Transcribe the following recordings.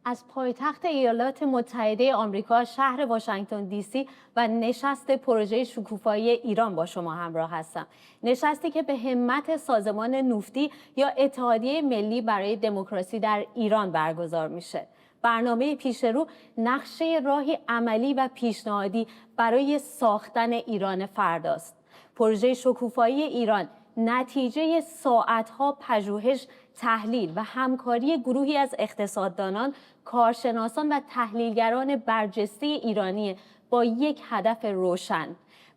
از پایتخت ایالات متحده آمریکا شهر واشنگتن دی سی و نشست پروژه شکوفایی ایران با شما همراه هستم. نشستی که به همت سازمان نفتی یا اتحادیه ملی برای دموکراسی در ایران برگزار میشه. برنامه پیش رو نقشه راهی عملی و پیشنهادی برای ساختن ایران فرداست. پروژه شکوفایی ایران نتیجه ساعتها پژوهش، تحلیل و همکاری گروهی از اقتصاددانان، کارشناسان و تحلیلگران برجسته ایرانی با یک هدف روشن: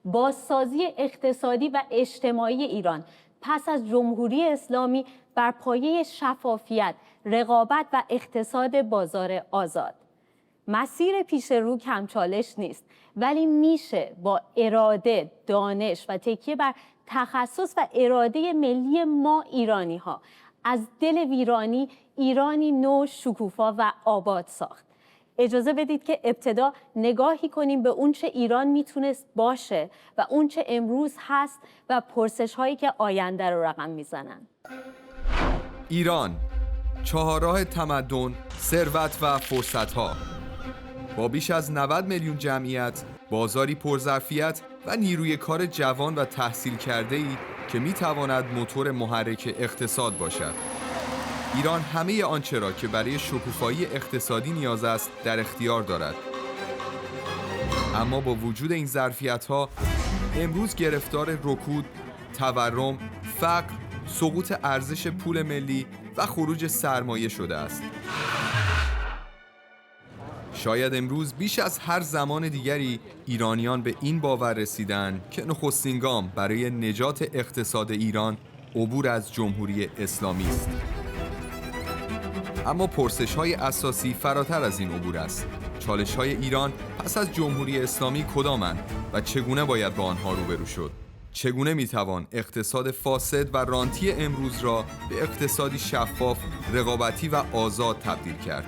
بازسازی اقتصادی و اجتماعی ایران پس از جمهوری اسلامی بر پایه شفافیت، رقابت و اقتصاد بازار آزاد. مسیر پیش رو کم چالش نیست، ولی میشه با اراده، دانش و تکیه بر تخصص و اراده ملی ما ایرانی ها از دل ویرانی ایرانی نو، شکوفا و آباد ساخت. اجازه بدید که ابتدا نگاهی کنیم به اونچه ایران میتونست باشه و اونچه امروز هست و پرسش هایی که آینده رو رقم میزنن. ایران، چهارراه تمدن، ثروت و فرصت‌ها. با بیش از 90 میلیون جمعیت، بازاری پرظرفیت و نیروی کار جوان و تحصیل کرده‌ای که می‌تواند موتور محرک اقتصاد باشد. ایران همه آنچه را که برای شکوفایی اقتصادی نیاز است در اختیار دارد. اما با وجود این ظرفیت‌ها، امروز گرفتار رکود، تورم، فقر، سقوط ارزش پول ملی و خروج سرمایه شده است. شاید امروز بیش از هر زمان دیگری ایرانیان به این باور رسیدند که نخستین گام برای نجات اقتصاد ایران عبور از جمهوری اسلامی است. اما پرسش‌های اساسی فراتر از این عبور است. چالش‌های ایران پس از جمهوری اسلامی کدامند و چگونه باید با آنها روبرو شد؟ چگونه میتوان اقتصاد فاسد و رانتی امروز را به اقتصادی شفاف، رقابتی و آزاد تبدیل کرد؟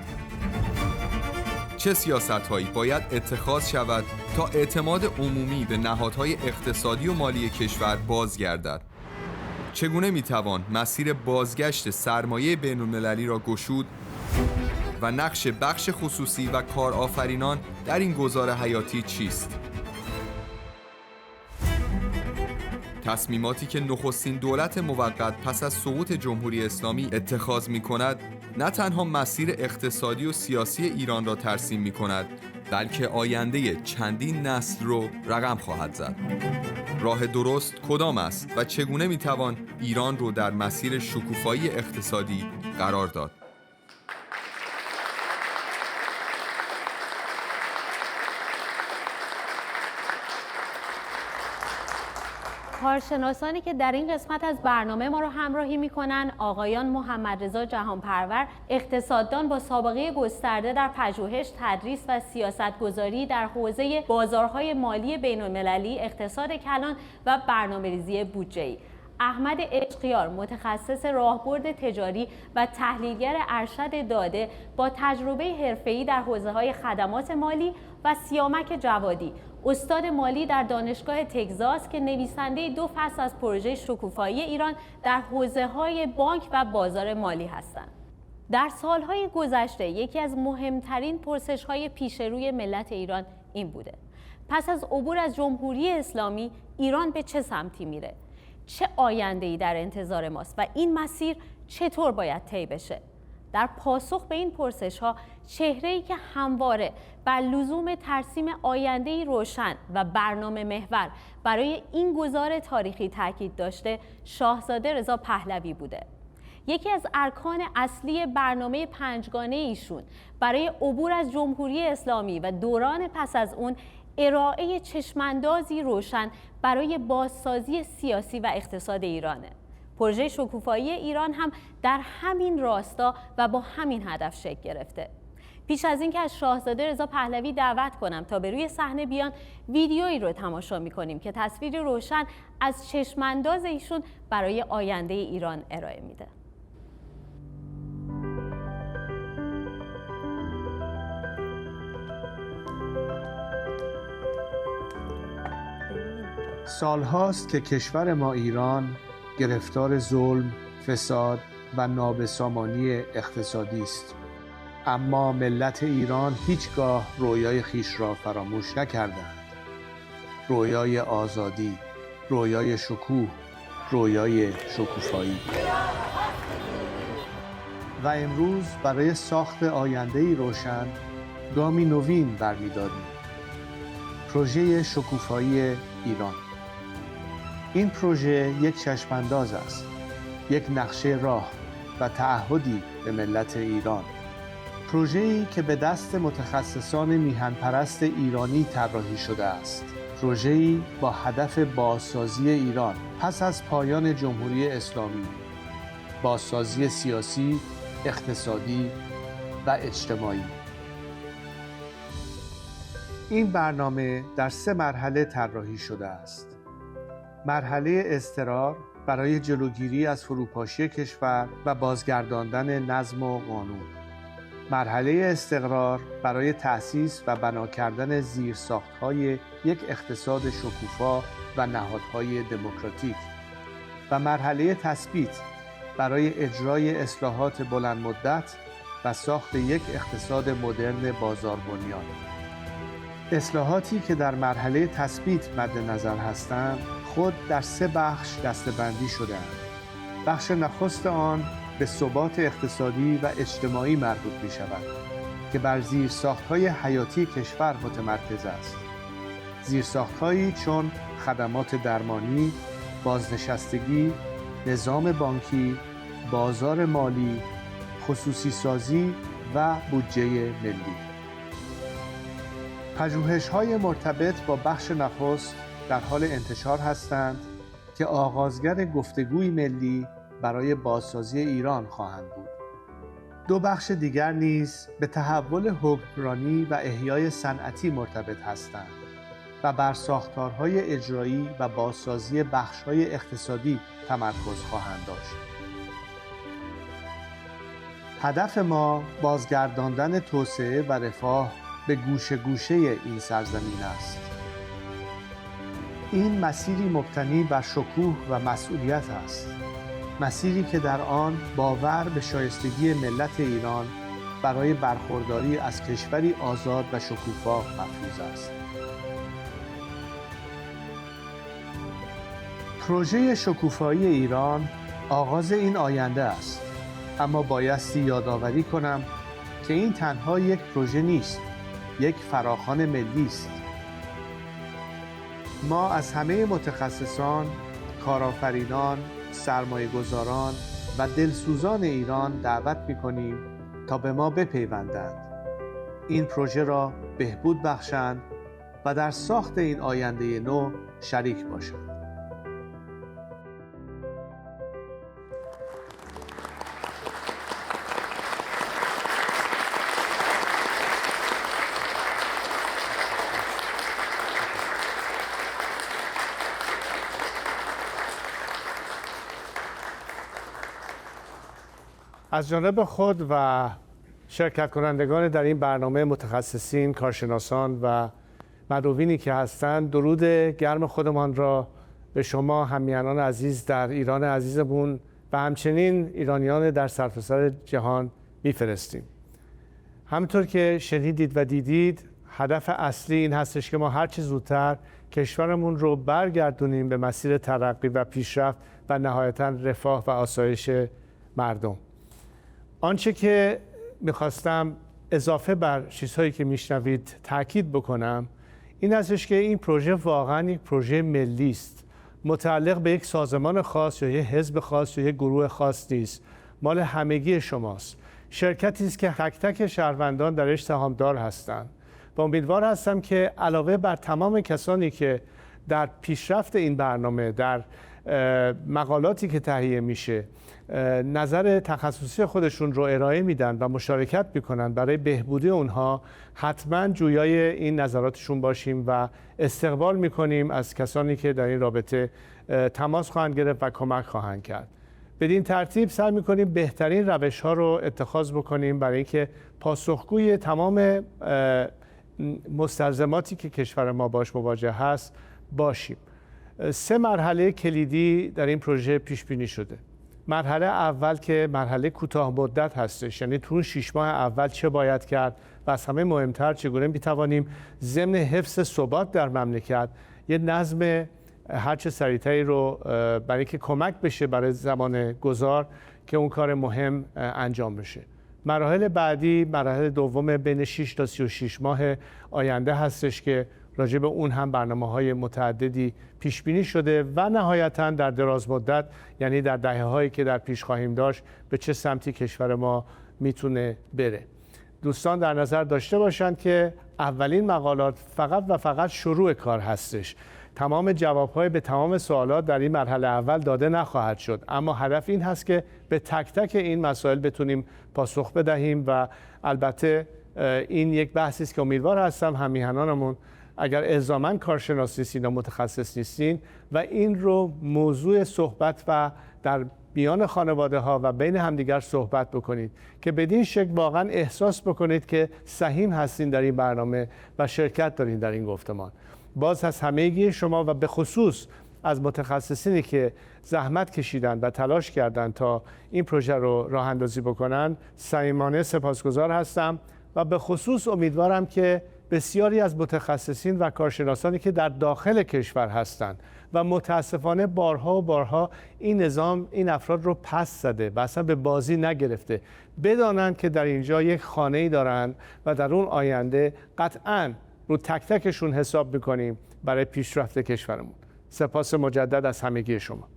چه سیاست‌هایی باید اتخاذ شود تا اعتماد عمومی به نهادهای اقتصادی و مالی کشور بازگردد؟ چگونه میتوان مسیر بازگشت سرمایه بین‌المللی را گشود و نقش بخش خصوصی و کارآفرینان در این گذار حیاتی چیست؟ تصمیماتی که نخستین دولت موقت پس از سقوط جمهوری اسلامی اتخاذ می‌کند نه تنها مسیر اقتصادی و سیاسی ایران را ترسیم می‌کند، بلکه آینده چندین نسل رو رقم خواهد زد. راه درست کدام است و چگونه می‌توان ایران رو در مسیر شکوفایی اقتصادی قرار داد؟ کارشناسانی که در این قسمت از برنامه ما رو همراهی میکنن آقایان محمدرضا جهانپرور، اقتصاددان با سابقه گسترده در پژوهش، تدریس و سیاستگذاری در حوزه بازارهای مالی بین‌المللی، اقتصاد کلان و برنامه‌ریزی بودجه‌ای. احمد عشقیار، متخصص راهبرد تجاری و تحلیلگر ارشد داده با تجربه حرفه‌ای در حوزه‌های خدمات مالی و سیامک جوادی، استاد مالی در دانشگاه تگزاس که نویسنده 2 فصل از پروژه شکوفایی ایران در حوزه‌های بانک و بازار مالی هستند. در سالهای گذشته یکی از مهمترین پرسش‌های پیش روی ملت ایران این بوده: پس از عبور از جمهوری اسلامی ایران به چه سمتی میره؟ چه آینده‌ای در انتظار ماست و این مسیر چطور باید طی بشه؟ در پاسخ به این پرسش‌ها چهره‌ای که همواره بر لزوم ترسیم آینده‌ای روشن و برنامه محور برای این گذار تاریخی تاکید داشته، شاهزاده رضا پهلوی بوده. یکی از ارکان اصلی برنامه 5گانه ایشون برای عبور از جمهوری اسلامی و دوران پس از اون ارائه چشماندازی روشن برای بازسازی سیاسی و اقتصاد ایرانه. پروژه شکوفایی ایران هم در همین راستا و با همین هدف شکل گرفته. پیش از اینکه از شاهزاده رضا پهلوی دعوت کنم تا به روی صحنه بیان، ویدیویی رو تماشا می‌کنیم که تصویری روشن از چشمانداز ایشون برای آینده ایران ارائه میده. سالهاست که کشور ما ایران گرفتار ظلم، فساد و نابسامانی اقتصادی است. اما ملت ایران هیچگاه رویای خیش را فراموش نکردند. رویای آزادی، رویای شکوه، رویای شکوفایی. و امروز برای ساخت آینده‌ای روشن گامی نوین برمی‌داریم. پروژه شکوفایی ایران. این پروژه یک چشم‌انداز است، یک نقشه راه و تعهدی به ملت ایران. پروژه‌ای که به دست متخصصان میهن‌پرست ایرانی طراحی شده است. پروژه‌ای با هدف بازسازی ایران پس از پایان جمهوری اسلامی، بازسازی سیاسی، اقتصادی و اجتماعی. این برنامه در 3 مرحله طراحی شده است. مرحله اضطرار برای جلوگیری از فروپاشی کشور و بازگرداندن نظم و قانون. مرحله استقرار برای تأسیس و بنا کردن زیرساخت‌های یک اقتصاد شکوفا و نهادهای دموکراتیک. و مرحله تثبیت برای اجرای اصلاحات بلند مدت و ساخت یک اقتصاد مدرن بازاربنیان. اصلاحاتی که در مرحله تثبیت مد نظر هستند خود در 3 بخش دسته‌بندی شده‌اند. بخش نخست آن به ثبات اقتصادی و اجتماعی مربوط می شود که بر زیرساخت‌های حیاتی کشور متمرکز است. زیرساخت‌هایی چون خدمات درمانی، بازنشستگی، نظام بانکی، بازار مالی، خصوصی سازی و بودجه ملی. پژوهش‌های مرتبط با بخش نخست در حال انتشار هستند که آغازگر گفتگوی ملی برای بازسازی ایران خواهند بود. 2 بخش دیگر نیز به تحول حکمرانی و احیای صنعتی مرتبط هستند و بر ساختارهای اجرایی و بازسازی بخش‌های اقتصادی تمرکز خواهند داشت. هدف ما بازگرداندن توسعه و رفاه به گوشه گوشه این سرزمین است. این مسیری مبتنی بر شکوه و مسئولیت است. مسیری که در آن باور به شایستگی ملت ایران برای برخورداری از کشوری آزاد و شکوفا مفروض است. پروژه شکوفایی ایران آغاز این آینده است. اما بایستی یادآوری کنم که این تنها یک پروژه نیست، یک فراخوان ملی است. ما از همه متخصصان، کارآفرینان، سرمایه‌گذاران و دلسوزان ایران دعوت می‌کنیم تا به ما بپیوندند. این پروژه را بهبود بخشند و در ساخت این آینده نو شریک باشند. از جانب خود و شرکت کنندگان در این برنامه، متخصصین، کارشناسان و مدعوینی که هستند، درود گرم خودمان را به شما همیهنان عزیز در ایران عزیزمون و همچنین ایرانیان در سرتاسر جهان میفرستیم. همونطور که شنیدید و دیدید، هدف اصلی این هستش که ما هرچه زودتر کشورمون رو برگردونیم به مسیر ترقی و پیشرفت و نهایتاً رفاه و آسایش مردم. آنچه که میخواستم اضافه بر چیزهایی که میشنوید تاکید بکنم این هستش که این پروژه واقعا یک پروژه ملی است، متعلق به یک سازمان خاص یا یک حزب خاص یا یک گروه خاص نیست، مال همگی شماست. شرکتی است که تک تک شهروندان درش سهامدار هستند و امیدوار هستم که علاوه بر تمام کسانی که در پیشرفت این برنامه، در مقالاتی که تهیه میشه، نظر تخصصی خودشون رو ارائه میدن و مشارکت میکنن برای بهبودی اونها، حتما جویای این نظراتشون باشیم و استقبال میکنیم از کسانی که در این رابطه تماس خواهند گرفت و کمک خواهند کرد. بدین ترتیب سعی میکنیم بهترین روش ها رو اتخاذ بکنیم برای اینکه پاسخگوی تمام مستلزماتی که کشور ما باش مواجه هست باشیم. 3 مرحله کلیدی در این پروژه پیش بینی شده. مرحله اول که مرحله کوتاه مدت هستش، یعنی تو 6 ماه اول چه باید کرد و از همه مهمتر چگونه میتوانیم ضمن حفظ ثبات در مملکت یه نظم هرچه سریعتری رو برای اینکه کمک بشه برای زمان گذار که اون کار مهم انجام بشه. مراحل بعدی مراحل دوم بین 6 تا 36 ماه آینده هستش که راجع به اون هم برنامه‌های متعددی پیش بینی شده و نهایتاً در دراز مدت، یعنی در دهه‌هایی که در پیش خواهیم داشت، به چه سمتی کشور ما میتونه بره. دوستان در نظر داشته باشند که اولین مقالات فقط و فقط شروع کار هستش. تمام جواب‌های به تمام سوالات در این مرحله اول داده نخواهد شد، اما هدف این هست که به تک تک این مسائل بتونیم پاسخ بدهیم و البته این یک بحثی است که امیدوار هستم هم میهنانمون اگر الزاماً کارشناس نیستین یا متخصص نیستین و این رو موضوع صحبت و در میان خانواده ها و بین همدیگر صحبت بکنید که بدین شکل واقعا احساس بکنید که سهیم هستین در این برنامه و شرکت دارین در این گفتمان. باز از همگی شما و به خصوص از متخصصینی که زحمت کشیدن و تلاش کردن تا این پروژه رو راه اندازی بکنن صمیمانه سپاسگزار هستم و به خصوص امیدوارم که بسیاری از متخصصین و کارشناسانی که در داخل کشور هستند و متاسفانه بارها و بارها این نظام این افراد رو پس زده و اصلا به بازی نگرفته، بدانند که در اینجا یک خانه‌ای دارن و در اون آینده قطعاً رو تک تکشون حساب میکنیم برای پیشرفت کشورمون. سپاس مجدد از همگی شما.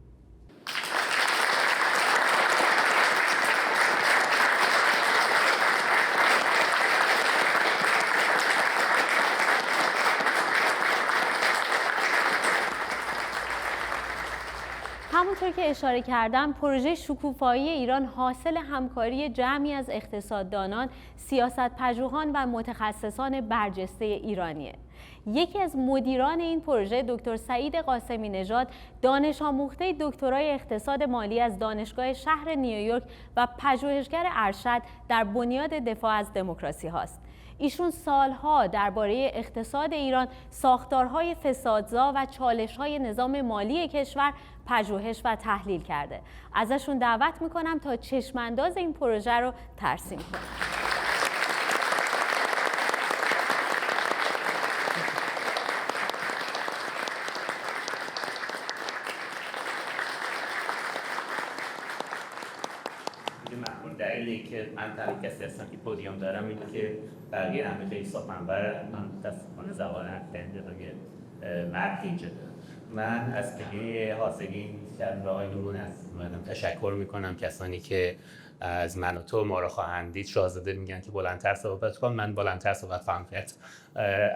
همونطور که اشاره کردم، پروژه شکوفایی ایران حاصل همکاری جمعی از اقتصاددانان، سیاست‌پژوهان و متخصصان برجسته ایرانیه. یکی از مدیران این پروژه دکتر سعید قاسمی نژاد، دانش آموخته دکترای اقتصاد مالی از دانشگاه شهر نیویورک و پژوهشگر ارشد در بنیاد دفاع از دموکراسی هاست. ایشون سالها درباره اقتصاد ایران، ساختارهای فسادزا و چالش‌های نظام مالی کشور پژوهش و تحلیل کرده. ازشون دعوت میکنم تا چشمانداز این پروژه رو ترسیم کنن. دلیلی که من تنها کسی هستم که پودیوم دارم اینه که بقیه همه خیلی صحبت‌منبر من متاسفانه زبان تنجرهای مرد اینجا دارم. من از کلیه حاصلین شهر آقای نورون هستم. تشکر میکنم کسانی که از من و تو ما را خواهند دید. شاهزاده میگن که بلندتر صحبت کن، من بلندتر صحبت خواهم کرد.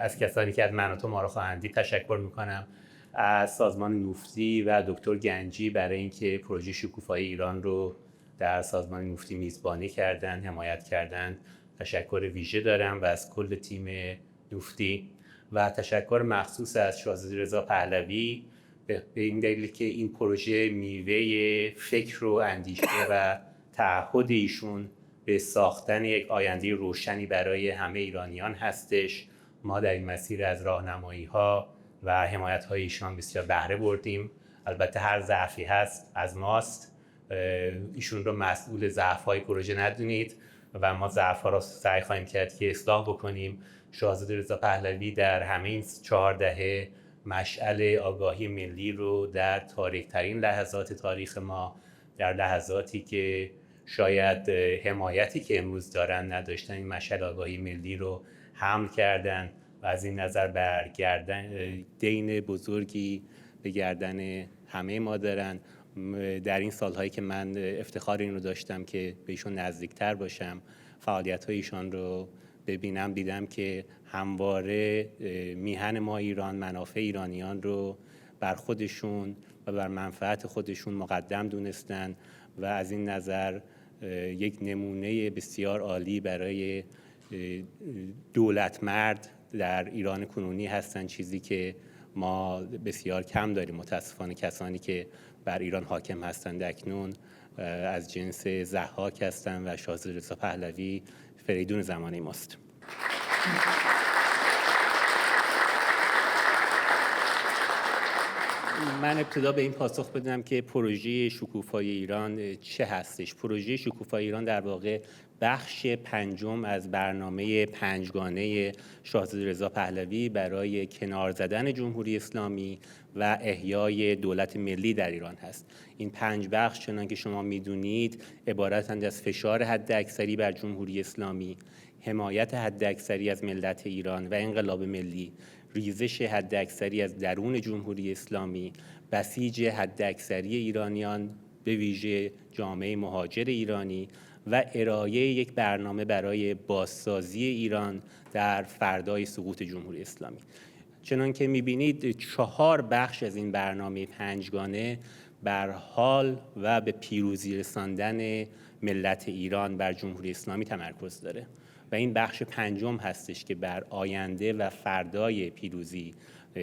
از کسانی که از من و تو ما را خواهند دید تشکر میکنم. از سازمان نوفتی و دکتر گنجی برای اینکه پروژه شکوفایی ایران رو در سازمان نوفتی میزبانی کردن، حمایت کردن، تشکر ویژه دارم و از کل تیم نوفتی و تشکر مخصوص از شاهزاده رضا پهلوی به این دلیل که این پروژه میوه فکر و اندیشه و تعهد ایشون به ساختن یک آینده روشنی برای همه ایرانیان هستش. ما در این مسیر از راهنمایی‌ها و حمایت‌های ایشان بسیار بهره بردیم. البته هر ضعفی هست از ماست، ایشون رو مسئول ضعف‌های پروژه ندونید و ما ضعف‌ها رو سعی خواهیم کرد که اصلاح بکنیم. شاهزاده رضا پهلوی در همه این 4 دهه مشعل آگاهی ملی رو در تاریک‌ترین لحظات تاریخ ما، در لحظاتی که شاید حمایتی که امروز دارن نداشتن، این مشعل آگاهی ملی رو حمل کردن و از این نظر برگردن دین بزرگی به گردن همه ما دارن. در این سالهایی که من افتخار این رو داشتم که به ایشون نزدیکتر باشم، فعالیت‌های ایشان رو ببینم، دیدم که همواره میهن ما ایران، منافع ایرانیان رو بر خودشون و بر منفعت خودشون مقدم دونستن و از این نظر یک نمونه بسیار عالی برای دولت مرد در ایران کنونی هستن، چیزی که ما بسیار کم داریم. متاسفانه کسانی که بر ایران حاکم هستند اکنون از جنس ضحاک هستند و شاهزاده رضا پهلوی فریدون زمانه ماست. من ابتدا به این پاسخ بدم که پروژه شکوفای ایران چه هستش. پروژه شکوفای ایران در واقع بخش پنجم از برنامه پنجگانه شاهزاده رضا پهلوی برای کنار زدن جمهوری اسلامی و احیای دولت ملی در ایران هست. این 5 بخش چنانکه که شما میدونید عبارتند از فشار حداکثری بر جمهوری اسلامی، حمایت حداکثری از ملت ایران و انقلاب ملی، ریزش حداکثری از درون جمهوری اسلامی، بسیج حداکثری ایرانیان به ویژه جامعه مهاجر ایرانی و ارائه یک برنامه برای بازسازی ایران در فردای سقوط جمهوری اسلامی. چنانکه که می‌بینید 4 بخش از این برنامه پنجگانه بر حال و به پیروزی رساندن ملت ایران بر جمهوری اسلامی تمرکز داره و این بخش پنجم هستش که بر آینده و فردای پیروزی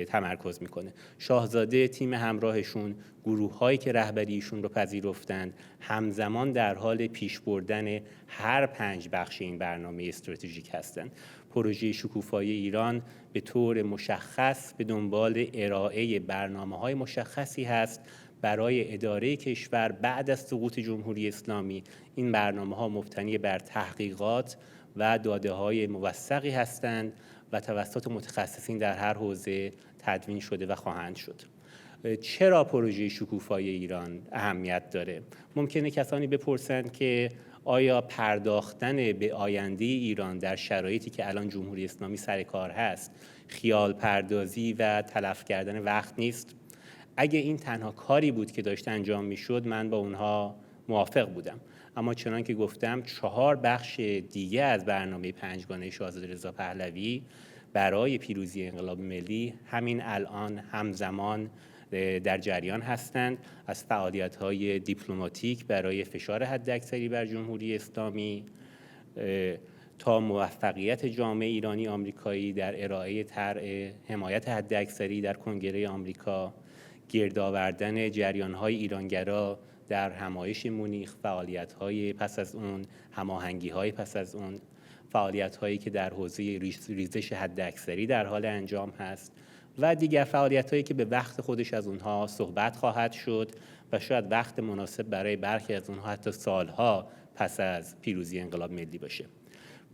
تمرکز میکنه. شاهزاده، تیم همراهشون، گروه‌هایی که رهبریشون رو پذیرفتند همزمان در حال پیش بردن هر 5 بخش این برنامه استراتژیک هستند. پروژه شکوفای ایران به طور مشخص به دنبال ارائه برنامه‌های مشخصی هست برای اداره کشور بعد از سقوط جمهوری اسلامی. این برنامه‌ها مبتنی بر تحقیقات و داده‌های موثقی هستند و توسط متخصصین در هر حوزه تدوین شده و خواهند شد. چرا پروژه شکوفای ایران اهمیت داره؟ ممکنه کسانی بپرسند که آیا پرداختن به آینده ایران در شرایطی که الان جمهوری اسلامی سر کار هست خیال پردازی و تلف کردن وقت نیست؟ اگه این تنها کاری بود که داشته انجام میشد من با اونها موافق بودم، اما چنان که گفتم 4 بخش دیگه از برنامه پنجگانه شاهزاده رضا پهلوی برای پیروزی انقلاب ملی همین الان همزمان در جریان هستند، از فعالیت‌های دیپلماتیک برای فشار حداکثری بر جمهوری اسلامی تا موفقیت جامعه ایرانی آمریکایی در ارائه طرح حمایت حداکثری در کنگره آمریکا، گرد آوردن جریان‌های ایرانگرا در همایش مونیخ، فعالیت‌های پس از اون، هماهنگی‌های پس از اون، فعالیت‌هایی که در حوزه ریزش حداکثری در حال انجام هست و دیگر فعالیت‌هایی که به وقت خودش از اونها صحبت خواهد شد و شاید وقت مناسب برای برخی از اونها حتی سالها پس از پیروزی انقلاب ملی باشه.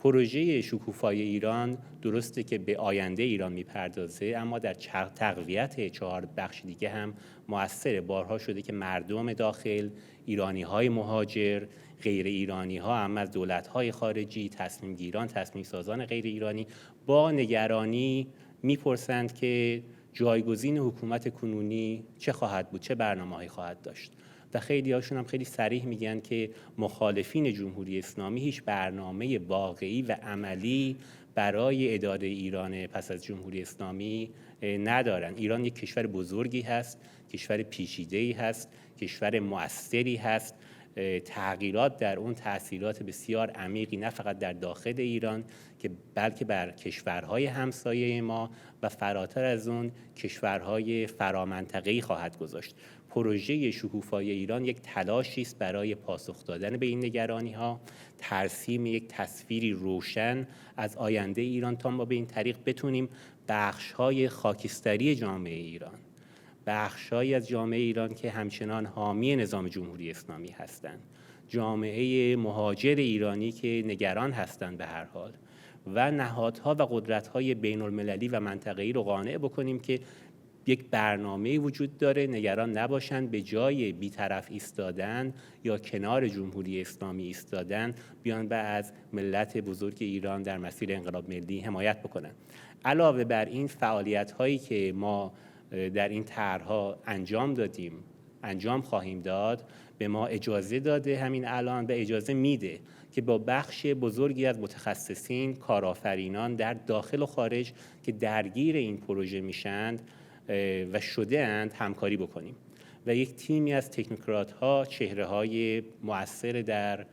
پروژه شکوفای ایران درسته که به آینده ایران میپردازه، اما در تقویت 4 بخش دیگه هم مؤثره. بارها شده که مردم داخل، ایرانی‌های مهاجر، غیر ایرانی‌ها هم از دولت‌های خارجی، تصمیم گیران، تصمیم سازان غیر ایرانی با نگرانی میپرسند که جایگزین حکومت کنونی چه خواهد بود، چه برنامه‌هایی خواهد داشت و خیلی هاشون هم خیلی صریح میگن که مخالفین جمهوری اسلامی هیچ برنامه واقعی و عملی برای اداره ایران پس از جمهوری اسلامی ندارن. ایران یک کشور بزرگی هست، کشور پیچیده‌ای هست، کشور مؤثری هست. تغییرات در اون تأثیرات بسیار عمیقی نه فقط در داخل ایران که بلکه بر کشورهای همسایه ما و فراتر از اون کشورهای فرامنطقه‌ای خواهد گذاشت. پروژه شکوفای ایران یک تلاشی است برای پاسخ دادن به این نگرانی‌ها، ترسیم یک تصویری روشن از آینده ایران تا ما به این طریق بتونیم بخش‌های خاکستری جامعه ایران، بخش‌هایی از جامعه ایران که همچنان حامی نظام جمهوری اسلامی هستند، جامعه مهاجر ایرانی که نگران هستند به هر حال و نهادها و قدرت‌های بین‌المللی و منطقه‌ای رو قانع بکنیم که یک برنامه وجود داره، نگران نباشند، به جای بی‌طرف ایستادن یا کنار جمهوری اسلامی ایستادن بیان و از ملت بزرگ ایران در مسیر انقلاب ملی حمایت بکنن. علاوه بر این فعالیت‌هایی که ما در این طرح‌ها انجام دادیم، انجام خواهیم داد، به ما اجازه داده همین الان و اجازه میده که با بخش بزرگی از متخصصین، کارآفرینان در داخل و خارج که درگیر این پروژه میشند و شده اند همکاری بکنیم و یک تیمی از تکنوکرات‌ها، چهره‌های مؤثر در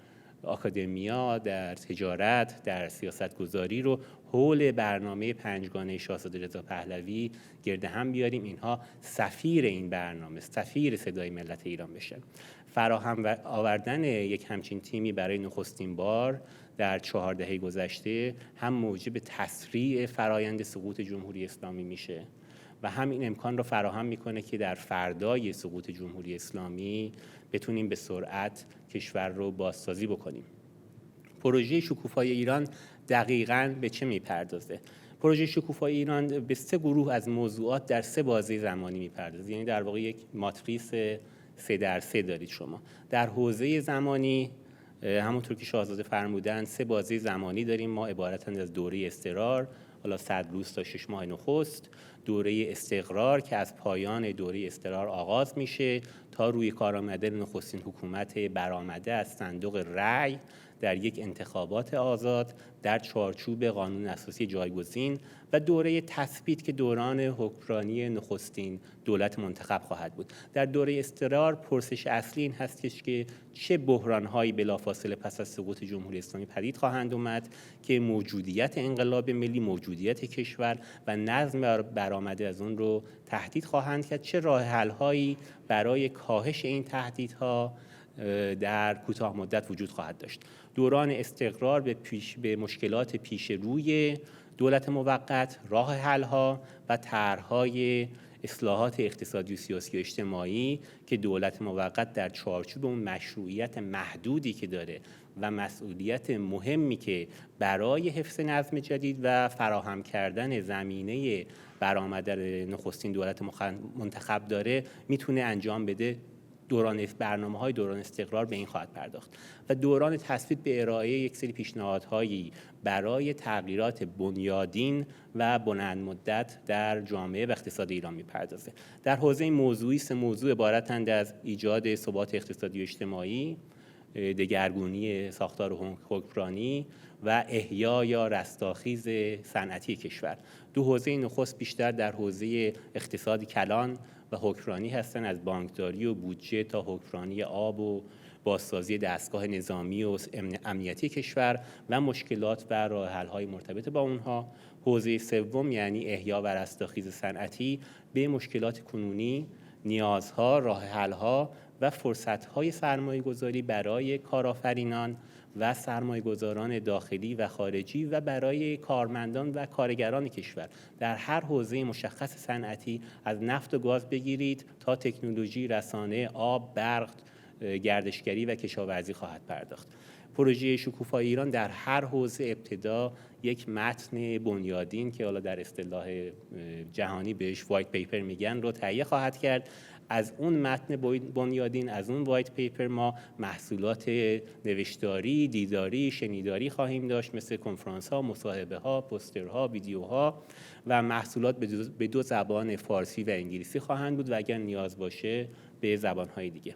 آکادمیا، در تجارت، در سیاستگذاری رو حول برنامه پنجگانه شاهزاده رضا پهلوی گرد هم بیاریم. اینها سفیر این برنامه، سفیر صدای ملت ایران بشن. فراهم آوردن یک همچین تیمی برای نخستین بار در 4 دهه گذشته هم موجب تسریع فرایند سقوط جمهوری اسلامی میشه و همین امکان را فراهم میکنه که در فردای سقوط جمهوری اسلامی بتونیم به سرعت کشور رو بازسازی بکنیم. پروژه شکوفای ایران دقیقاً به چه میپردازه؟ پروژه شکوفای ایران به 3 گروه از موضوعات در 3 بازه زمانی میپردازه. یعنی در واقع یک ماتریس 3x3 دارید شما. در حوزه زمانی همونطور که شاهزاده فرمودن 3 بازه زمانی داریم ما، عبارتند از دوره اضطرار، حالا 100 روز تا 6 ماه نخست، دوره استقرار که از پایان دوره اضطرار آغاز میشه تا روی کار آمدن نخستین حکومت برآمده از صندوق رأی در یک انتخابات آزاد در چارچوب قانون اساسی جایگزین، و دوره تثبیت که دوران حکمرانی نخستین دولت منتخب خواهد بود. در دوره اضطرار پرسش اصلی این هستش که چه بحران‌هایی بلافاصله پس از سقوط جمهوری اسلامی پدید خواهند اومد که موجودیت انقلاب ملی، موجودیت کشور و نظم برآمده از اون رو تهدید خواهند کرد. چه راه حل‌هایی برای کاهش این تهدیدها در کوتاه مدت وجود خواهد داشت. دوران استقرار به مشکلات پیش روی دولت موقت، راه حل‌ها و طرح‌های اصلاحات اقتصادی و سیاسی و اجتماعی که دولت موقت در چارچوب اون مشروعیت محدودی که داره و مسئولیت مهمی که برای حفظ نظم جدید و فراهم کردن زمینه برآمدن نخستین دولت منتخب داره میتونه انجام بده. برنامه‌های دوران استقرار به این خواهد پرداخت و دوران تثبیت به ارائه یک سری پیشنهادهایی برای تغییرات بنیادین و بلند مدت در جامعه و اقتصاد ایران میپردازه. در حوزه موضوعی 3 موضوع عبارتند از ایجاد ثبات اقتصادی و اجتماعی، دگرگونی ساختار حکمرانی و احیا یا رستاخیز صنعتی کشور. 2 حوزه نخست بیشتر در حوزه اقتصاد کلان و حکمرانی هستند، از بانکداری و بودجه تا حکمرانی آب و بازسازی دستگاه نظامی و امنیتی کشور و مشکلات و راه حل‌های مرتبط با اونها. حوزه سوم یعنی احیا و رستاخیز صنعتی به مشکلات کنونی، نیازها، راه حل‌ها و فرصت‌های سرمایه‌گذاری برای کارآفرینان و سرمایه‌گذاران داخلی و خارجی و برای کارمندان و کارگران کشور در هر حوزه مشخص صنعتی، از نفت و گاز بگیرید تا تکنولوژی، رسانه، آب، برق، گردشگری و کشاورزی خواهد پرداخت. پروژه شکوفای ایران در هر حوزه ابتدا یک متن بنیادین که حالا در اصطلاح جهانی بهش وایت پیپر میگن رو تهیه خواهد کرد. از اون متن بنیادین، از اون وایت پیپر ما محصولات نوشتاری، دیداری، شنیداری خواهیم داشت، مثل کنفرانس ها، مصاحبه ها، پوسترها، ویدیوها و محصولات به 2 زبان فارسی و انگلیسی خواهند بود و اگر نیاز باشه به زبان‌های دیگه.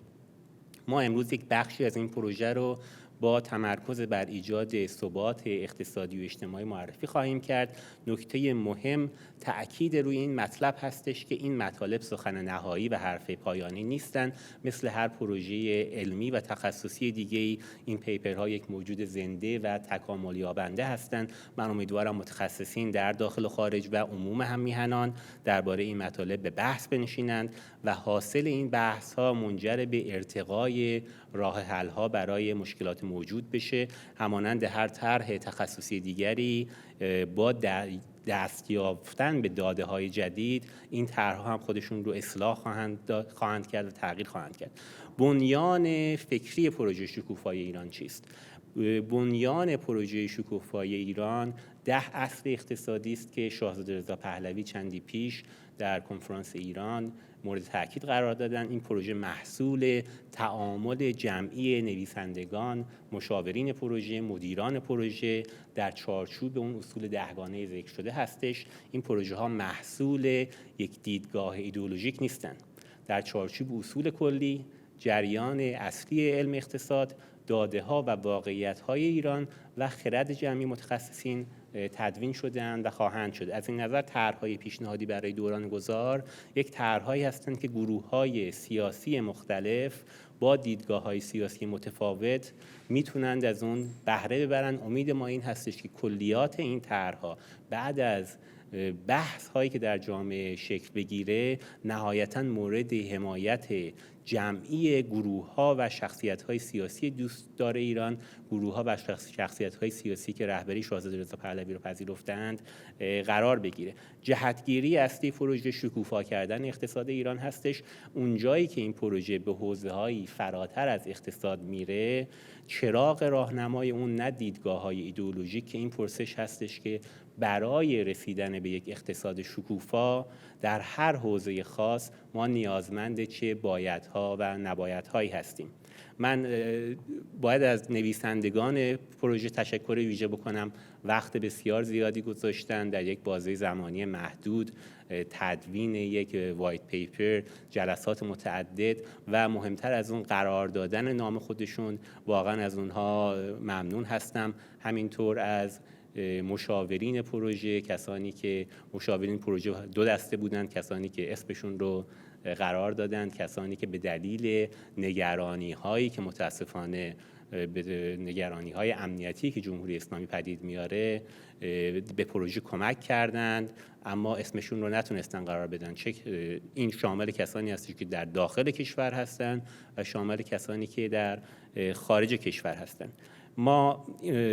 ما امروز یک بخشی از این پروژه رو با تمرکز بر ایجاد ثبات اقتصادی و اجتماعی معرفی خواهیم کرد. نکته مهم تأکید روی این مطلب هستش که این مطالب سخن نهایی و حرف پایانی نیستند. مثل هر پروژه علمی و تخصصی دیگه‌ای این پیپرها یک موجود زنده و تکامل یابنده هستند. من امیدوارم متخصصین در داخل و خارج و عموم هم میهنان درباره این مطالب به بحث بنشینند و حاصل این بحث‌ها منجر به ارتقای راه حل‌ها برای مشکلات موجود بشه، همانند هر طرح تخصصی دیگری با دست یافتن به داده‌های جدید این طرح‌ها هم خودشون رو اصلاح خواهند کرد و تغییر خواهند کرد. بنیان فکری پروژه شکوفای ایران چیست؟ بنیان پروژه شکوفای ایران 10 اصل اقتصادی است که شاهزاده رضا پهلوی چندی پیش در کنفرانس ایران مورد تاکید قرار دادن. این پروژه محصول تعامل جمعی نویسندگان، مشاورین پروژه، مدیران پروژه در چارچوب اون اصول 10گانه ذکر شده هستش. این پروژه ها محصول یک دیدگاه ایدئولوژیک نیستند. در چارچوب اصول کلی، جریان اصلی علم اقتصاد، داده ها و واقعیت های ایران و خرد جمعی متخصصین تدوین شدند و خواهند شد. از این نظر طرح‌های پیشنهادی برای دوران گذار یک طرح‌هایی هستند که گروه‌های سیاسی مختلف با دیدگاه‌های سیاسی متفاوت میتونند از اون بهره ببرن. امید ما این هستش که کلیات این طرح‌ها بعد از بحث هایی که در جامعه شکل بگیره نهایتاً مورد حمایت جمعی گروه ها و شخصیت های سیاسی دوستدار ایران، گروه ها و شخصیت های سیاسی که رهبری شاهزاده رضا پهلوی رو پذیرفتند قرار بگیره. جهتگیری اصلی پروژه شکوفا کردن اقتصاد ایران هستش. اونجایی که این پروژه به حوزه هایی فراتر از اقتصاد میره، چراغ راهنمای اون نه دیدگاه های ایدئولوژیک که این پرسش هستش که برای رسیدن به یک اقتصاد شکوفا در هر حوزه خاص ما نیازمند چه بایدها و نبایدهایی هستیم. من باید از نویسندگان پروژه تشکر ویژه بکنم. وقت بسیار زیادی گذاشتن در یک بازه زمانی محدود، تدوین یک وایت پیپر، جلسات متعدد و مهمتر از اون قرار دادن نام خودشون. واقعا از اونها ممنون هستم. همینطور از مشاورین پروژه، کسانی که مشاورین پروژه دو دسته بودند، کسانی که اسمشون رو قرار دادند، کسانی که به دلیل نگرانی هایی که متاسفانه به نگرانی های امنیتی که جمهوری اسلامی پدید میاره به پروژه کمک کردند اما اسمشون رو نتونستن قرار بدن. این شامل کسانی هست که در داخل کشور هستند و شامل کسانی که در خارج کشور هستند. ما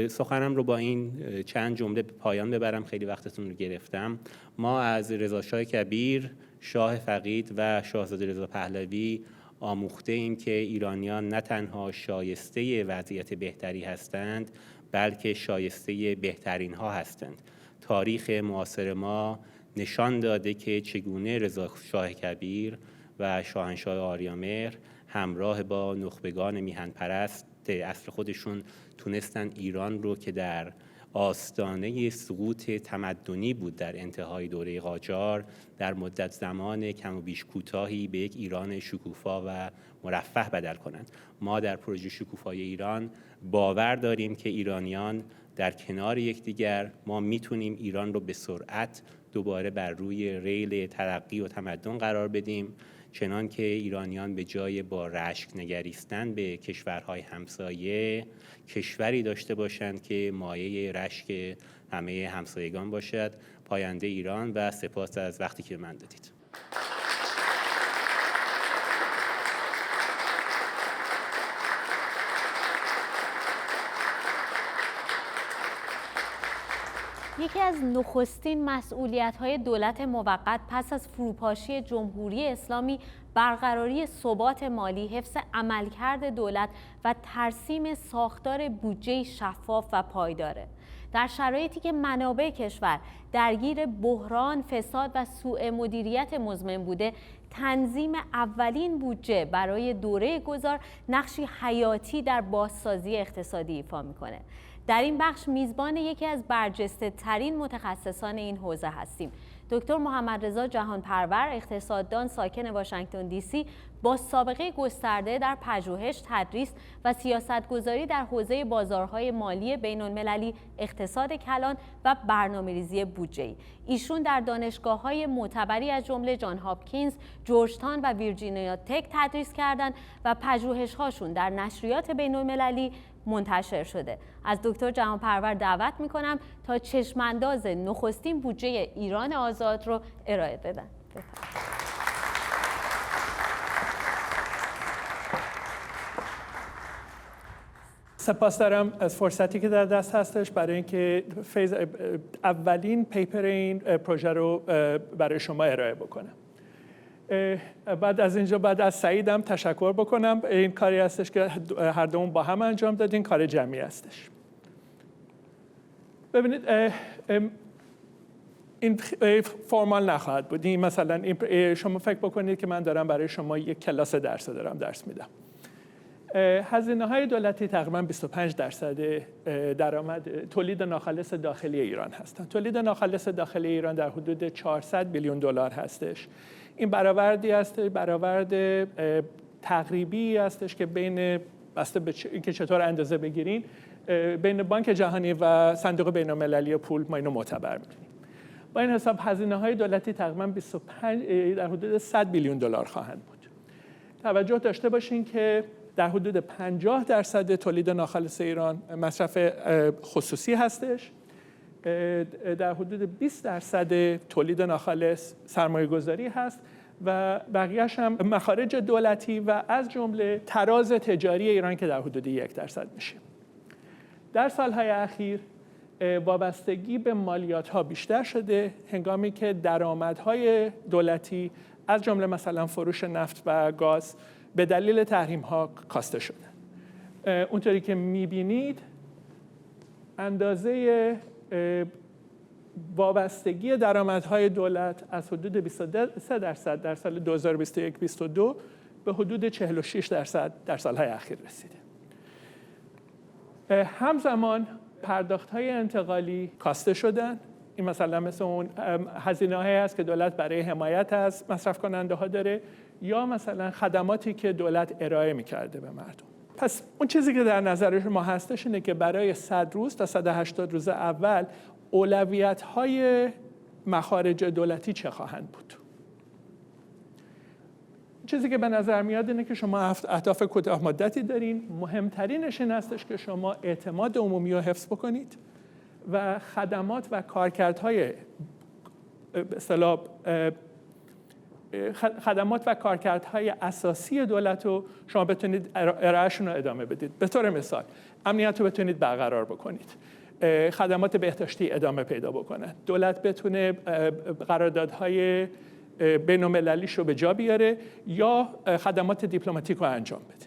سخنم رو با این چند جمله به پایان ببرم، خیلی وقتتون رو گرفتم. ما از رضا شاه کبیر، شاه فقید و شاهزاده رضا پهلوی آموخته ایم که ایرانیان نه تنها شایسته وضعیت بهتری هستند بلکه شایسته بهترین ها هستند. تاریخ معاصر ما نشان داده که چگونه رضا شاه کبیر و شاهنشاه آریامهر همراه با نخبگان میهن پرست اصل خودشون تونستن ایران رو که در آستانه سقوط تمدنی بود در انتهای دوره قاجار در مدت زمان کم و بیش کوتاهی به یک ایران شکوفا و مرفه بدل کنند. ما در پروژه شکوفای ایران باور داریم که ایرانیان در کنار یکدیگر ما میتونیم ایران رو به سرعت دوباره بر روی ریل ترقی و تمدن قرار بدیم، چنان که ایرانیان به جای با رشک نگریستن به کشورهای همسایه کشوری داشته باشند که مایه رشک همه همسایگان باشد. پاینده ایران و سپاس از وقتی که من دادید. یکی از نخستین مسئولیت‌های دولت موقت پس از فروپاشی جمهوری اسلامی برقراری ثبات مالی، حفظ عملکرد دولت و ترسیم ساختار بودجه شفاف و پایداره. در شرایطی که منابع کشور درگیر بحران، فساد و سوء مدیریت مزمن بوده، تنظیم اولین بودجه برای دوره گذار نقشی حیاتی در بازسازی اقتصادی ایفا می‌کنه. در این بخش میزبان یکی از برجسته ترین متخصصان این حوزه هستیم. دکتر محمد رضا جهانپرور، اقتصاددان ساکن واشنگتن دی سی با سابقه گسترده در پژوهش، تدریس و سیاستگذاری در حوزه بازارهای مالی بین‌المللی، اقتصاد کلان و برنامه‌ریزی بودجه‌ای. ایشون در دانشگاه‌های معتبری از جمله جان هاپکینز، جورجتاون و ویرجینیا تک تدریس کردند و پژوهش‌هاشون در نشریات بین‌المللی منتشر شده. از دکتر جهانپرور دعوت میکنم تا چشمانداز نخستین بودجه ایران آزاد رو ارائه بدن. سپاس دارم از فرصتی که در دست هستش برای اینکه اولین پیپر این پروژه رو برای شما ارائه بکنم. بعد از اینجا بعد از سعیدم تشکر بکنم. این کاری هستش که هر دومون با هم انجام دادین، کار جمعی هستش. ببینید این فرمال نخواهد بود. این مثلا شما فکر بکنید که من دارم برای شما یک کلاس درس دارم درس میدم. هزینه‌های دولتی تقریباً 25% درآمد تولید ناخالص داخلی ایران هستند. تولید ناخالص داخلی ایران در حدود 400 بیلیون دلار هستش. این برآوردی است، برآورد تقریبی هستش که بین بسته به اینکه چطور اندازه بگیرین بین بانک جهانی و صندوق بین‌المللی پول ما اینو معتبر می‌دونیم. با این حساب هزینه‌های دولتی تقریباً 25 در حدود 100 بیلیون دلار خواهند بود. توجه داشته باشین که در حدود 50% تولید ناخالص ایران مصرف خصوصی هستش، در حدود 20% تولید ناخالص سرمایه گذاری هست و بقیهش هم مخارج دولتی و از جمله تراز تجاری ایران که در حدود 1% میشه. در سالهای اخیر وابستگی به مالیات ها بیشتر شده، هنگامی که درآمدهای دولتی از جمله مثلا فروش نفت و گاز به دلیل تحریم ها کاسته شده. اونطوری که میبینید اندازه وابستگی درآمدهای دولت از حدود 23% در سال 2021-22 به حدود 46% در سالهای اخیر رسیده. همزمان پرداخت‌های انتقالی کاسته شدن. این مثلا مثل اون هزینه‌هایی است که دولت برای حمایت از مصرف کننده ها داره یا مثلا خدماتی که دولت ارائه می‌کرده به مردم. پس اون چیزی که در نظر ما هستش اینه که برای 100 روز تا 180 روز اول اولویت‌های مخارج دولتی چه خواهند بود؟ چیزی که به نظر میاد اینه که شما اهداف کوتاه مدتی دارین. مهمترینش این هستش که شما اعتماد عمومی رو حفظ بکنید و خدمات و کارکردهای خدمات و کارکردهای اساسی دولت رو شما بتونید ارائهشون رو ادامه بدید. به طور مثال امنیت رو بتونید برقرار بکنید، خدمات بهداشتی ادامه پیدا بکنه، دولت بتونه قراردادهای بین‌المللیش رو به جا بیاره یا خدمات دیپلماتیک رو انجام بده.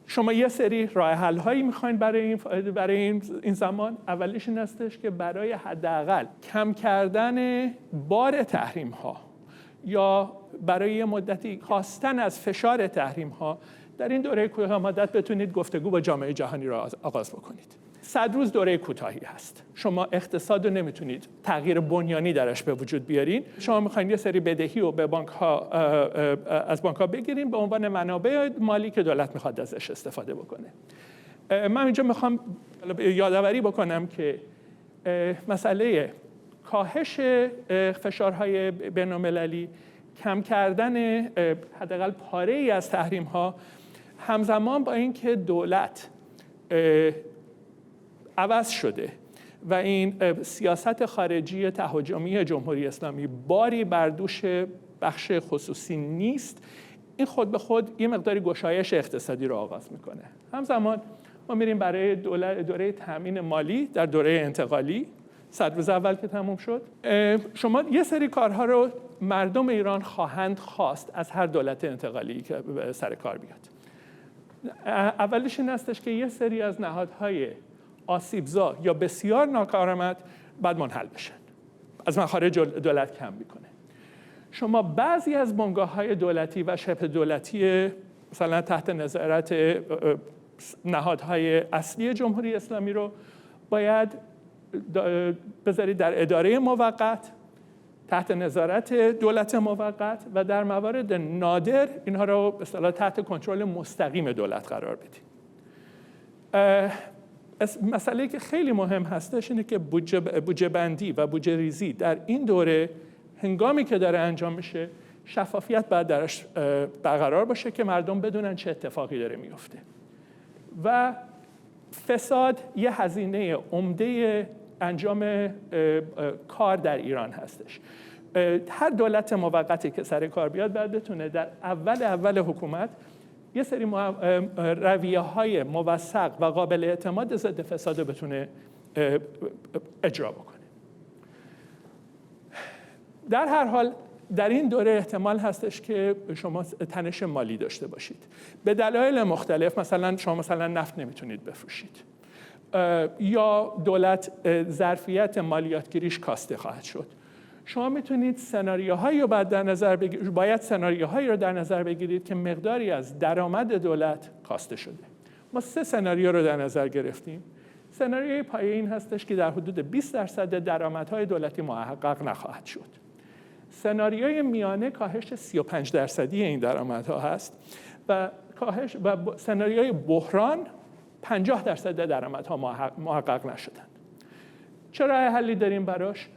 شما یه سری راه حل هایی می‌خواید برای این زمان. اولیش این هستش که برای حداقل کم کردن بار تحریم ها یا برای یه مدتی کاستن از فشار تحریم ها در این دوره کوتاه مدت بتونید گفتگو با جامعه جهانی را آغاز بکنید. 100 روز دوره کوتاهی هست. شما اقتصاد رو نمیتونید تغییر بنیانی درش به وجود بیارین. شما میخواین یه سری بدهی رو به از بانک ها بگیرین به عنوان منابع مالی که دولت میخواد ازش استفاده بکنه. من اینجا میخوام یادآوری بکنم که مسئله کاهش فشارهای بین‌المللی، کم کردن حداقل پاره‌ای از تحریم ها، همزمان با اینکه دولت عوض شده و این سیاست خارجی تهاجمی جمهوری اسلامی باری بر دوش بخش خصوصی نیست، این خود به خود یه مقداری گشایش اقتصادی رو آغاز میکنه. همزمان ما میریم برای دوره تامین مالی در دوره انتقالی 100 روز اول که تموم شد. شما یه سری کارها رو مردم ایران خواهند خواست از هر دولت انتقالی که سر کار بیاد. اولش این هستش که یه سری از نهادهای آسیبزا یا بسیار ناکارآمد باید منحل بشن، از مخارج دولت کم میکنه. شما بعضی از بنگاه‌های دولتی و شبه دولتی مثلا تحت نظارت نهادهای اصلی جمهوری اسلامی رو باید بذارید در اداره موقت تحت نظارت دولت موقت و در موارد نادر اینها رو به اصطلاح تحت کنترل مستقیم دولت قرار بدید. مسئله که خیلی مهم هستش اینه که بودجه بندی و بودجه ریزی در این دوره هنگامی که داره انجام میشه شفافیت باید درش برقرار باشه که مردم بدونن چه اتفاقی داره میفته. و فساد یه هزینه عمده انجام کار در ایران هستش. هر دولت موقتی که سر کار بیاد باید بتونه در اول حکومت یه سری رویه‌های موثق و قابل اعتماد ضد فساد رو بتونه اجرا بکنه. در هر حال در این دوره احتمال هستش که شما تنش مالی داشته باشید به دلایل مختلف. مثلا شما نفت نمیتونید بفروشید یا دولت ظرفیت مالیاتگیریش کاسته خواهد شد. شما میتونید سناریوهایی رو باید سناریوهایی رو در نظر بگیرید که مقداری از درآمد دولت کاسته شده. ما 3 سناریو رو در نظر گرفتیم. سناریوی پایه این هستش که در حدود 20% درآمدهای دولتی محقق نخواهد شد. سناریوی میانه کاهش 35% این درآمدها هست و سناریوی بحران 50% درآمدها محقق نشدن. چه راه حلی داریم براش؟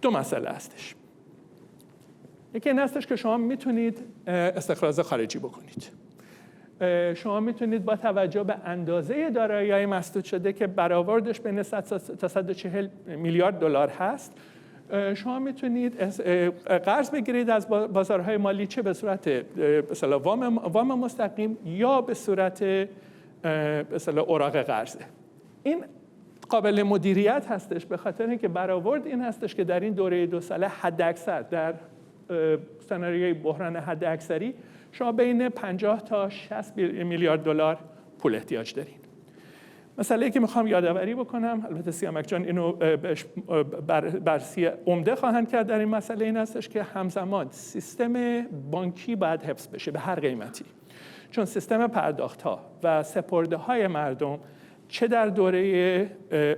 2 مسئله هستش. یکی این هستش که شما میتونید استخراج خارجی بکنید. شما میتونید با توجه به اندازه دارایی‌های مسدود شده که برآوردش بین 100 تا 140 میلیارد دلار هست، شما میتونید قرض بگیرید از بازارهای مالی، چه به صورت مثلا وام مستقیم یا به صورت مثلا اوراق قرضه. این قابل مدیریت هستش به خاطر اینکه برآورد این هستش که در این دوره 2 ساله حداکثر در سناریوی بحران حداکثری شما بین 50 تا 60 میلیارد دلار پول احتیاج دارین. مسئله‌ای که میخوام یادآوری بکنم، البته سیامک جان اینو بررسی عمده خواهند کرد در این مسئله، این هستش که همزمان سیستم بانکی باید حفظ بشه به هر قیمتی، چون سیستم پرداخت‌ها و سپرده‌های مردم چه در دوره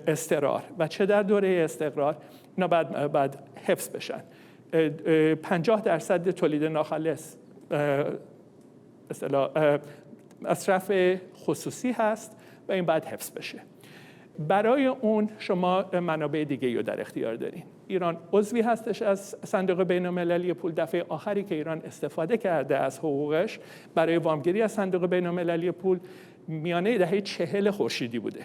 اضطرار و چه در دوره استقرار اینا باید حفظ بشن. 50% تولید ناخالص مصرف خصوصی هست و این باید حفظ بشه. برای اون شما منابع دیگه رو در اختیار دارین. ایران عضوی هستش از صندوق بین‌المللی پول. دفعه آخری که ایران استفاده کرده از حقوقش برای وامگیری از صندوق بین‌المللی پول میانه دهه 40 خورشیدی بوده.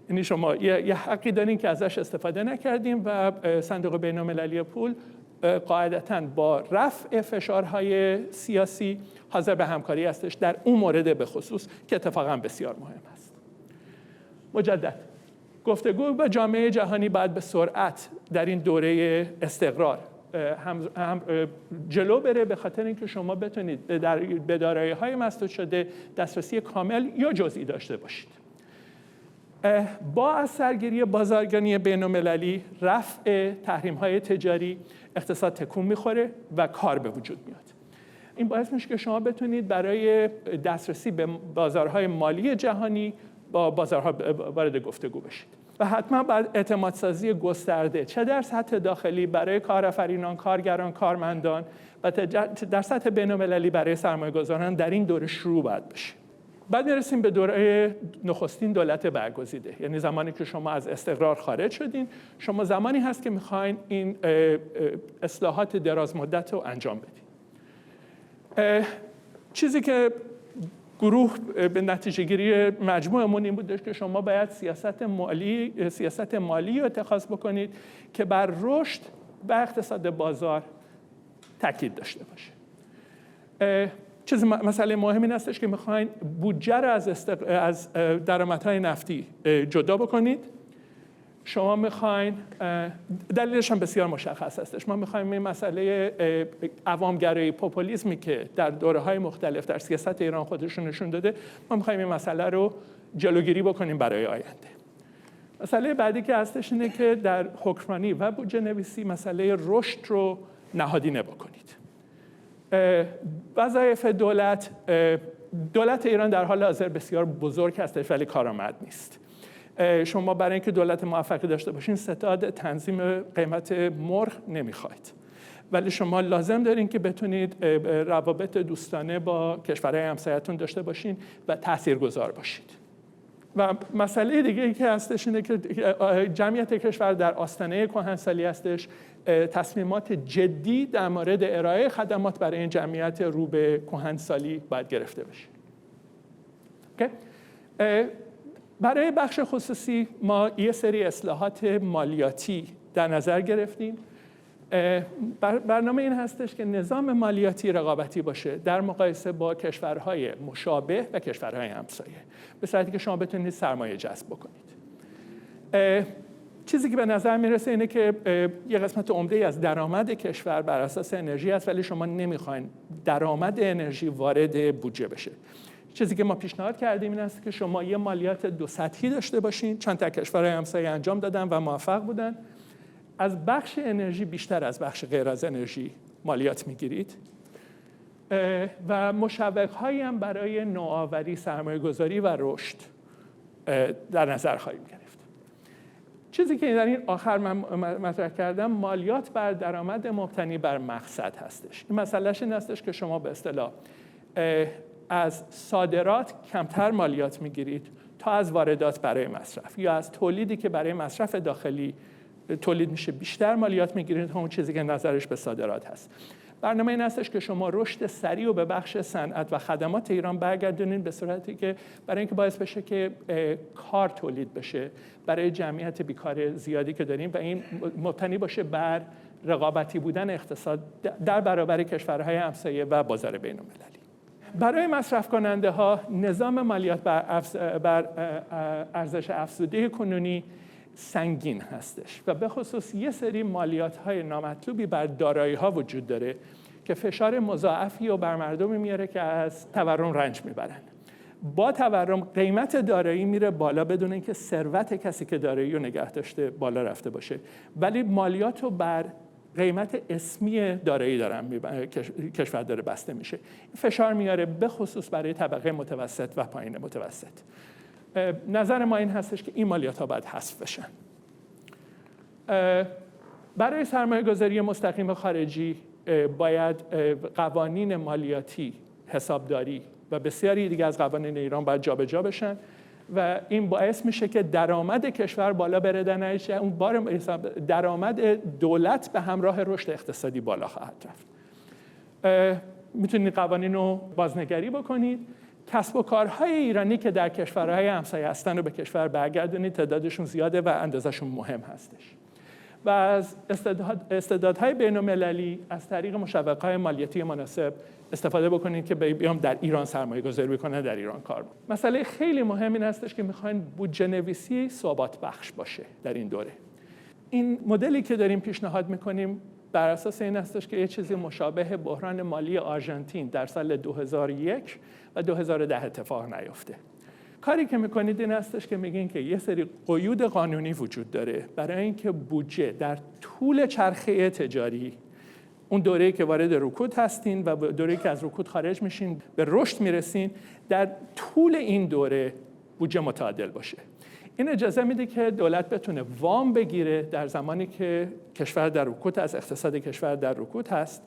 یعنی شما یه حقی دارین که ازش استفاده نکردیم و صندوق بین‌المللی پول قاعدتاً با رفع فشارهای سیاسی حاضر به همکاری هستش در اون مورد به خصوص که اتفاقاً بسیار مهم است. مجدد گفتگو با جامعه جهانی باید به سرعت در این دوره استقرار هم جلو بره، به خاطر اینکه شما بتونید به دارایی‌های مسدود شده دسترسی کامل یا جزئی داشته باشید. با از سرگیری بازارگانی بین‌المللی، رفع تحریم‌های تجاری، اقتصاد تکون می‌خوره و کار به وجود میاد. این باعث میشه که شما بتونید برای دسترسی به بازارهای مالی جهانی با بازارها وارد گفتگو بشید. و حتما باید اعتمادسازی گسترده چه در سطح داخلی برای کارآفرینان، کارگران، کارمندان و در سطح بین‌المللی برای سرمایه‌گذاران در این دوره شروع باید بشه. بعد میرسیم به دوره نخستین دولت برگزیده، یعنی زمانی که شما از استقرار خارج شدین، شما زمانی هست که میخواین این اصلاحات دراز مدت رو انجام بدین. چیزی که گروه به نتیجه گیری مجموعمون این بود که شما باید سیاست مالی رو اتخاذ بکنید که بر رشد و اقتصاد بازار تاکید داشته باشه. مسئله مهم این هستش که میخواین بودجه رو از درآمدهای نفتی جدا بکنید. شما میخواین، دلیلش هم بسیار مشخص هستش، ما میخوایم این مسئله عوامگرایی، پوپولیسمی که در دوره‌های مختلف در سیاست ایران خودشون نشون داده، ما میخوایم این مسئله رو جلوگیری بکنیم برای آینده. مسئله بعدی که هستش اینه که در حکمرانی و بودجه نویسی مسئله رشد رو نهادینه بکنید. وظایف دولت ایران در حال حاضر بسیار بزرگ هستش ولی کارآمد نیست. شما برای اینکه دولت موفقی داشته باشین ستاد تنظیم قیمت مرغ نمیخواید، ولی شما لازم دارین که بتونید روابط دوستانه با کشورهای همسایه‌تون داشته باشین و تاثیرگذار باشید. و مسئله دیگه ای که هستش اینه که جمعیت کشور در آستانه کهنسالی هستش. تصمیمات جدی در مورد ارائه خدمات برای این جمعیت رو به کهنسالی باید گرفته بشه. برای بخش خصوصی ما یه سری اصلاحات مالیاتی در نظر گرفتیم. برنامه این هستش که نظام مالیاتی رقابتی باشه در مقایسه با کشورهای مشابه و کشورهای همسایه، به صورتی که شما بتونید سرمایه جذب بکنید. چیزی که به نظر میرسه اینه که یه قسمت عمده‌ای از درآمد کشور بر اساس انرژی است، ولی شما نمیخواین درآمد انرژی وارد بودجه بشه. چیزی که ما پیشنهاد کردیم این است که شما یه مالیات دو سطحی داشته باشین. چند تا کشورهای همسایه انجام دادن و موفق بودن. از بخش انرژی بیشتر از بخش غیر از انرژی مالیات میگیرید و مشوق‌هایی هم برای نوآوری، سرمایه‌گذاری و رشد در نظر خواهیم گرفت. چیزی که در این آخر من مطرح کردم مالیات بر درآمد مبتنی بر مقصد هستش. این مسئلهش این هستش که شما به اصطلاح از صادرات کمتر مالیات میگیرید تا از واردات برای مصرف، یا از تولیدی که برای مصرف داخلی تولید میشه بیشتر مالیات میگیرید تا اون چیزی که نظرش به صادرات هست. برنامه این هستش که شما رشد سریع و به بخش صنعت و خدمات ایران برگردونین به صورتی که برای اینکه باعث بشه که کار تولید بشه برای جمعیت بیکار زیادی که داریم و این مبتنی باشه بر رقابتی بودن اقتصاد در برابر کشورهای همسایه و بازار بین‌المللی. برای مصرف کننده ها نظام مالیات بر ارزش افزوده کنونی سنگین هستش و به خصوص یه سری مالیات های نامطلوبی بر دارایی ها وجود داره که فشار مضاعفی و بر مردمی میاره که از تورم رنج میبرن. با تورم قیمت دارایی میره بالا بدون اینکه ثروت کسی که دارایی رو نگه داشته بالا رفته باشه، ولی مالیات رو بر قیمت اسمی دارایی کشور داره بسته میشه. فشار میاره به خصوص برای طبقه متوسط و پایین متوسط. نظر ما این هستش که این مالیات ها باید حذف بشن. برای سرمایه گذاری مستقیم خارجی باید قوانین مالیاتی، حسابداری و بسیاری دیگه از قوانین ایران باید جابجا بشن و این باعث میشه که درآمد کشور بالا بره، در نتیجه اون درآمد دولت به همراه رشد اقتصادی بالا خواهد رفت. میتونید قوانین رو بازنگری بکنید. کسب و کارهای ایرانی که در کشورهای همسایه هستن رو به کشور برگردونید، تعدادشون زیاده و اندازه‌شون مهم هستش. و از استعدادهای بین‌المللی از طریق مشوق‌های مالیاتی مناسب استفاده بکنید که بیام در ایران سرمایه گذاری بکنن، در ایران کار بکنن. مسئله خیلی مهم این هستش که میخواین بودجه نویسی ثبات بخش باشه در این دوره. این مدلی که داریم پیشنهاد میکنیم بر اساس این هستش که یه چیزی مشابه بحران مالی آرژانتین در سال 2001 و 2010 اتفاق نیفته. کاری که میکنید این هستش که میگین که یه سری قیود قانونی وجود داره برای اینکه بودجه در طول چرخه تجاری، اون دوره‌ای که وارد رکود هستین و دوره‌ای که از رکود خارج میشین به رشد میرسین، در طول این دوره بودجه متعادل باشه. این اجازه میده که دولت بتونه وام بگیره در زمانی که کشور در رکود است، اقتصاد کشور در رکود هست.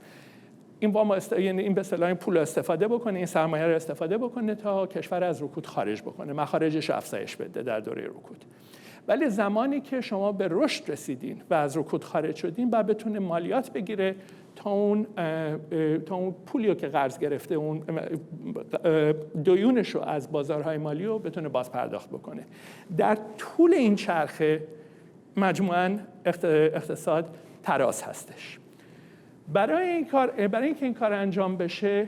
این وام یعنی این به اصطلاح این پول استفاده بکنه، این سرمایه رو استفاده بکنه تا کشور از رکود خارج بکنه، مخارجش رو افزایش بده در دوره رکود. ولی زمانی که شما به رشد رسیدین و از رکود خارج شدین، بعد بتونه مالیات بگیره تا اون پولی که قرض گرفته، اون دیونش رو از بازارهای مالی رو بتونه باز پرداخت بکنه. در طول این چرخه مجموعاً اقتصاد تراز هستش. برای اینکه این کار انجام بشه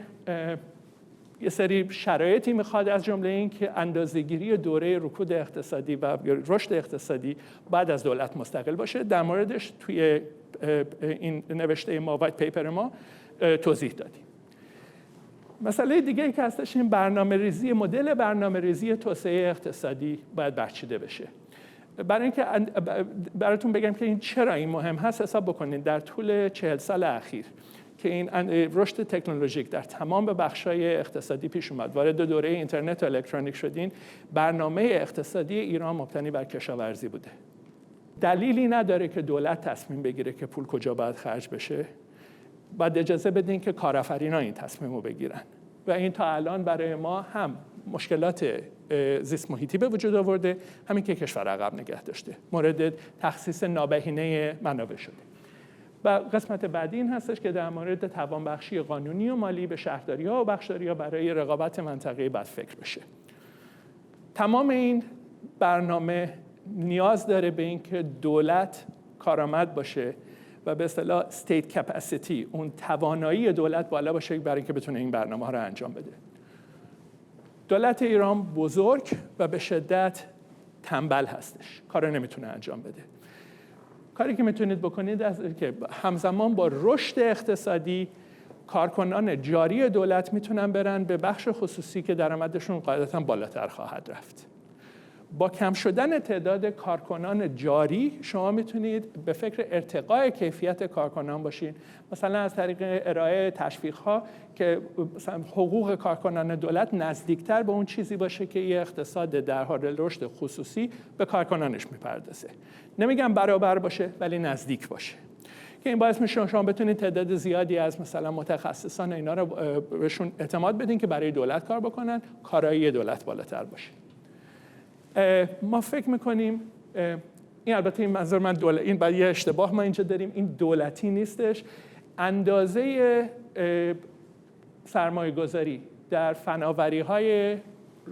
یه سری شرایطی میخواد، از جمله این که اندازه‌گیری دوره رکود اقتصادی و رشد اقتصادی بعد از دولت مستقل باشه. در موردش توی این نوشته ما، وایت پیپر ما توضیح دادیم. مسئله دیگه ای که هستش این مدل برنامه‌ریزی توسعه اقتصادی باید برچیده بشه. برای اینکه براتون بگم که این چرا این مهم هست، حساب بکنید در طول 40 سال اخیر که این رشد تکنولوژیک در تمام بخش‌های اقتصادی پیش اومد، وارد دوره اینترنت و الکترونیک شدین، برنامه اقتصادی ایران مبتنی بر کشاورزی بوده. دلیلی نداره که دولت تصمیم بگیره که پول کجا باید خرج بشه. باید اجازه بدین که کارآفرینان این تصمیم رو بگیرن و این تا الان برای ما هم مشکلات زیست محیطی به وجود آورده، همین که کشور عقب نگه داشته، مورد تخصیص نابهینه منابع شده. و قسمت بعدی این هستش که در مورد توانبخشی قانونی و مالی به شهرداری‌ها و بخشداری‌ها برای رقابت منطقه‌ای باید فکر بشه. تمام این برنامه نیاز داره به اینکه دولت کارآمد باشه و به اصطلاح state capacity، اون توانایی دولت بالا باشه برای اینکه بتونه این برنامه‌ها رو انجام بده. دولت ایران بزرگ و به شدت تنبل هستش، کار رو نمیتونه انجام بده. کاری که میتونید بکنید است که همزمان با رشد اقتصادی کارکنان جاری دولت میتونن برن به بخش خصوصی که درآمدشون قاعدتاً بالاتر خواهد رفت. با کم شدن تعداد کارکنان جاری شما میتونید به فکر ارتقاء کیفیت کارکنان باشین، مثلا از طریق ارائه تشویق‌ها که مثلا حقوق کارکنان دولت نزدیکتر به اون چیزی باشه که یه اقتصاد در حال رشد خصوصی به کارکنانش میپردازه. نمیگم برابر باشه ولی نزدیک باشه که این باعث میشه شما بتونید تعداد زیادی از مثلا متخصصان اینا رو بهشون اعتماد بدین که برای دولت کار بکنن، کارایی دولت بالاتر باشه. ما فکر میکنیم این البته این منظور من این بعد یه اشتباه ما اینجا داریم، این دولتی نیستش، اندازه سرمایه گذاری در فناوری‌های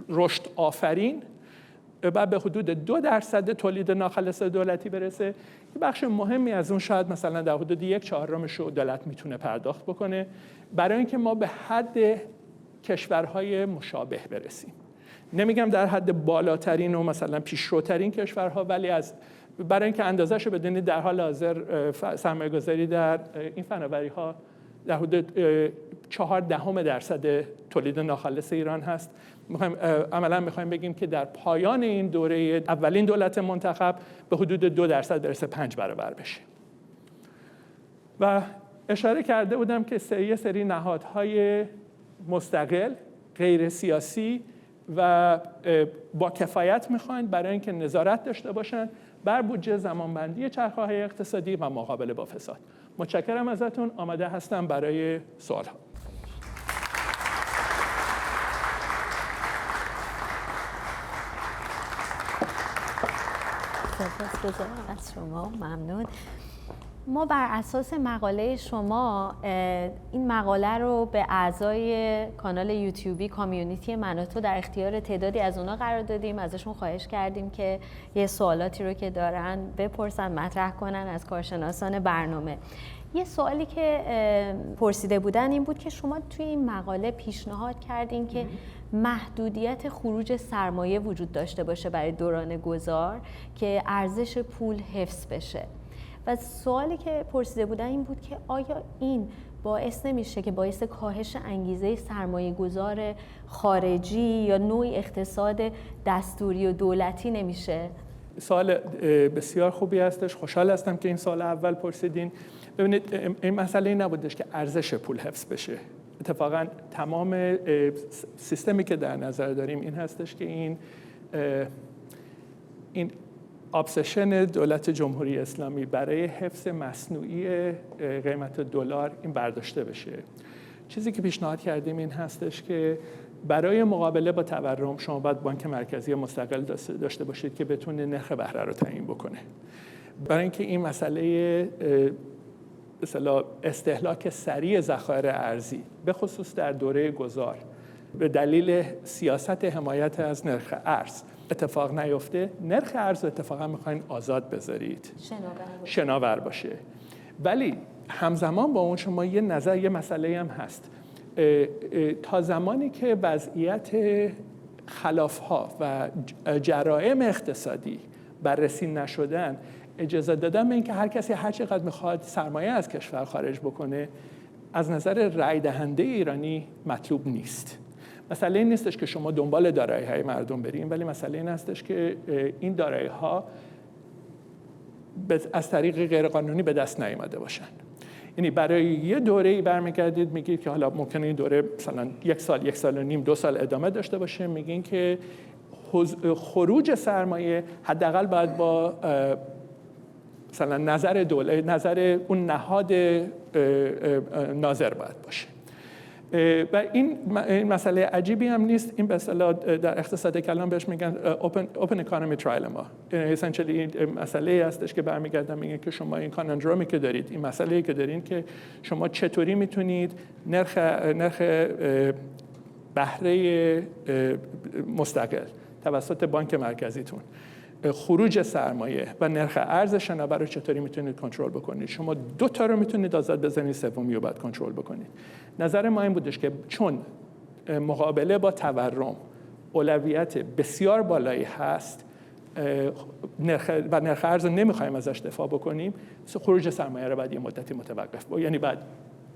رشد آفرین بعد به حدود 2% تولید ناخالص دولتی برسه. یه بخش مهمی از اون شاید مثلا در حدود 1/4 دولت میتونه پرداخت بکنه برای اینکه ما به حد کشورهای مشابه برسیم. نمیگم در حد بالاترین و مثلا پیشروترین کشورها، ولی برای اینکه اندازه‌ش رو بدونید در حال حاضر سرمایه‌گذاری در این فناوری‌ها در حدود 0.4% تولید ناخالص ایران هست. عملاً می‌خوایم بگیم که در پایان این دوره اولین دولت منتخب به حدود 2% برسه 5 برابر بشه. و اشاره کرده بودم که یه سری نهادهای مستقل، غیر سیاسی و با کفایت میخواین برای اینکه نظارت داشته باشن بر بودجه، زمانبندی چرخه‌های اقتصادی و مقابله با فساد. متشکرم ازتون. آماده هستم برای سوال‌ها. سپاسگزارم از شما، ممنون. ما بر اساس مقاله شما این مقاله رو به اعضای کانال یوتیوبی کامیونیتی من و تو در اختیار تعدادی از اونا قرار دادیم. ازشون خواهش کردیم که یه سوالاتی رو که دارن بپرسن، مطرح کنن از کارشناسان برنامه. یه سوالی که پرسیده بودن این بود که شما توی این مقاله پیشنهاد کردین که محدودیت خروج سرمایه وجود داشته باشه برای دوران گذار که ارزش پول حفظ بشه. و سوالی که پرسیده بودن این بود که آیا این باعث نمیشه که باعث کاهش انگیزه سرمایه گذار خارجی یا نوعی اقتصاد دستوری و دولتی نمیشه؟ سوال بسیار خوبی هستش. خوشحال هستم که این سوال اول پرسیدین. ببینید این مسئله نبودش که ارزش پول حفظ بشه. اتفاقا تمام سیستمی که در نظر داریم این هستش که این ابسشن دولت جمهوری اسلامی برای حفظ مصنوعی قیمت دلار این برداشته بشه. چیزی که پیشنهاد کردیم این هستش که برای مقابله با تورم شما باید بانک مرکزی مستقل داشته باشید که بتونه نرخ بهره رو تعیین بکنه. برای اینکه این مسئله مثلا استهلاک سریع ذخایر ارزی به خصوص در دوره گذار به دلیل سیاست حمایت از نرخ ارز اتفاق نیفته، نرخ ارز اتفاقا میخواین آزاد بذارید، شناور باشه. ولی همزمان با اون شما یه مسئله هم هست. تا زمانی که وضعیت خلاف‌ها و جرائم اقتصادی بررسی نشدن، اجازه دادن به اینکه هر کسی هر چقدر میخواد سرمایه از کشور خارج بکنه از نظر رای دهنده ایرانی مطلوب نیست. مسئله این نیستش که شما دنبال دارایی‌های مردم بریم، ولی مسئله این هستش که این دارایی‌ها از طریق غیرقانونی به دست نیامده باشن. یعنی برای یه دوره‌ای برمیگردید میگید که حالا ممکنه این دوره مثلا 1 سال، 1.5 سال، 2 سال ادامه داشته باشه، میگین که خروج سرمایه حداقل باید با مثلا نظر اون نهاد ناظر باید باشه. و این مسئله عجیبی هم نیست. این به اصطلاح در اقتصاد کلان بهش میگن open economy trilemma. essentially این مسئله هستش که برمیگردن میگه که شما این کاناندرومی که دارید، این مسئله‌ای که دارین که شما چطوری میتونید نرخ بهره مستقل توسط بانک مرکزیتون، خروج سرمایه و نرخ ارز شناور رو چطوری میتونید کنترل بکنید. شما 2 تا رو میتونید آزاد بزنید، سومی رو باید کنترل بکنید. نظر ما این بودش که چون مقابله با تورم اولویت بسیار بالایی هست و نرخ ارز رو نمیخوایم ازش دفاع بکنیم، خروج سرمایه رو باید یه مدتی متوقف یعنی باید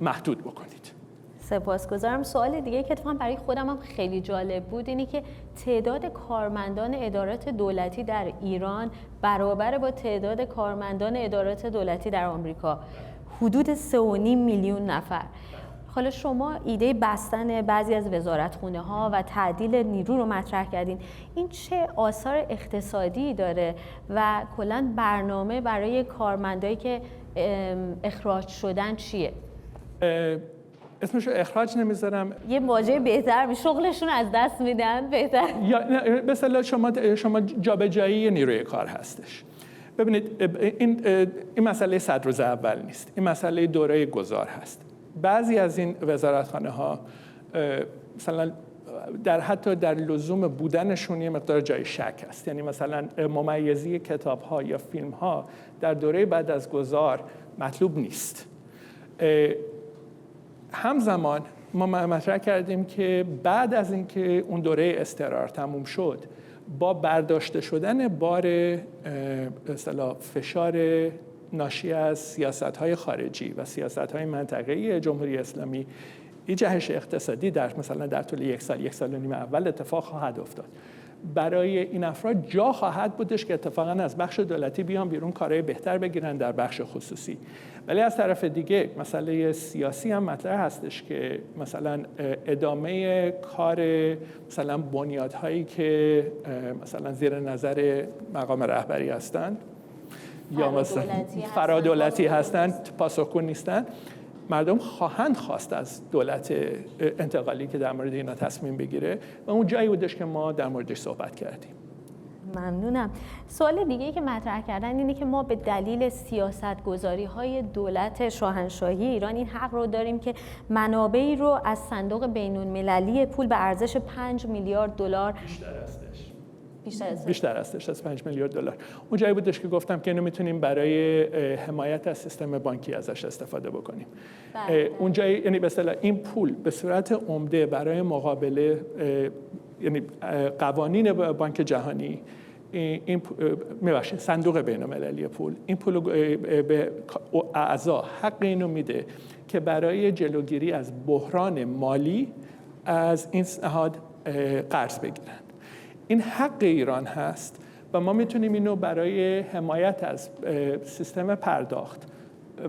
محدود بکنید. سپاسگزارم. سوال دیگه که اتفاقا برای خودم هم خیلی جالب بود اینه که تعداد کارمندان ادارات دولتی در ایران برابر با تعداد کارمندان ادارات دولتی در آمریکا، حدود 3.5 میلیون نفر. حالا شما ایده بستن بعضی از وزارتخونه‌ها و تعدیل نیرو رو مطرح کردین. این چه آثار اقتصادی داره و کلاً برنامه برای کارمندایی که اخراج شدن چیه؟ اسمشو اخراج نمیذارم، یه واژه بهتر، شغلشون از دست میدن بهتر. یا مثلا شما جابجایی نیروی کار هستش. ببینید این مسئله صدروز اول نیست، این مسئله دوره گذار هست. بعضی از این وزارتخانه ها مثلا حتی در لزوم بودنشون یه مقدار جای شک هست. یعنی مثلا ممیزی کتاب ها یا فیلم ها در دوره بعد از گذار مطلوب نیست. همزمان ما مطرح کردیم که بعد از اینکه اون دوره اضطرار تموم شد، با برداشته شدن بار اصطلاح فشار ناشی از سیاست‌های خارجی و سیاست‌های منطقه‌ای جمهوری اسلامی، این جهش اقتصادی مثلا در طول یک سال و نیم اول اتفاق خواهد افتاد. برای این افراد جا خواهد بودش که اتفاقاً از بخش دولتی بیان بیرون، کارهای بهتر بگیرن در بخش خصوصی. ولی از طرف دیگه مسئله سیاسی هم مطرح هستش که مثلا ادامه کار مثلا بنیادهایی که مثلا زیر نظر مقام رهبری هستند یا مثلا فرادولتی هستند پاسخگو نیستند، مردم خواهند خواست از دولت انتقالی که در مورد اینا تصمیم بگیره و اون جایی بودش که ما در موردش صحبت کردیم. ممنونم. سوال دیگه‌ای که مطرح کردن اینه که ما به دلیل سیاست‌گذاری‌های دولت شاهنشاهی ایران این حق رو داریم که منابعی رو از صندوق بین‌المللی پول به ارزش 5 میلیارد دلار بیشتر هستش از 5 میلیارد دلار. اون جایی بودش که گفتم که اینو میتونیم برای حمایت از سیستم بانکی ازش استفاده بکنیم. اون جایی یعنی به اصطلاح این پول به صورت عمده برای مقابله یعنی قوانین بانک جهانی، این صندوق بین‌المللی پول این پول به اعضا حق اینو میده که برای جلوگیری از بحران مالی از این نهاد قرض بگیرن. این حق ایران هست و ما میتونیم اینو برای حمایت از سیستم پرداخت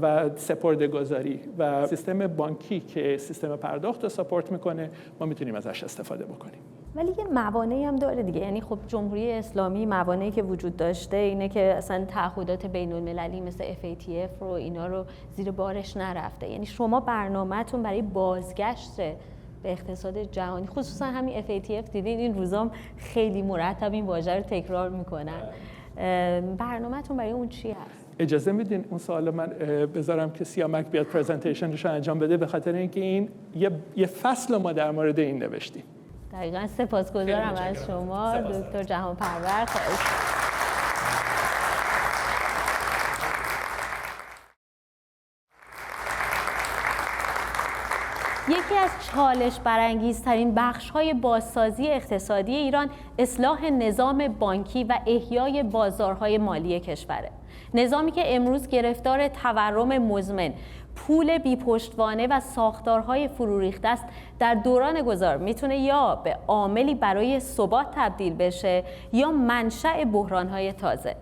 و سپرده‌گذاری و سیستم بانکی که سیستم پرداخت رو ساپورت میکنه، ما میتونیم ازش استفاده بکنیم. ولی یه موانعی هم داره دیگه. یعنی خب جمهوری اسلامی موانعی که وجود داشته اینه که اصلا تعهدات بین‌المللی مثل FATF رو اینا رو زیر بارش نرفته. یعنی شما برنامه‌تون برای بازگشت به اقتصاد جهانی، خصوصا همین FATF دیدین این روزام خیلی مرتب این واژه رو تکرار میکنن، برنامه‌تون برای اون چی هست؟ اجازه میدین اون سوال من بذارم که سیامک بیاد پرزنتیشنش رو انجام بده، به خاطر اینکه این یه فصل ما در مورد این نوشتیم. دقیقاً. سپاسگزارم از شما دکتر جهانپرور. یکی از چالش برانگیزترین بخش‌های بازسازی اقتصادی ایران اصلاح نظام بانکی و احیای بازارهای مالی کشوره. نظامی که امروز گرفتار تورم مزمن، پول بی‌پشتوانه و ساختارهای فرو ریخته است، در دوران گذار میتونه یا به عاملی برای ثبات تبدیل بشه یا منشأ بحران‌های تازه.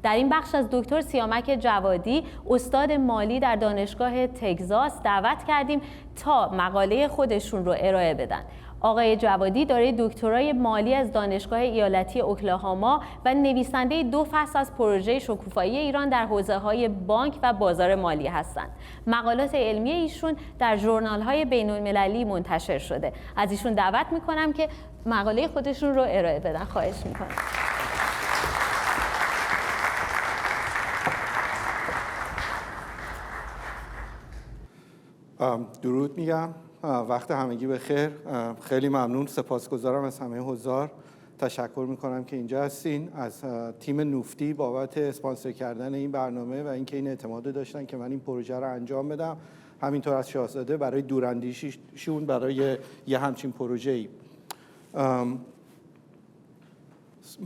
در این بخش از دکتر سیامک جوادی، استاد مالی در دانشگاه تگزاس، دعوت کردیم تا مقاله خودشون رو ارائه بدن. آقای جوادی دارای دکترای مالی از دانشگاه ایالتی اوکلاهاما و نویسنده 2 فصل از پروژه شکوفایی ایران در حوزه‌های بانک و بازار مالی هستند. مقالات علمی ایشون در ژورنال‌های بین‌المللی منتشر شده. از ایشون دعوت می‌کنم که مقاله خودشون رو ارائه بدن. خواهش می‌کنم. درود میگم، وقت همگی بخیر. خیلی ممنون، سپاسگزارم از همه حضار. تشکر میکنم که اینجا هستین، از تیم نوفتی بابت اسپانسر کردن این برنامه و اینکه این اعتماد داشتن که من این پروژه رو انجام بدم، همینطور از شاهزاده برای دوراندیشیشون برای یه همچین پروژه‌ای.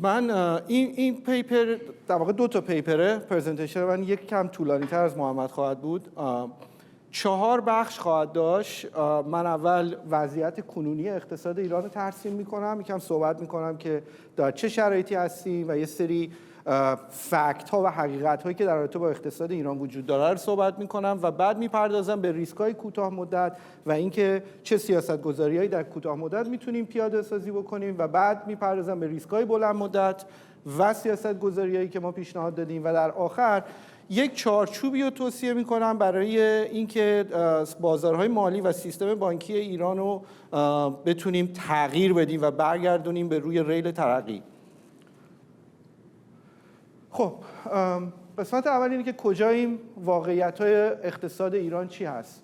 من این پیپر در واقع 2 تا پیپره، پرزنتیشن من یک کم طولانی تر از محمد خواهد بود، 4 بخش خواهد داشت. من اول وضعیت کنونی اقتصاد ایران رو ترسیم میکنم، یکم صحبت میکنم که در چه شرایطی هستیم و یه سری فکت ها و حقیقت هایی که در رابطه با اقتصاد ایران وجود داره رو صحبت میکنم و بعد میپردازم به ریسک های کوتاه مدت و اینکه چه سیاست گذاری هایی در کوتاه مدت میتونیم پیاده سازی بکنیم و بعد میپردازم به ریسک های بلند مدت و سیاست گذاری هایی که ما پیشنهاد دادیم و در آخر یک چارچوبی رو توصیه میکنم برای اینکه بازارهای مالی و سیستم بانکی ایران رو بتونیم تغییر بدیم و برگردونیم به روی ریل ترقی. خب قسمت اول اینه که کجاییم، واقعیت‌های اقتصاد ایران چی هست.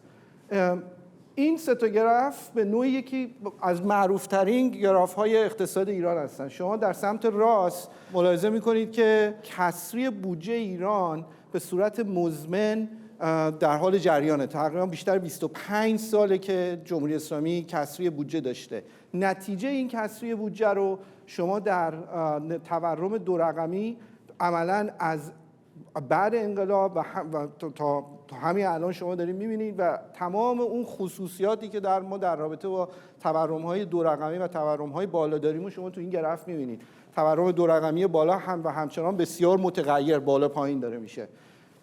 این سه تا گراف به نوعی یکی از معروف‌ترین گراف‌های اقتصاد ایران هستن. شما در سمت راست ملاحظه می‌کنید که کسری بودجه ایران به صورت مزمن در حال جریانه. تقریبا بیشتر 25 ساله که جمهوری اسلامی کسری بودجه داشته. نتیجه این کسری بودجه رو شما در تورم دو رقمی عملاً از بعد انقلاب و تا همین الان شما دارید می‌بینید و تمام اون خصوصیاتی که ما در رابطه با تورم‌های دو رقمی و تورم‌های بالا داریم شما تو این گراف می‌بینید. تورم دو رقمی بالا هم و همچنان بسیار متغیر بالا پایین داره میشه.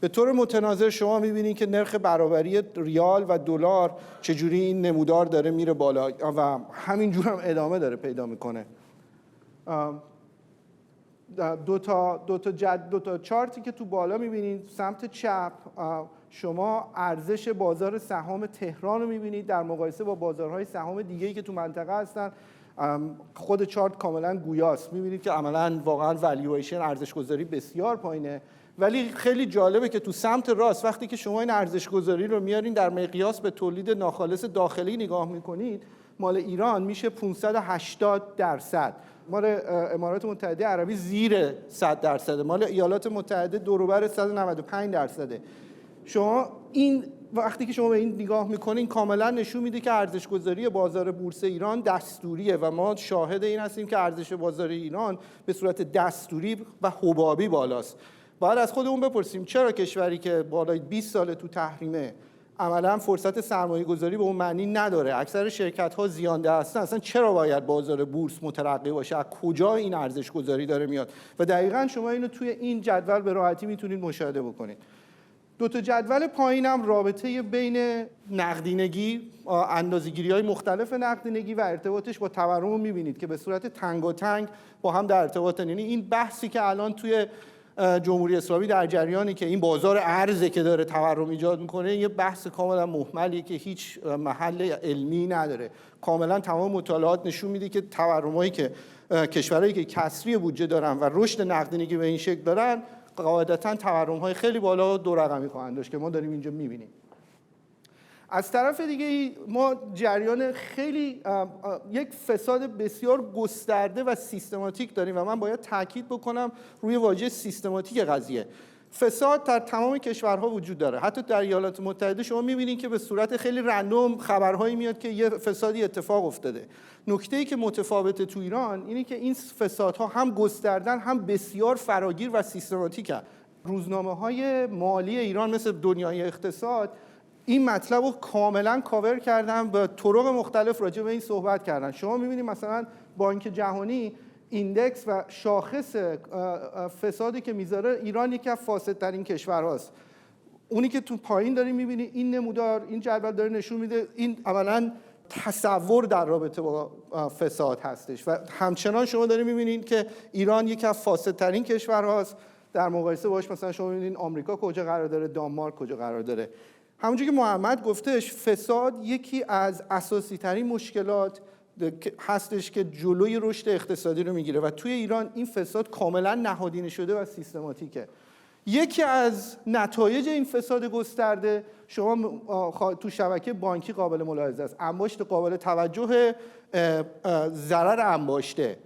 به طور متناظر شما می‌بینید که نرخ برابری ریال و دلار چجوری این نمودار داره میره بالا و همینجور هم ادامه داره پیدا میکنه. دو تا چارتی که تو بالا می‌بینید سمت چپ شما ارزش بازار سهام تهران رو می‌بینید در مقایسه با بازارهای سهام دیگه‌ای که تو منطقه هستن. خود چارت کاملا گویاست، می‌بینید که عملاً واقعاً والویشن ارزش‌گذاری بسیار پایینه. ولی خیلی جالبه که تو سمت راست وقتی که شما این ارزش‌گذاری رو میارین در مقیاس به تولید ناخالص داخلی نگاه می‌کنید، مال ایران میشه 580%. مال امارات متحده عربی زیر 100%، مال ایالات متحده دوروبر 195%. شما این وقتی که شما به این نگاه میکنین کاملا نشون میده که ارزش‌گذاری بازار بورس ایران دستوریه و ما شاهد این هستیم که ارزش بازار ایران به صورت دستوری و حبابی بالاست. باید از خودمون بپرسیم چرا کشوری که بالای 20 سال تو تحریمه عملا فرصت سرمایه گذاری به اون معنی نداره، اکثر شرکت ها زیانده هستن، اصلا چرا باید بازار بورس مترقی باشه؟ از کجا این ارزش گذاری داره میاد؟ و دقیقاً شما اینو توی این جدول به راحتی میتونید مشاهده بکنید. دو تا جدول پایینم رابطه بین نقدینگی، اندازه‌گیری‌های مختلف نقدینگی و ارتباطش با تورم رو میبینید که به صورت تنگاتنگ با هم در ارتباطن. یعنی این بحثی که الان توی جمهوری اسلامی در جریانی که این بازار ارزه که داره تورم ایجاد میکنه، یه بحث کاملا مهملیه که هیچ محل علمی نداره. کاملا تمام مطالعات نشون میده که تورمایی که کشورهایی که کسری بودجه دارن و رشد نقدینگی به این شکل دارن قاعدتاً تورم‌های خیلی بالا دو رقمی خواهند داشت که ما داریم اینجا می‌بینیم. از طرف دیگه ما جریان خیلی یک فساد بسیار گسترده و سیستماتیک داریم و من باید تاکید بکنم روی واژه سیستماتیک قضیه. فساد در تمام کشورها وجود داره. حتی در ایالات متحده شما می‌بینید که به صورت خیلی رندوم خبرهایی میاد که یه فسادی اتفاق افتاده. نکته‌ای که متفاوته تو ایران اینه که این فسادها هم گستردن هم بسیار فراگیر و سیستماتیکن. روزنامه‌های مالی ایران مثل دنیای اقتصاد این مطلب رو کاملا کاور کردن، به طرق مختلف راجع به این صحبت کردن. شما می‌بینید مثلا بانک جهانی ایندکس و شاخص فسادی که میذاره ایران یکی از فاسدترین کشورهاست. اونی که تو پایین داریم می‌بینید این نمودار، این جدول داره نشون میده این عملاً تصور در رابطه با فساد هستش و همچنان شما دارید می‌بینید که ایران یکی از فاسدترین کشورهاست. در مقایسه باش مثلا شما می‌بینید آمریکا کجا قرار داره، دانمارک کجا قرار داره. همونجوری که محمد گفتش فساد یکی از اساسی ترین مشکلات هستش که جلوی رشد اقتصادی رو میگیره و توی ایران این فساد کاملا نهادینه شده و سیستماتیکه. یکی از نتایج این فساد گسترده شما تو شبکه بانکی قابل ملاحظه است، انباشت قابل توجه ضرر انباشته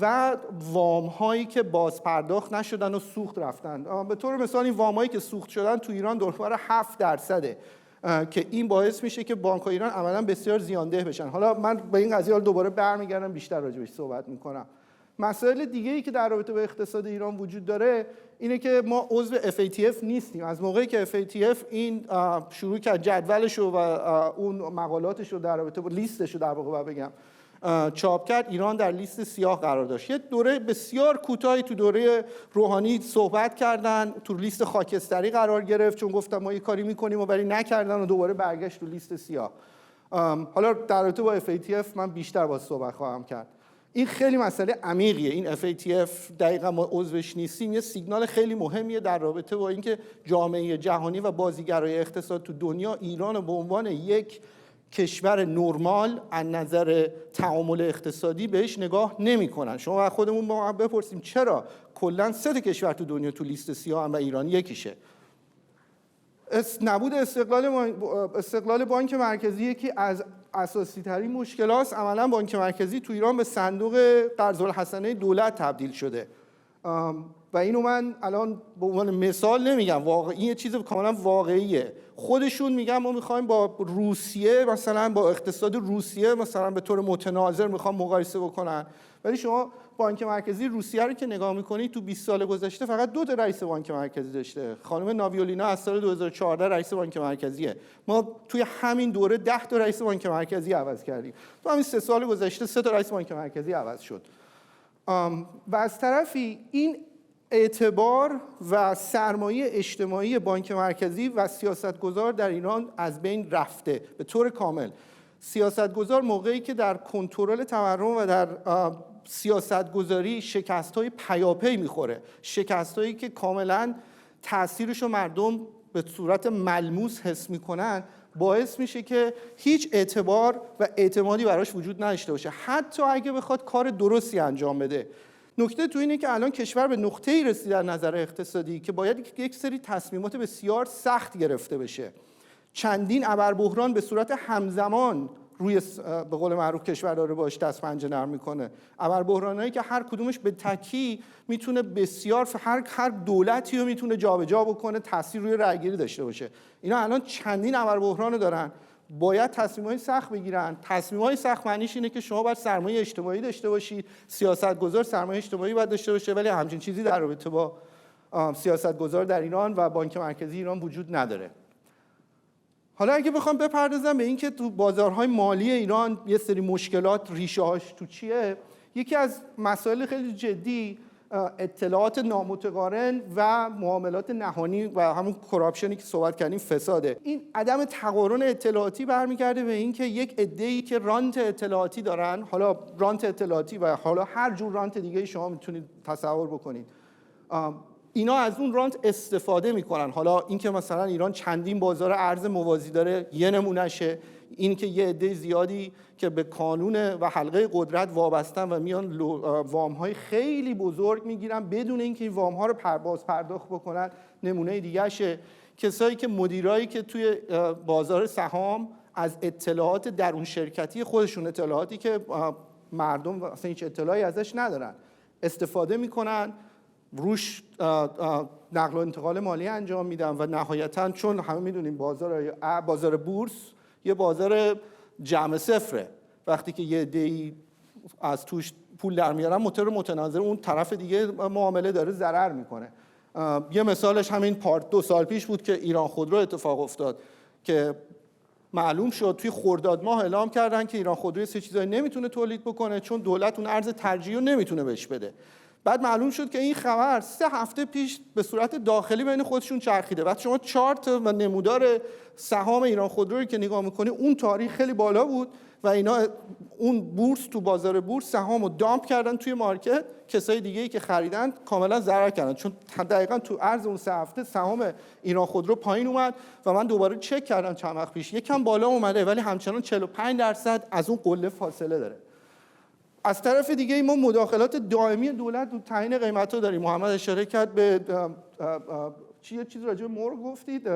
و وام هایی که باز پرداخت نشدن و سوخت رفتن. به طور مثال این وام هایی که سوخت شدن تو ایران دوربر 7%، که این باعث میشه که بانک‌های ایران عملاً بسیار زیانده بشن. حالا من به این قضیه دوباره برمیگردم بیشتر راجعش صحبت میکنم. مسائل دیگه‌ای که در رابطه با اقتصاد ایران وجود داره اینه که ما عضو FATF نیستیم. از موقعی که FATF این شروع کرد جدولش و اون مقالاتش رو در رابطه با لیستش رو در واقع بگم چاپ کرد، ایران در لیست سیاه قرار داشت. یه دوره بسیار کوتاهی تو دوره روحانی صحبت کردن، تو لیست خاکستری قرار گرفت چون گفتم ما یه کاری میکنیم و ولی نکردن و دوباره برگشت تو لیست سیاه. حالا در رابطه با FATF من بیشتر باز صحبت خواهم کرد. این خیلی مسئله عمیقیه. این FATF دقیقاً ما عضوش نیستیم، یه سیگنال خیلی مهمیه در رابطه با اینکه جامعه جهانی و بازیگرای اقتصاد تو دنیا ایران رو به عنوان یک کشور نرمال از نظر تعامل اقتصادی بهش نگاه نمی‌کنن. شما خودمون با هم بپرسیم چرا کلاً 3 کشور تو دنیا تو لیست سیاه و ایران یکیشه. نبود استقلال بانک مرکزی یکی از اساسی ترین مشکلات. عملاً بانک مرکزی تو ایران به صندوق قرض الحسنه دولت تبدیل شده و اینو من الان به عنوان مثال نمیگم، این یه چیز کاملا واقعیه. خودشون میگن ما میخوایم با روسیه، مثلا با اقتصاد روسیه مثلا به طور متناظر میخوام مقایسه بکنن، ولی شما بانک مرکزی روسیه رو که نگاه میکنید تو 20 سال گذشته فقط 2 تا رئیس بانک مرکزی داشته. خانم ناویولینا از سال 2014 رئیس بانک مرکزیه. ما توی همین دوره 10 تا رئیس بانک مرکزی عوض کردیم. تو همین 3 سال گذشته 3 تا رئیس بانک مرکزی عوض شد. و از طرفی این اعتبار و سرمایه اجتماعی بانک مرکزی و سیاستگزار در ایران از بین رفته به طور کامل. سیاستگزار موقعی که در کنترل تورم و در سیاستگزاری شکست‌های پیاپی می‌خوره، شکست‌هایی که کاملاً تأثیرش رو مردم به صورت ملموس حس می‌کنن، باعث میشه که هیچ اعتبار و اعتمادی براش وجود نداشته باشه، حتی اگه بخواد کار درستی انجام بده. نکته تو اینه که الان کشور به نقطه‌ای رسیده در نظر اقتصادی که باید یک سری تصمیمات بسیار سخت گرفته بشه. چندین ابربحران به صورت همزمان روی به قول معروف کشور داره باش دست پنجه نرم میکنه. ابربحرانایی که هر کدومش به تکی میتونه بسیار هر دولتی رو میتونه جابجا بکنه، تاثیر روی رأیگیری داشته باشه. اینا الان چندین ابربحران دارن، باید تصمیم‌های سخت بگیرن. تصمیم‌های سخت معنیش اینه که شما باید سرمایه اجتماعی داشته باشید، سیاستگزار سرمایه اجتماعی باید داشته باشه، ولی همچین چیزی در رابطه با سیاستگزار در ایران و بانک مرکزی ایران وجود نداره. حالا اگه بخوام بپردازم به این که تو بازارهای مالی ایران یه سری مشکلات ریشه‌هاش تو چیه، یکی از مسائل خیلی جدی اطلاعات نامتقارن و معاملات نهانی و همون کراپشنی که صحبت کردیم، فساده. این عدم تقارن اطلاعاتی برمیگرده به این که یک عده‌ای که رانت اطلاعاتی دارن، حالا رانت اطلاعاتی و حالا هر جور رانت دیگه شما میتونید تصور بکنید، اینا از اون رانت استفاده میکنن. حالا این که مثلا ایران چندین بازار ارز موازی داره یه نمونهشه، این که یه عده زیادی که به کانون و حلقه قدرت وابستن و میان وام‌های خیلی بزرگ میگیرن بدون اینکه این وام‌ها رو پرداخت بکنن نمونه دیگه‌شه. کسایی که مدیرایی که توی بازار سهام از اطلاعات درون شرکتی خودشون، اطلاعاتی که مردم اصلا هیچ اطلاعی ازش ندارن، استفاده میکنن، روش نقل و انتقال مالی انجام میدن و نهایتاً چون همه میدونیم بازار بورس یه بازار جمع صفره، وقتی که یه عده‌ای از توش پول در میارن متناظر اون طرف دیگه معامله داره ضرر میکنه. یه مثالش همین 2 سال پیش بود که ایران خودرو اتفاق افتاد که معلوم شد توی خرداد ماه اعلام کردن که ایران خودرو 3 چیزایی نمیتونه تولید بکنه چون دولت اون ارز ترجیحی رو نمیتونه بهش بده. بعد معلوم شد که این خبر 3 هفته پیش به صورت داخلی بین خودشون چرخیده. بعد شما چارت و نمودار سهام ایران خودرو رو که نگاه می‌کنی اون تاریخ خیلی بالا بود و اینا اون بورس تو بازار بورس سهامو دامپ کردن توی مارکت، کسای دیگه‌ای که خریدن کاملا ضرر کردن چون دقیقاً تو عرض اون 3 هفته سهام ایران خودرو پایین اومد و من دوباره چک کردم چند وقت پیش یکم بالا اومده ولی همچنان 45% از اون قله فاصله داره. از طرف دیگه ما مداخلات دائمی دولت تو تعیین قیمت‌ها داریم. محمد اشاره کرد به چیز راجع به مرغ گفتید،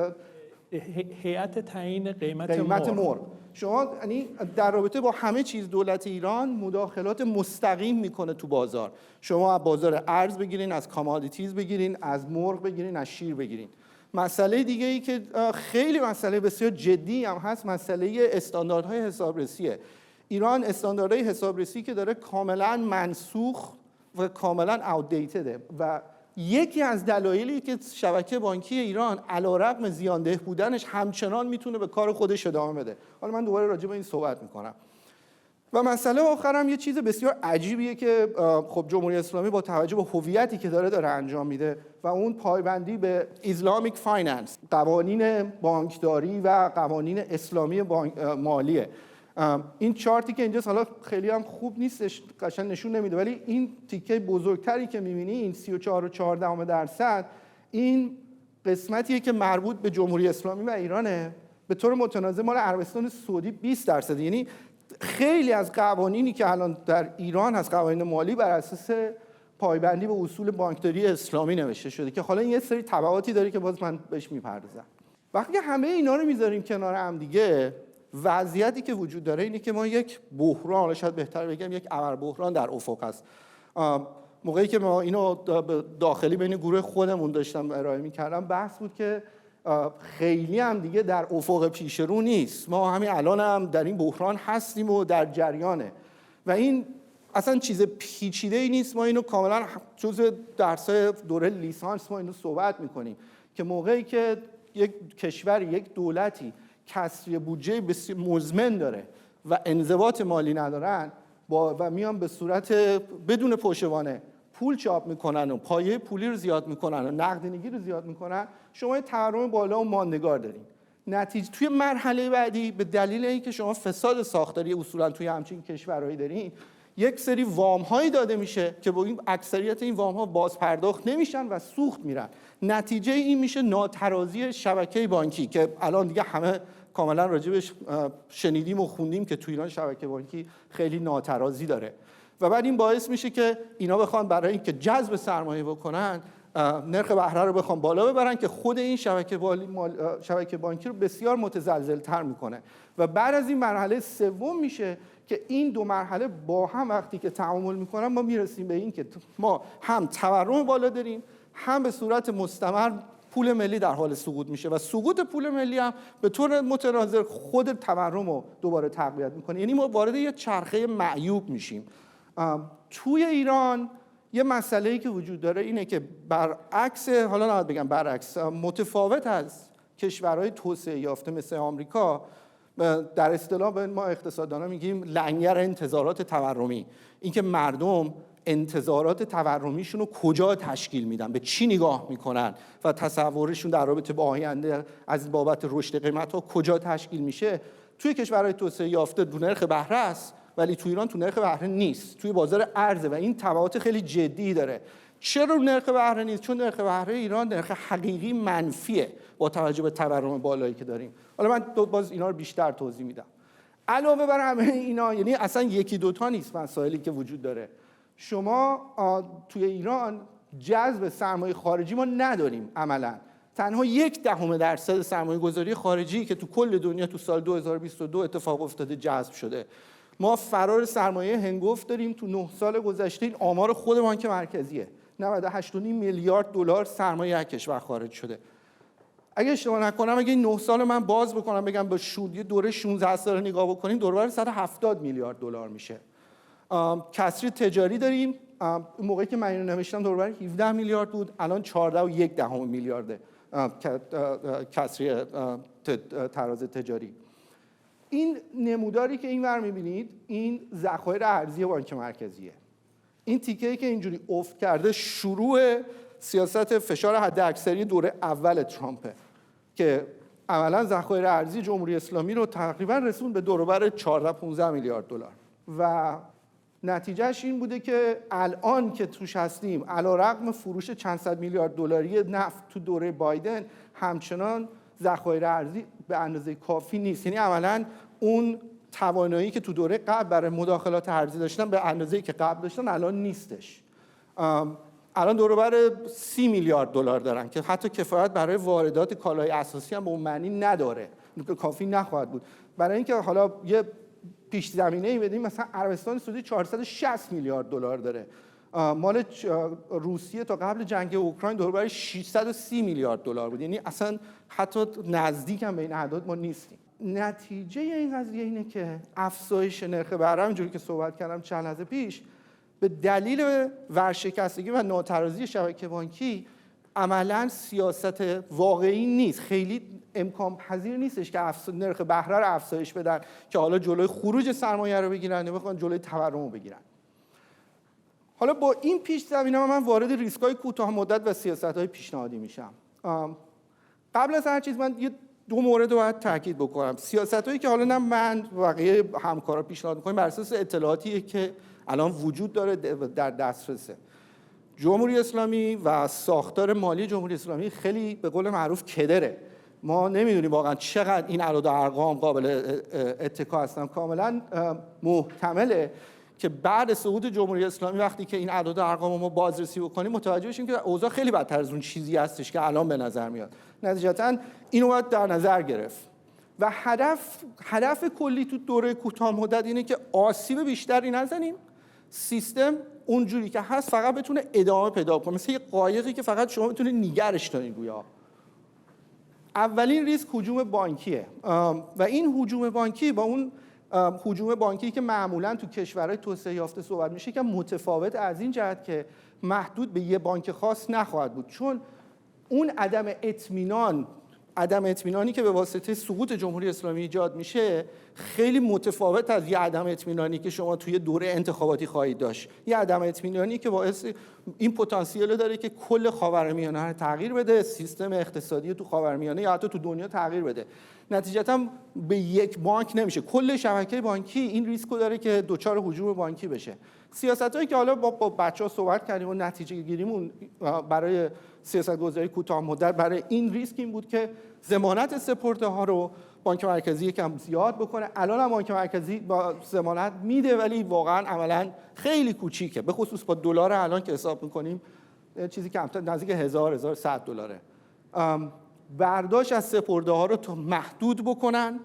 هیئت تعیین قیمت مرغ. شما یعنی در رابطه با همه چیز دولت ایران مداخلات مستقیم میکنه تو بازار. شما از بازار ارز بگیرین، از کامادیتیز بگیرین، از مرغ بگیرین، از شیر بگیرین. مسئله دیگه ای که خیلی مسئله بسیار جدی هم هست مسئله استانداردهای حسابرسیه. ایران استانداردهای حسابرسی که داره کاملا منسوخ و کاملا outdatedه و یکی از دلایلی که شبکه بانکی ایران علیرغم زیانده بودنش همچنان میتونه به کار خودش ادامه بده. حالا من دوباره راجع به این صحبت میکنم. و مسئله آخرم یه چیز بسیار عجیبیه که خب جمهوری اسلامی با توجه به هویتی که داره انجام میده و اون پایبندی به اسلامیک فایننس، قوانین بانکداری و قوانین اسلامی مالیه. این چارتی که اینجاست حالا خیلی هم خوب نیستش، قشنگ نشون نمیده، ولی این تیکه بزرگتری که می‌بینی این 34.4% این قسمتیه که مربوط به جمهوری اسلامی و ایرانه به طور متناظر مال عربستان سعودی 20%. یعنی خیلی از قوانینی که الان در ایران هست، قوانین مالی، بر اساس پایبندی به اصول بانکداری اسلامی نوشته شده که حالا این یه سری تبعاتی داره که باز من بهش میپردازم. وقتی همه اینا رو میذاریم کنار هم دیگه، وضعیتی که وجود داره اینه که ما یک بحران، حالا شاید بهتر بگم یک ابر بحران در افق هست. موقعی که ما اینو داخلی بین گروه خودمون داشتم ارائه میکردم، بحث بود که خیلی هم دیگه در افق پیش رو نیست، ما همین الان هم در این بحران هستیم و در جریانه و این اصلا چیز پیچیده‌ای نیست. ما اینو کاملا جزء درس‌های دوره لیسانس ما اینو صحبت میکنیم که موقعی که یک کشور، یک دولتی کسری بودجه بسیار مزمن داره و انضباط مالی ندارن و میان به صورت بدون پشتوانه پول چاپ میکنن و پایه پولی رو زیاد میکنن و نقدینگی رو زیاد میکنن، شما یه تورم بالا و ماندگار دارین. نتیجه توی مرحله بعدی به دلیل اینکه شما فساد ساختاری اصولا توی همچین کشورهایی دارین، یک سری وام هایی داده میشه که با این اکثریت این وام ها باز پرداخت نمیشن و سوخت میرن. نتیجه این میشه ناترازی شبکه بانکی که الان دیگه همه کاملا راجبش شنیدیم و خوندیم که توی ایران شبکه بانکی خیلی ناترازی داره و بعد این باعث میشه که اینا بخوان برای اینکه جذب سرمایه بکنن نرخ بهره رو بخوان بالا ببرن که خود این شبکه بانکی رو بسیار متزلزل‌تر میکنه و بعد از این مرحله سوم میشه که این دو مرحله با هم وقتی که تعامل میکنن ما میرسیم به این که ما هم تورم بالا داریم، هم به صورت مستمر پول ملی در حال سقوط میشه و سقوط پول ملی هم به طور متناظر خود تورم رو دوباره تقویت میکنه. یعنی ما وارد یه چرخه معیوب میشیم. توی ایران یه مسئله‌ای که وجود داره اینه که برعکس، حالا نباید بگم برعکس، متفاوت از کشورهای توسعه یافته مثل آمریکا، در اصطلاح ما اقتصاددانا میگیم لنگر انتظارات تورمی، اینکه مردم انتظارات تورمیشون رو کجا تشکیل میدن، به چی نگاه میکنن و تصورشون در رابطه با آینده از بابت رشد قیمت‌ها کجا تشکیل میشه. توی کشورهای توسعه یافته دو نرخ بهره است ولی توی ایران تو نرخ بهره نیست، توی بازار ارزه و این تبعات خیلی جدی داره. چرا نرخ بهره نیست؟ چون نرخ بهره ایران نرخ حقیقی منفیه با توجه به تورم بالایی که داریم. حالا من باز اینا رو بیشتر توضیح میدم. علاوه بر همه اینا، یعنی اصلا یکی دوتا نیست مسائلی که وجود داره. شما توی ایران جذب سرمایه خارجی ما نداریم عملاً. تنها 0.1% سرمایه گذاری خارجی که تو کل دنیا تو سال 2022 اتفاق افتاده جذب شده. ما فرار سرمایه هنگفت داریم. تو 9 سال گذشته این آمار خود بانک مرکزیه، 98.5 میلیارد دلار سرمایه از کشور خارج شده. اگه اشتباه نکنم اگه این 9 سال من باز بکنم بگم با یه دوره 16 سال نگاه بکنیم دوربر 170 میلیارد دلار میشه. کسری تجاری داریم. موقعی که من اینو نوشتم دوربر 17 میلیارد بود، الان 14.1 میلیارده کسری تراز تجاری. این نموداری که اینور می‌بینید این ذخایر ارزی بانک مرکزیه. این تیکه‌ای که اینجوری افت کرده شروع سیاست فشار حداکثری دوره اول ترامپه که عملاً ذخایر ارزی جمهوری اسلامی رو تقریباً رسوند به دوروبر 14-15 میلیارد دلار و نتیجهش این بوده که الان که توش هستیم علیرغم فروش چند صد میلیارد دلاری نفت تو دوره بایدن همچنان ذخایر ارزی به اندازه کافی نیست. یعنی عملاً اون توانایی که تو دوره قبل برای مداخلات ارزی داشتن به اندازه‌ای که قبل داشتن الان نیستش. الان دوروبر 30 میلیارد دلار دارن که حتی کفایت برای واردات کالای اساسی هم به اون معنی نداره، کافی نخواهد بود. برای اینکه حالا یه پیش زمینه‌ای بدیم، مثلا عربستان سعودی 460 میلیارد دلار داره، مال روسیه تا قبل جنگ اوکراین دوروبر 630 میلیارد دلار بود. یعنی اصلا حتی نزدیک هم به این اعداد ما نیستیم. نتیجه این قضیه اینه که افزایش نرخ بهره اینجوری که صحبت کردم چند لحظه پیش به دلیل ورشکستگی و ناترازی شبکه بانکی عملاً سیاست واقعی نیست، خیلی امکان پذیر نیستش که نرخ بهره رو افزایش بدن که حالا جلوی خروج سرمایه رو بگیرن یا بخوان جلوی تورم رو بگیرن. حالا با این پیش زمینه من وارد ریسک‌های کوتاه مدت و سیاست‌های پیشنهادی میشم. قبل از هر چیز من یه دو مورد رو باید تاکید بکنم. سیاست‌هایی که حالا نه من بقیه همکارا پیشنهاد می‌کنیم بر اساس اطلاعاتی که الان وجود داره در دسترسه. جمهوری اسلامی و ساختار مالی جمهوری اسلامی خیلی به قول معروف کدره ما نمیدونیم واقعا چقدر این اعداد و ارقام قابل اتکا هستن. کاملا محتمله که بعد سقوط جمهوری اسلامی وقتی که این اعداد و ارقام رو ما بازرسی بکنیم متوجه بشیم که اوضاع خیلی بدتر از اون چیزی هستش که الان به نظر میاد. نتیجتاً اینو باید در نظر گرفت و هدف کلی تو دوره کوتاه مدت اینه که آسیب بیشتری نزنیم، سیستم اونجوری که هست فقط بتونه ادامه پیدا کنه، مثل یه قایقی که فقط شما بتونید نگرش دارین گویا. اولین ریسک هجوم بانکیه و این هجوم بانکی با اون هجوم بانکی که معمولا تو کشورهای توسعه یافته صحبت میشه که متفاوت از این جهت که محدود به یه بانک خاص نخواهد بود، چون اون عدم اطمینانی که به واسطه سقوط جمهوری اسلامی ایجاد میشه خیلی متفاوت از یه عدم اطمینانی که شما توی دوره انتخاباتی خواهید داشت. یه عدم اطمینانی که باعث این پتانسیل داره که کل خاورمیانه رو تغییر بده، سیستم اقتصادی تو خاورمیانه یا حتی تو دنیا تغییر بده. نتیجتا به یک بانک نمیشه، کل شبکه بانکی این ریسکو داره که دچار هجوم بانکی بشه. سیاستایی که حالا با بچه‌ها صحبت کردیم و نتیجه گیریمون برای سیاست‌گذاری کوتاه مدت برای این ریسک این بود که ضمانت سپرده‌ها رو بانک مرکزی یکم زیاد بکنه. الان هم بانک مرکزی با ضمانت میده ولی واقعا عملاً خیلی کوچیکه، به خصوص با دلار الان که حساب می‌کنیم چیزی کمتر نزدیک 1100 دلاره. برداشت از سپرده‌ها رو تا محدود بکنن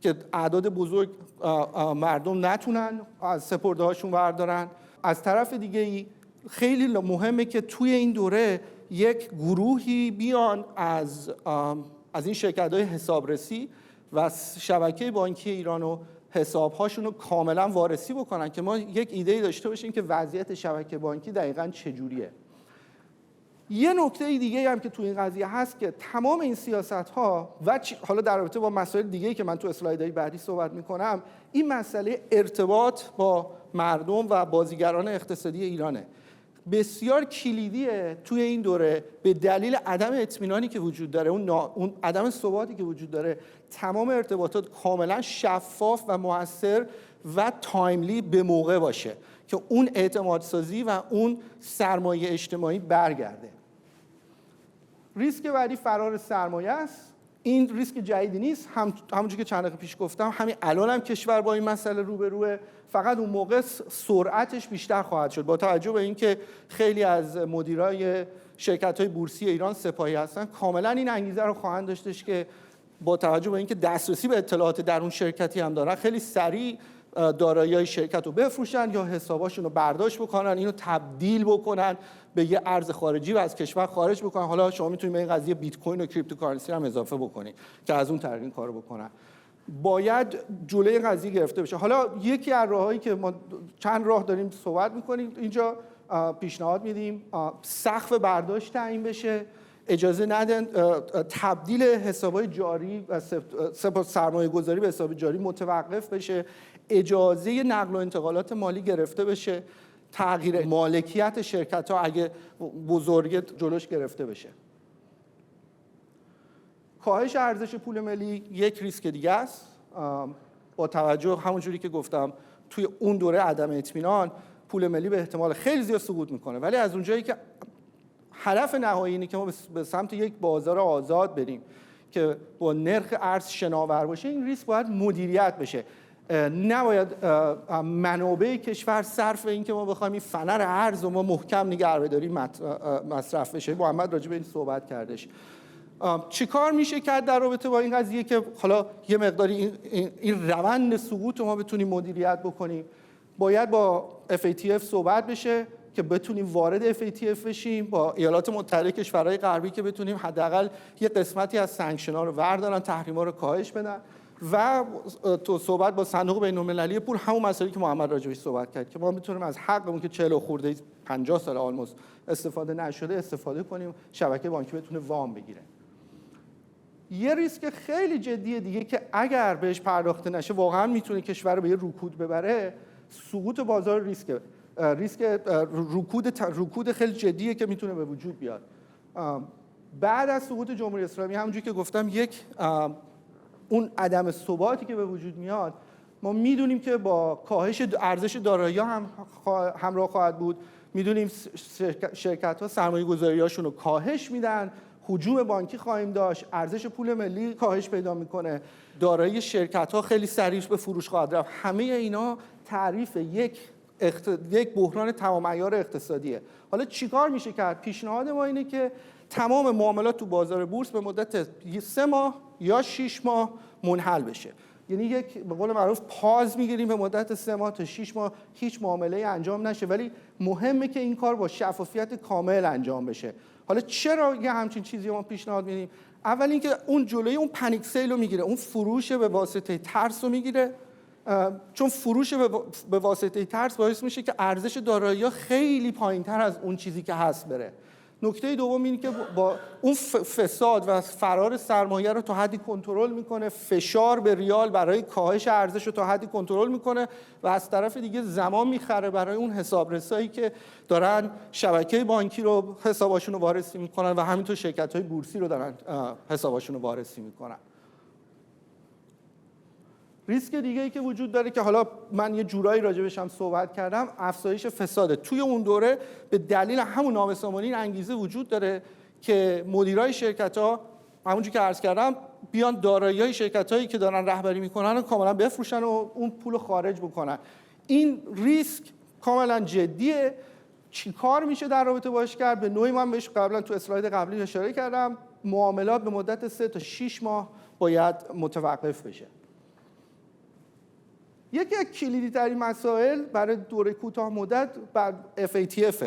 که اعداد بزرگ مردم نتونن از سپرده‌هاشون بردارن. از طرف دیگه خیلی مهمه که توی این دوره یک گروهی بیان از این شرکت‌های حسابرسی و شبکه بانکی ایران و حساب‌هاشون رو کاملا وارسی بکنن که ما یک ایده‌ای داشته باشیم که وضعیت شبکه بانکی دقیقاً چجوریه. یه نکته دیگه هم که تو این قضیه هست که تمام این سیاست‌ها و حالا در رابطه با مسائل دیگه‌ای که من تو اسلایدهای بعدی صحبت می‌کنم، این مسئله ارتباط با مردم و بازیگران اقتصادی ایرانه. بسیار کلیدیه توی این دوره به دلیل عدم اطمینانی که وجود داره، اون عدم ثباتی که وجود داره، تمام ارتباطات کاملا شفاف و مؤثر و تایملی به موقع باشه که اون اعتماد سازی و اون سرمایه اجتماعی برگرده. ریسک بعدی فرار سرمایه است. این ریسک جدیدی نیست، همونجوری که چند دقیقه پیش گفتم همین الان هم کشور با این مسئله روبروه، فقط اون موقع سرعتش بیشتر خواهد شد با توجه به اینکه خیلی از مدیرای شرکت‌های بورسی ایران سپاهی هستن، کاملا این انگیزه رو خواهند داشتش که با توجه به اینکه دسترسی به اطلاعات در اون شرکتی هم دارن خیلی سریع دارایی‌های شرکت رو بفروشن یا حساباشون رو برداشت بکنن، اینو تبدیل بکنن به یه ارز خارجی و از کشور خارج بکنن. حالا شما میتونید به این قضیه بیت کوین و کریپتوکارنسی هم اضافه بکنید که از اون طریق این کارو بکنن. باید جلوی قضیه گرفته بشه. حالا یکی از راهایی که ما چند راه داریم صحبت می‌کنیم اینجا پیشنهاد میدیم سقف برداشت تعیین بشه، اجازه ندن تبدیل حساب‌های جاری و سرمایه‌گذاری به حساب جاری متوقف بشه، اجازه نقل و انتقالات مالی گرفته بشه، تغییر مالکیت شرکت‌ها اگه بزرگ جلوش گرفته بشه. کاهش ارزش پول ملی یک ریسک دیگه است. با توجه همونجوری که گفتم توی اون دوره عدم اطمینان پول ملی به احتمال خیلی زیاد سقوط میکنه، ولی از اونجایی که هدف نهایی اینه که ما به سمت یک بازار آزاد بریم که با نرخ ارز شناور باشه، این ریسک باید مدیریت بشه. نباید منابع کشور صرف این که ما بخوایم این فنر ارز و ما محکم نگه بداریم مصرف بشه. محمد راجع به این صحبت کردش. چی کار میشه کرد در رابطه با این قضیه که حالا یه مقداری این روند سقوط رو ما بتونیم مدیریت بکنیم؟ باید با FATF صحبت بشه که بتونیم وارد FATF بشیم، با ایالات متحده کشورهای غربی که بتونیم حداقل یه قسمتی از سانکشن‌ها رو بردارن، تحریم‌ها رو کاهش بدن، و تو صحبت با صندوق بین‌المللی پول، همون مسئله که محمد راجعش صحبت کرد که ما بتونیم از حقمون که 40 خورده 50 سال آلموست استفاده نشده استفاده کنیم، شبکه بانکی بتونه وام بگیره. یه ریسک خیلی جدیه دیگه که اگر بهش پرداخته نشه واقعا میتونه کشور رو به یه رکود ببره، سقوط بازار ریسک رکود خیلی جدیه که میتونه به وجود بیاد. بعد از سقوط جمهوری اسلامی همونجوری که گفتم اون عدم ثباتی که به وجود میاد ما میدونیم که با کاهش ارزش دارایی‌ها هم همراه خواهد بود. میدونیم شرکت‌ها سرمایه‌گذاری‌هاشون رو کاهش میدن، هجوم بانکی خواهیم داشت، ارزش پول ملی کاهش پیدا میکنه، دارایی شرکت‌ها خیلی سریع به فروش خواهد رفت. همه اینا تعریف یک بحران تمام عیار اقتصادیه. حالا چیکار میشه کرد؟ پیشنهاد ما اینه که تمام معاملات تو بازار بورس به مدت 3 ماه یا 6 ماه منحل بشه. یعنی یک به قول معروف پاز میگیریم به مدت 3 ماه تا 6 ماه هیچ معامله انجام نشه، ولی مهمه که این کار با شفافیت کامل انجام بشه. حالا چرا یه همچین چیزی ما پیشنهاد میدیم؟ اول اینکه اون جلوی اون پنیک سیل رو میگیره، اون فروش به واسطه ترس رو میگیره، چون فروش به واسطه ترس باعث میشه که ارزش دارایی‌ها خیلی پایین‌تر از اون چیزی که هست بره. نکته دوم اینه که با اون فساد و فرار سرمایه رو تا حدی کنترل میکنه، فشار به ریال برای کاهش ارزش رو تا حدی کنترل میکنه و از طرف دیگه زمان میخره برای اون حسابرسایی که دارن شبکه بانکی رو حساباشون رو وارسی میکنن و همینطور شرکت‌های بورسی رو دارن حساباشون رو وارسی میکنن. ریسک دیگه‌ای که وجود داره که حالا من یه جورایی راجبش هم صحبت کردم، افزایش فساده. توی اون دوره به دلیل همون نامسامانی این انگیزه وجود داره که مدیرای شرکت‌ها همونجوری که عرض کردم بیان دارایی‌های شرکت‌هایی که دارن رهبری میکنن رو کاملا بفروشن و اون پول رو خارج بکنن. این ریسک کاملا جدیه. چی کار میشه در رابطه باش کرد؟ به نوعی من بهش قبلا تو اسلاید قبلی اشاره کردم. معاملات به مدت 3 تا 6 ماه باید متوقف بشه. یکی از کلیدی ترین مسائل برای دوره کوتاه مدت بر FATF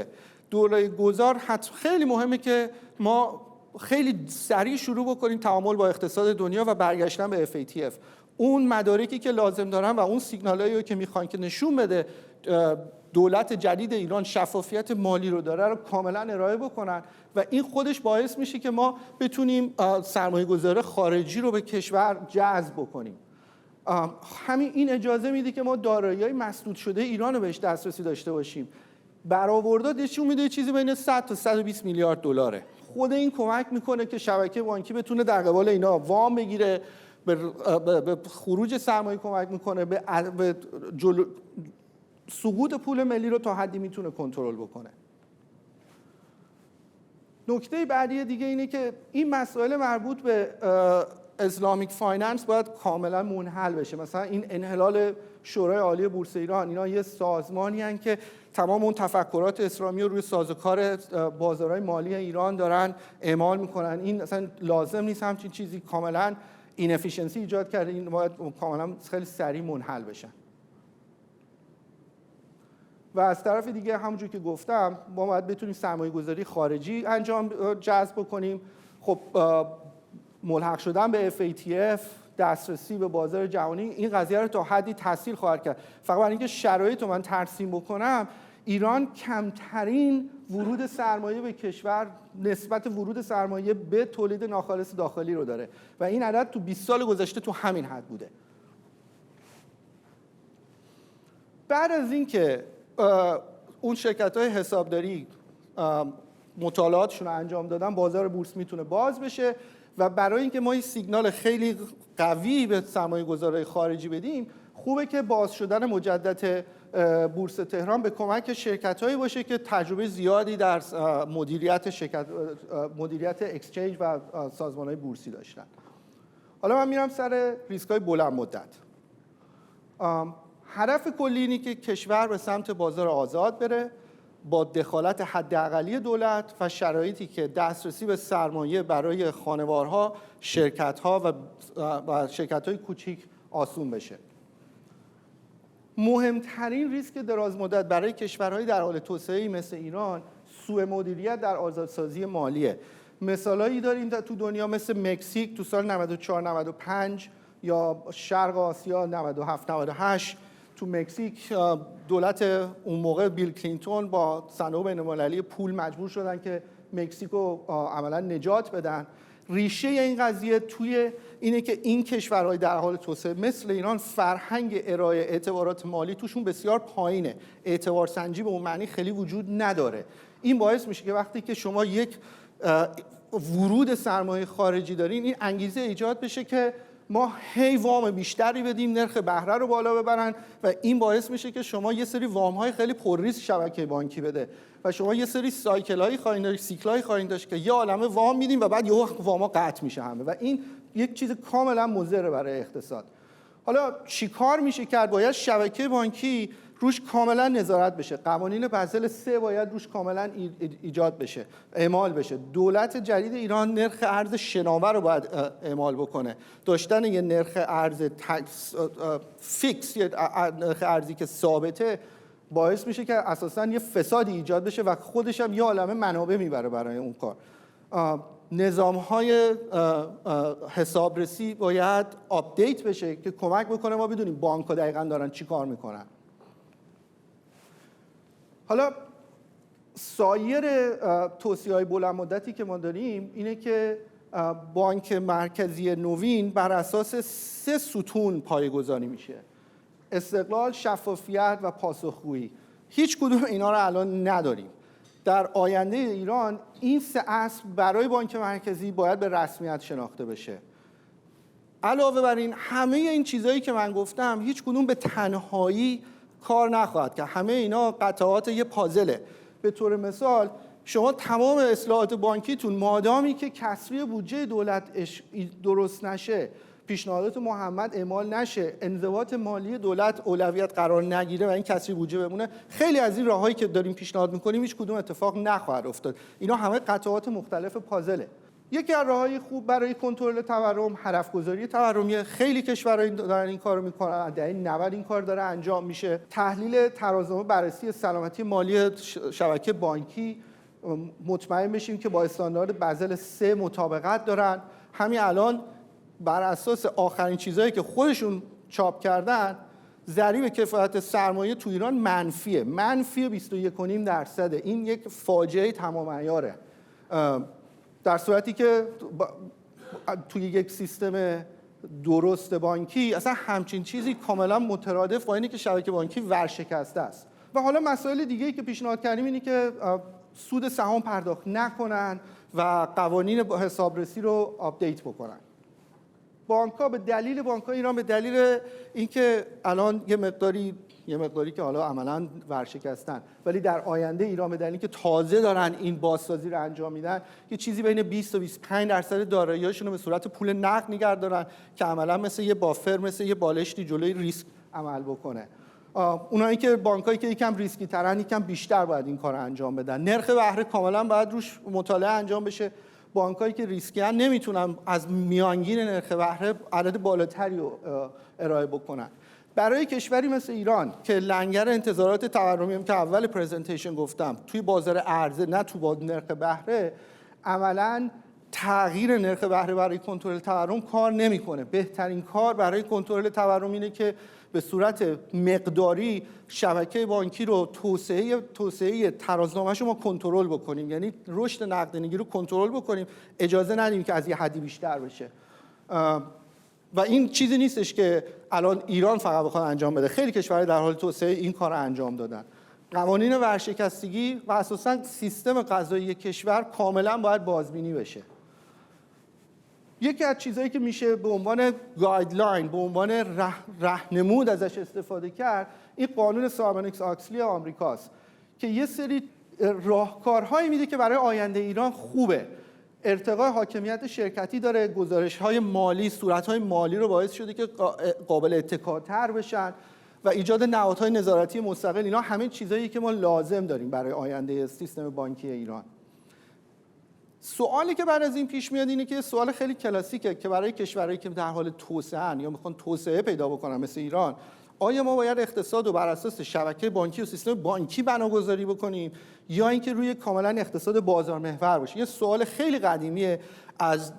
دوره گذار خیلی مهمه که ما خیلی سریع شروع بکنیم تعامل با اقتصاد دنیا و برگشتن به FATF. اون مدارکی که لازم دارن و اون سیگنالایی که میخوان که نشون بده دولت جدید ایران شفافیت مالی رو داره رو کاملا ارائه بکنن و این خودش باعث میشه که ما بتونیم سرمایه‌گذار خارجی رو به کشور جذب بکنیم. همین این اجازه میده که ما دارایی‌های مسدود شده ایران رو بهش دسترسی داشته باشیم. برآوردات نشون میده چیزی بین 100 تا 120 میلیارد دلاره. خود این کمک میکنه که شبکه بانکی بتونه در قبال اینا وام بگیره، به خروج سرمایه کمک میکنه، به سقوط پول ملی رو تا حدی میتونه کنترل بکنه. نکته بعدی دیگه اینه که این مسائل مربوط به اسلامیک فایننس باید کاملا منحل بشه. مثلا این انحلال شورای عالی بورس ایران، اینا یه سازمانی هستن که تمام اون تفکرات اسلامی رو روی سازوکار بازارهای مالی ایران دارن اعمال میکنن. این اصلا لازم نیست همچین چیزی، کاملا اینفیشنسی ایجاد کرده. این باید کاملا خیلی سریع منحل بشن. و از طرف دیگه همونجور که گفتم ما باید بتونیم سرمایه‌گذاری خارجی جذب کنیم. خب ملحق شدن به FATF، دسترسی به بازار جهانی، این قضیه رو تا حدی تاثیر خواهد کرد. فقط برای اینکه شرایط رو من ترسیم بکنم، ایران کمترین ورود سرمایه به کشور نسبت ورود سرمایه به تولید ناخالص داخلی رو داره و این عدد تو 20 سال گذشته تو همین حد بوده. بعد از اینکه اون شرکت‌های حسابداری مطالعاتشون رو انجام دادن، بازار بورس میتونه باز بشه و برای اینکه ما این سیگنال خیلی قوی به سرمایه‌گذارهای خارجی بدیم، خوبه که باز شدن مجدد بورس تهران به کمک شرکت‌هایی باشه که تجربه زیادی در مدیریت اکسچنج و سازمان‌های بورسی داشتن. حالا من میرم سر ریسک‌های بلند مدت. هدف کلی اینه که کشور به سمت بازار آزاد بره با دخالت حداقلی دولت و شرایطی که دسترسی به سرمایه برای خانوارها، شرکت‌ها و شرکت‌های کوچیک آسون بشه. مهمترین ریسک دراز مدت برای کشورهای در حال توسعه مثل ایران سوء مدیریت در آزادسازی مالیه. مثالایی داریم تو دنیا مثل مکزیک تو سال 94-95 یا شرق آسیا 97-98. تو مکزیک دولت اون موقع بیل کلینتون با صندوق بین‌المللی پول مجبور شدن که مکزیکو عملا نجات بدن. ریشه این قضیه توی اینه که این کشورهای در حال توسعه مثل ایران فرهنگ ارائه اعتبارات مالی توشون بسیار پایینه. اعتبار سنجی به اون معنی خیلی وجود نداره. این باعث میشه که وقتی که شما یک ورود سرمایه خارجی دارین، این انگیزه ایجاد بشه که ما هی وام بیشتری بدیم، نرخ بهره رو بالا ببرن و این باعث میشه که شما یه سری وام‌های خیلی پرریسک شبکه بانکی بده و شما یه سری سایکل‌هایی خواهید داشت، سیکل‌هایی خواهید داشت که یه عالمه وام میدیم و بعد یهو وام‌ها قطع میشه همه و این یک چیز کاملا مضر برای اقتصاد. حالا چیکار میشه کرد؟ باید شبکه بانکی روش کاملا نظارت بشه. قوانین بازل 3 باید روش کاملا ایجاد بشه، اعمال بشه. دولت جدید ایران نرخ ارز شناور رو باید اعمال بکنه. داشتن یه نرخ ارز فیکس، یه نرخ ارزی که ثابته، باعث میشه که اساسا یه فسادی ایجاد بشه و خودش هم یه عالمه منابع میبره برای اون کار. نظام‌های حسابرسی باید آپدیت بشه که کمک بکنه ما بدونیم بانک‌ها دقیقاً دارن چی کار میکنن. حالا سایر توصیه‌های بلند مدتی که ما داریم اینه که بانک مرکزی نوین بر اساس 3 ستون پایه‌گذاری میشه: استقلال، شفافیت و پاسخگویی. هیچ کدوم اینا رو الان نداریم. در آینده ایران این 3 اصل برای بانک مرکزی باید به رسمیت شناخته بشه. علاوه بر این همه این چیزهایی که من گفتم هیچ کدوم به تنهایی کار نخواهد که همه اینا قطعات یه پازله. به طور مثال شما تمام اصلاحات بانکیتون مادامی که کسری بودجه دولت درست نشه، پیشنهادات محمد اعمال نشه، انضباط مالی دولت اولویت قرار نگیره و این کسری بودجه بمونه، خیلی از این راههایی که داریم پیشنهاد میکنیم هیچ کدوم اتفاق نخواهد افتاد. اینا همه قطعات مختلف پازله. یکی از راههای خوب برای کنترل تورم هدف‌گذاری تورمیه. خیلی کشورها دارن این کارو میکنن، دهه 90 این کار داره انجام میشه. تحلیل ترازنامه بررسی سلامتی مالی شبکه بانکی، مطمئن بشیم که با استاندارد بازل 3 مطابقت دارن. همین الان بر اساس آخرین چیزایی که خودشون چاپ کردن، ضریب کفایت سرمایه تو ایران منفیه، منفی 21.5%. این یک فاجعه تمام عیاره. در صورتی که توی یک سیستم درست بانکی اصلا همچین چیزی کاملا مترادف با اینه که شبکه بانکی ورشکسته است. و حالا مسائل دیگه‌ای که پیشنهاد کردیم اینه که سود سهام پرداخت نکنن و قوانین حسابرسی رو آپدیت بکنن. بانک‌ها ایران به دلیل اینکه الان یه مقداری که حالا عملاً ورشکستن، ولی در آینده ایران به دلیل اینکه تازه دارن این بازسازی رو انجام میدن، یه چیزی بین 20 تا 25% دارایی‌هاشون رو به صورت پول نقد نگه دارن که عملاً مثل یه بافر، مثل یه بالشتی جلوی ریسک عمل بکنه. اونایی که بانکایی که یکم ریسکی ترن یکم بیشتر باید این کار انجام بدن. نرخ بهره کاملاً باید روش مطالعه انجام بشه. بانکایی که ریسکی ان نمیتونن از میانگین نرخ بهره عدد بالاتری رو ارائه بکنن. برای کشوری مثل ایران که لنگر انتظارات تورمی هم که اول پرزنتیشن گفتم توی بازار عرضه نه تو نرخ بهره، عملاً تغییر نرخ بهره برای کنترل تورم کار نمیکنه. بهترین کار برای کنترل تورم اینه که به صورت مقداری شبکه بانکی رو توسعه ترازنامه‌اش رو ما کنترل بکنیم، یعنی رشد نقدینگی رو کنترل بکنیم، اجازه ندیم که از یه حدی بیشتر بشه. و این چیزی نیستش که الان ایران فقط بخواد انجام بده، خیلی کشورها در حال توسعه این کار رو انجام دادن. قوانین ورشکستگی و اساساً سیستم قضایی کشور کاملا باید بازبینی بشه. یکی از چیزایی که میشه به عنوان گایدلاین، به عنوان راهنمود ازش استفاده کرد، این قانون ساربانکس آکسلی آمریکاست که یه سری راهکارهایی میده که برای آینده ایران خوبه. ارتقای حاکمیت شرکتی داره، گزارش‌های مالی، صورت‌های مالی رو باعث شده که قابل اتکاتر بشن و ایجاد نهادهای نظارتی مستقل. اینا همه چیزایی که ما لازم داریم برای آینده سیستم بانکی ایران. سوالی که بعد از این پیش میاد اینه که سوال خیلی کلاسیکه که برای کشورهایی که در حال توسعه یا میخوان توسعه پیدا بکنن مثل ایران، آیا ما باید اقتصاد رو بر اساس شبکه بانکی و سیستم بانکی بناگذاری بکنیم یا اینکه روی کاملا اقتصاد بازار محور باشه؟ یه سوال خیلی قدیمیه، از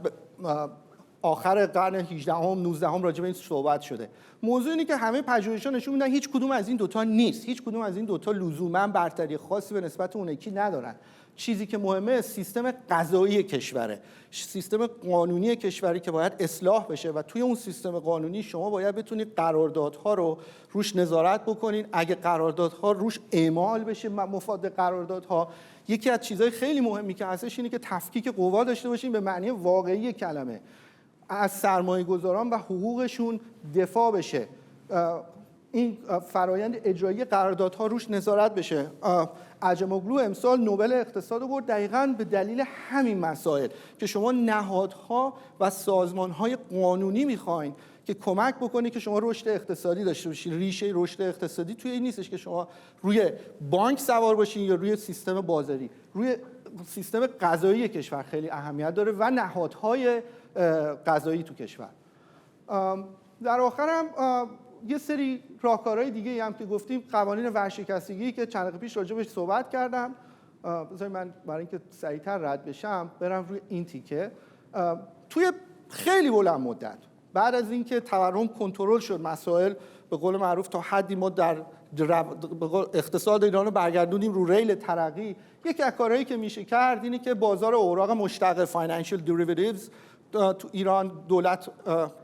آخر قرن 18 هم 19 هم راجع به این صحبت شده. موضوع اینه که همه پژوهش‌ها نشون میدن هیچ کدوم از این دوتا نیست، هیچ کدوم از این دوتا لزوما برتری خاصی به نسبت اون یکی ندارن. چیزی که مهمه سیستم قضایی کشوره، سیستم قانونی کشوری که باید اصلاح بشه و توی اون سیستم قانونی شما باید بتونید قراردادها رو روش نظارت بکنین. اگه قراردادها روش اعمال بشه مفاد قراردادها، یکی از چیزهای خیلی مهمی که هستش اینه که تفکیک قوا داشته باشین به معنی واقعی کلمه. از سرمایه‌گذاران و حقوقشون دفاع بشه، این فرایند اجرایی قراردادها روش نظارت بشه. اعجم‌اوغلو امسال نوبل اقتصاد رو برد دقیقاً به دلیل همین مسائل که شما نهادها و سازمان‌های قانونی می‌خواین که کمک بکنی که شما رشد اقتصادی داشته باشید. ریشه رشد اقتصادی توی این نیستش که شما روی بانک سوار باشین یا روی سیستم بازاری، روی سیستم قضایی کشور خیلی اهمیت داره و نهادهای قضایی تو کشور. در آخر هم یه سری راهکارهای دیگه هم که گفتیم، قوانین ورشکستگی که چند دقیقه پیش راجع بهش صحبت کردم. بذارید من برای اینکه سریعتر رد بشم برم روی این تیکه. توی خیلی بلند مدت بعد از اینکه تورم کنترل شد، مسائل به قول معروف تا حدی ما در اقتصاد ایران رو برگردونیم رو ریل ترقی، یکی از کارهایی که میشه کرد اینه که بازار اوراق مشتق فاینانشل دیریویتیوز تو ایران دولت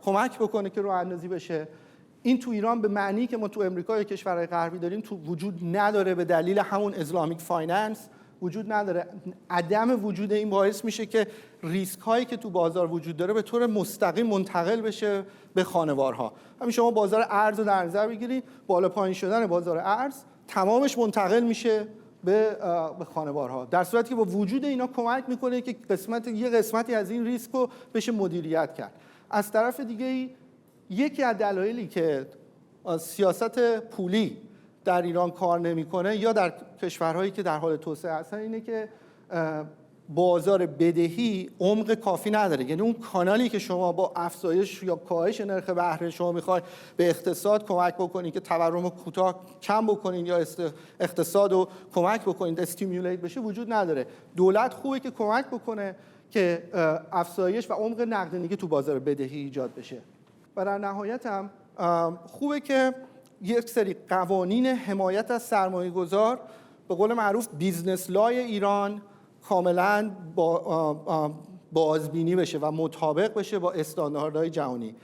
کمک بکنه که راه اندازی بشه. این تو ایران به معنی که ما تو امریکا یا کشورهای غربی داریم تو وجود نداره، به دلیل همون اسلامیک فایننس وجود نداره. عدم وجود این باعث میشه که ریسک هایی که تو بازار وجود داره به طور مستقیم منتقل بشه به خانوارها. همین شما بازار ارز رو در نظر بگیرید، بالا پایین شدن بازار ارز تمامش منتقل میشه به خانوارها، در صورتی که با وجود اینا کمک میکنه که یه قسمتی از این ریسک رو بشه مدیریت کرد. از طرف دیگه یکی از دلایلی که سیاست پولی در ایران کار نمیکنه یا در کشورهایی که در حال توسعه هستن اینه که بازار بدهی عمق کافی نداره. یعنی اون کانالی که شما با افزایش یا کاهش نرخ بهره شما میخواید به اقتصاد کمک بکنید که تورم رو کوتاه کم بکنید یا اقتصاد رو کمک بکنید استیمولیت بشه وجود نداره. دولت خوبه که کمک بکنه که افزایش و عمق نقدینگی تو بازار بدهی ایجاد بشه. و در نهایت هم خوبه که یک سری قوانین حمایت از سرمایه‌گذار به قول معروف بیزنس لای ایران کاملا بازبینی بشه و مطابق بشه با استانداردهای جهانی.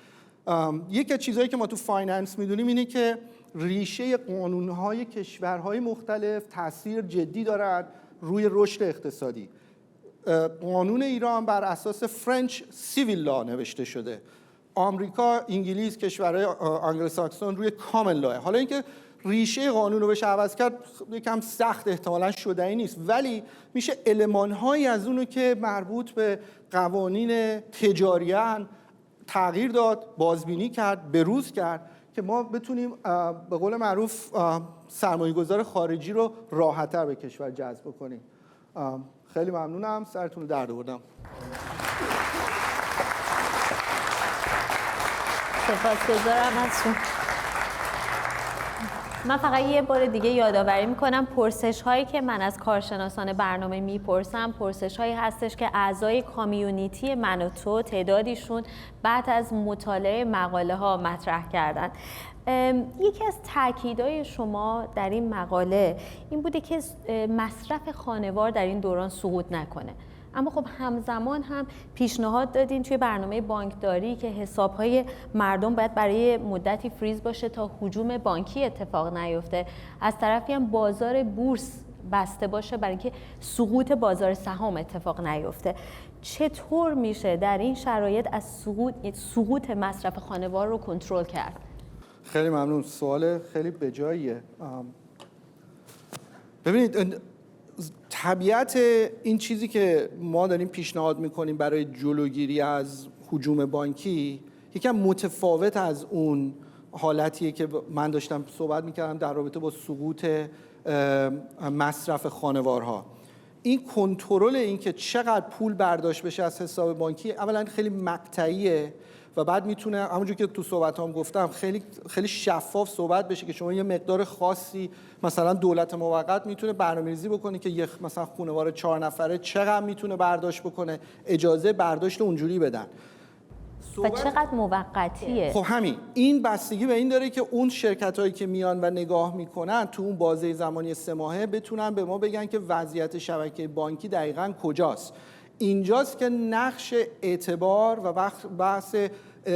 یکی از چیزهایی که ما تو فایننس میدونیم اینه که ریشه قانونهای کشورهای مختلف تاثیر جدی دارد روی رشد اقتصادی. قانون ایران بر اساس فرنچ سیویل لا نوشته شده. آمریکا، انگلیس، کشورهای آنگلوساکسون روی کامن لاه. حالا اینکه ریشه قانون رو بشه عوض کرد یکم سخت احتمالاً شدنی نیست، ولی میشه المان‌هایی از اونو که مربوط به قوانین تجاریان تغییر داد، بازبینی کرد، بروز کرد که ما بتونیم به قول معروف سرمایه‌گذار خارجی رو راحت‌تر به کشور جذب کنیم. خیلی ممنونم، سرتون رو درد آوردم. سپاسگزارم از شما. من فقط یه بار دیگه یادآوری میکنم پرسش هایی که من از کارشناسان برنامه میپرسم پرسش هایی هستش که اعضای کامیونیتی من و تو تعدادیشون بعد از مطالعه مقاله ها مطرح کردن. یکی از تاکیدهای شما در این مقاله این بوده که مصرف خانوار در این دوران سقوط نکنه. اما خب همزمان هم پیشنهاد دادین توی برنامه بانکداری که حسابهای مردم باید برای مدتی فریز باشه تا هجوم بانکی اتفاق نیفته. از طرفی هم بازار بورس بسته باشه برای اینکه سقوط بازار سهام اتفاق نیفته. چطور میشه در این شرایط از سقوط مصرف خانوار رو کنترل کرد؟ خیلی ممنون، سوال خیلی بجاییه. ببینید طبیعت این چیزی که ما داریم پیشنهاد میکنیم برای جلوگیری از هجوم بانکی یکم متفاوت از اون حالتیه که من داشتم صحبت میکردم در رابطه با سقوط مصرف خانوارها. این کنترل این که چقدر پول برداشت بشه از حساب بانکی اولا خیلی مقطعیه و بعد میتونه همونجور که تو صحبتام گفتم خیلی شفاف صحبت بشه که شما یه مقدار خاصی مثلا دولت موقت میتونه برنامه‌ریزی بکنه که یه مثلا خانواده 4 نفره چقدر میتونه برداشت بکنه، اجازه برداشت اونجوری بدن. و چقدر موقتیه؟ خب همین این بستگی به این داره که اون شرکتایی که میان و نگاه میکنن تو اون بازه زمانی 3 ماهه بتونن به ما بگن که وضعیت شبکه بانکی دقیقاً کجاست. اینجاست که نقش اعتبار و بحث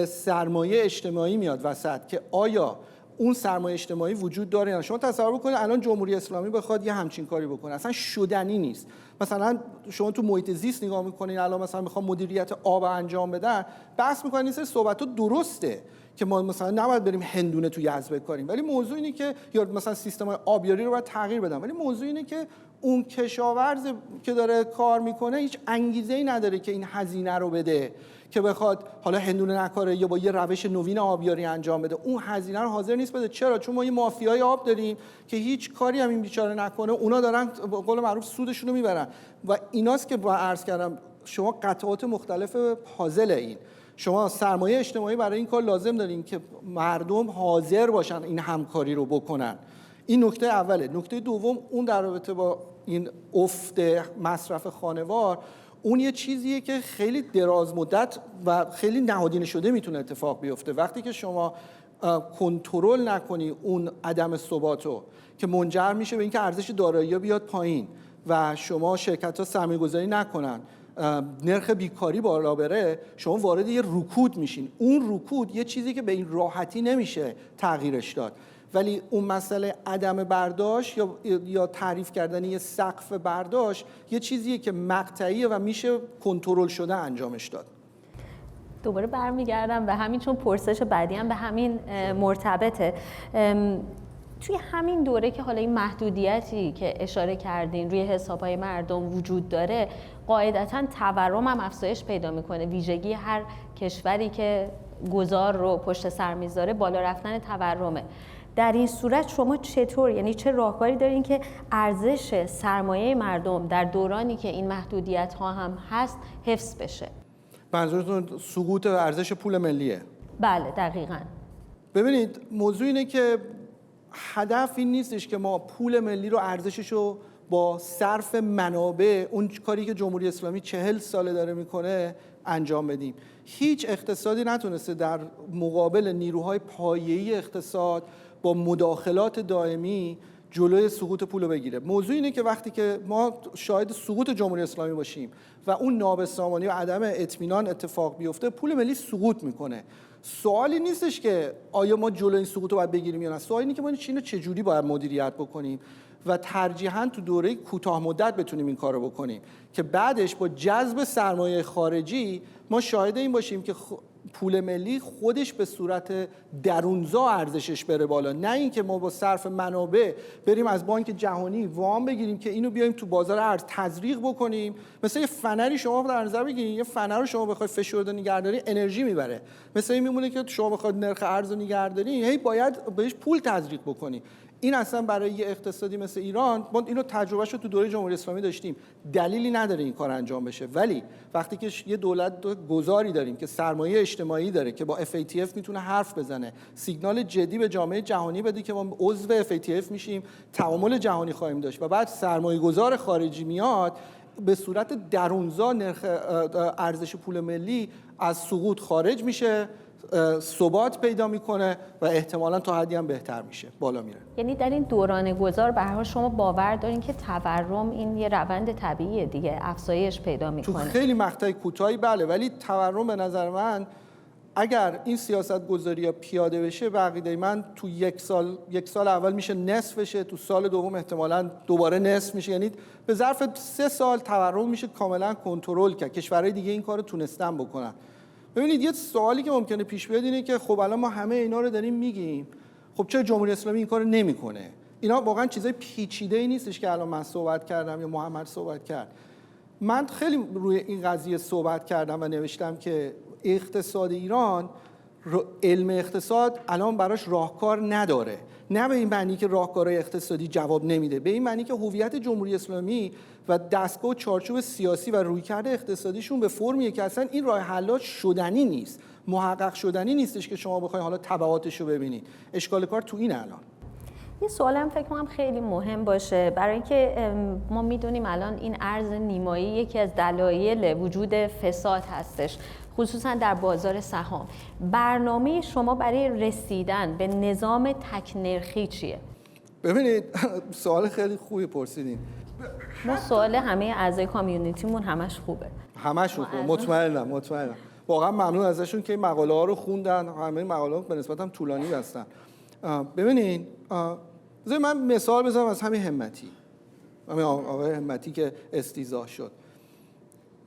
سرمایه اجتماعی میاد وسط که آیا اون سرمایه اجتماعی وجود داره یا شما تصور بکنید الان جمهوری اسلامی بخواد یه همچین کاری بکنه، اصلا شدنی نیست. مثلا شما تو محیط زیست نگاه میکنین، الان مثلا میخوام مدیریت آب انجام بدن، بحث میکنن این سری صحبت‌ها درسته که ما مثلا نباید بریم هندونه تو یزد بکاریم، ولی موضوع اینه که یا مثلا سیستم آبیاری رو باید تغییر بدن، ولی موضوع اینه که اون کشاورز که داره کار میکنه هیچ انگیزه‌ای نداره که این هزینه رو بده که بخواد حالا هندونه نکاره یا با یه روش نوین آبیاری انجام بده. اون هزینه رو حاضر نیست بده. چرا؟ چون ما یه مافیای آب داریم که هیچ کاری هم این بیچاره نکنه، اونا دارن به قول معروف سودشون رو میبرن. و ایناست که با عرض کردم شما قطعات مختلف پازل این شما سرمایه اجتماعی برای این کار لازم دارین که مردم حاضر باشن این همکاری رو بکنن. این نکته اوله. نکته دوم، اون در رابطه با این افت مصرف خانوار، اون یه چیزیه که خیلی دراز مدت و خیلی نهادینه شده میتونه اتفاق بیفته. وقتی که شما کنترل نکنی اون عدم ثباتو که منجر میشه به اینکه ارزش دارایی‌ها بیاد پایین و شما شرکت‌ها سرمایه‌گذاری نکنن، نرخ بیکاری بالا بره، شما وارد یه رکود میشین. اون رکود یه چیزی که به این راحتی نمیشه تغییرش داد، ولی اون مسئله عدم برداشت یا تعریف کردن یه سقف برداشت یه چیزیه که مقطعیه و میشه کنترل شده انجامش داد. دوباره برمیگردم به همین، چون پرسش بعدی هم به همین مرتبطه. توی همین دوره که حالا این محدودیتی که اشاره کردین روی حسابهای مردم وجود داره، قاعدتاً تورم هم افزایش پیدا میکنه. ویژگی هر کشوری که گذار رو پشت سر میذاره بالا رفتن تورمه. در این صورت شما چطور، یعنی چه راهکاری دارین که ارزش سرمایه مردم در دورانی که این محدودیت ها هم هست حفظ بشه؟ منظورتون سقوط ارزش پول ملیه؟ بله دقیقاً. ببینید موضوع اینه که هدف این نیستش که ما پول ملی رو ارزشش رو با صرف منابع، اون کاری که جمهوری اسلامی 40 ساله داره میکنه، انجام بدیم. هیچ اقتصادی نتونسته در مقابل نیروهای پایه‌ای اقتصاد با مداخلات دائمی جلوی سقوط پول رو بگیره. موضوع اینه که وقتی که ما شاهد سقوط جمهوری اسلامی باشیم و اون نابسامانی و عدم اطمینان اتفاق بیفته، پول ملی سقوط میکنه. سوالی نیستش که آیا ما جلوی این سقوط رو باید بگیریم یا نه، سوالی اینه که ما چی رو چجوری باید مدیریت بکنیم و ترجیحاً تو دوره کوتاه مدت بتونیم این کار رو بکنیم که بعدش با جذب سرمایه خارجی ما شاهد این باشیم که پول ملی خودش به صورت درونزا ارزشش بره بالا، نه اینکه ما با صرف منابع بریم از بانک جهانی وام بگیریم که اینو بیایم تو بازار ارز تزریق بکنیم. مثلا یه فنری شما در نظر بگیرید، یه فنر رو شما بخواید فشرده نگهداری انرژی میبره. مثلا این میمونه که شما بخواید نرخ ارز رو نگهداری، هی باید بهش پول تزریق بکنی. این اصلا برای یه اقتصادی مثل ایران، ما اینو تجربهش رو تو دوره جمهوری اسلامی داشتیم، دلیلی نداره این کار انجام بشه. ولی وقتی که یه دولت گذاری داریم که سرمایه اجتماعی داره که با FATF میتونه حرف بزنه، سیگنال جدی به جامعه جهانی بده که ما عضو FATF میشیم، تعامل جهانی خواهیم داشت و بعد سرمایه گذار خارجی میاد، به صورت درونزا نرخ ارزش پول ملی از سقوط خارج میشه، ثبات پیدا میکنه و احتمالاً تا حدی هم بهتر میشه، بالا میره. یعنی در این دوران گذار به هر حال شما باور دارین که تورم این یه روند طبیعیه دیگه، افزایش پیدا میکنه؟ تو خیلی مقطع کوتاهی بله، ولی تورم به نظر من اگر این سیاست گذاری پیاده بشه، به عقیده من تو یک سال اول میشه نصف بشه، تو سال دوم احتمالاً دوباره نصف میشه، یعنی به ظرف 3 سال تورم میشه کاملا کنترل کرد. کشورهای دیگه این کارو تونستن بکنن. ببینید یه سوالی که ممکنه پیش بیاد اینه که خب الان ما همه اینا رو داریم میگیم، خب چرا جمهوری اسلامی این کارو نمیکنه؟ اینا واقعا چیزای پیچیده‌ای نیستش که الان من صحبت کردم یا محمد صحبت کرد. من خیلی روی این قضیه صحبت کردم و نوشتم که اقتصاد ایران، علم اقتصاد الان براش راهکار نداره. نه به این معنی که راهکارهای اقتصادی جواب نمیده، به این معنی که هویت جمهوری اسلامی و دستگاه و چارچوب سیاسی و رویکرد اقتصادیشون به فرمیه که اصلا این راه حلات شدنی نیست، محقق شدنی نیستش که شما بخواید حالا تبعاتش رو ببینید. اشکال کار تو این الان. یه سوالم فکر کنم خیلی مهم باشه، برای اینکه ما میدونیم الان این ارز نیمایی یکی از دلایل وجود فساد هستش، خصوصا در بازار سهام. برنامه شما برای رسیدن به نظام تک نرخی چیه؟ ببینید سوال خیلی خوبی پرسیدین. ما سوال همه اعضای کامیونیتیمون همش خوبه. همشون خوبه، مطمئنم. واقعا ممنون ازشون که این مقاله ها رو خوندن. همه مقاله ها به نسبت هم طولانی هستن. ببینین بذارید من مثال بزنم از همین همتی، همین آقای همتی که استیضاح شد.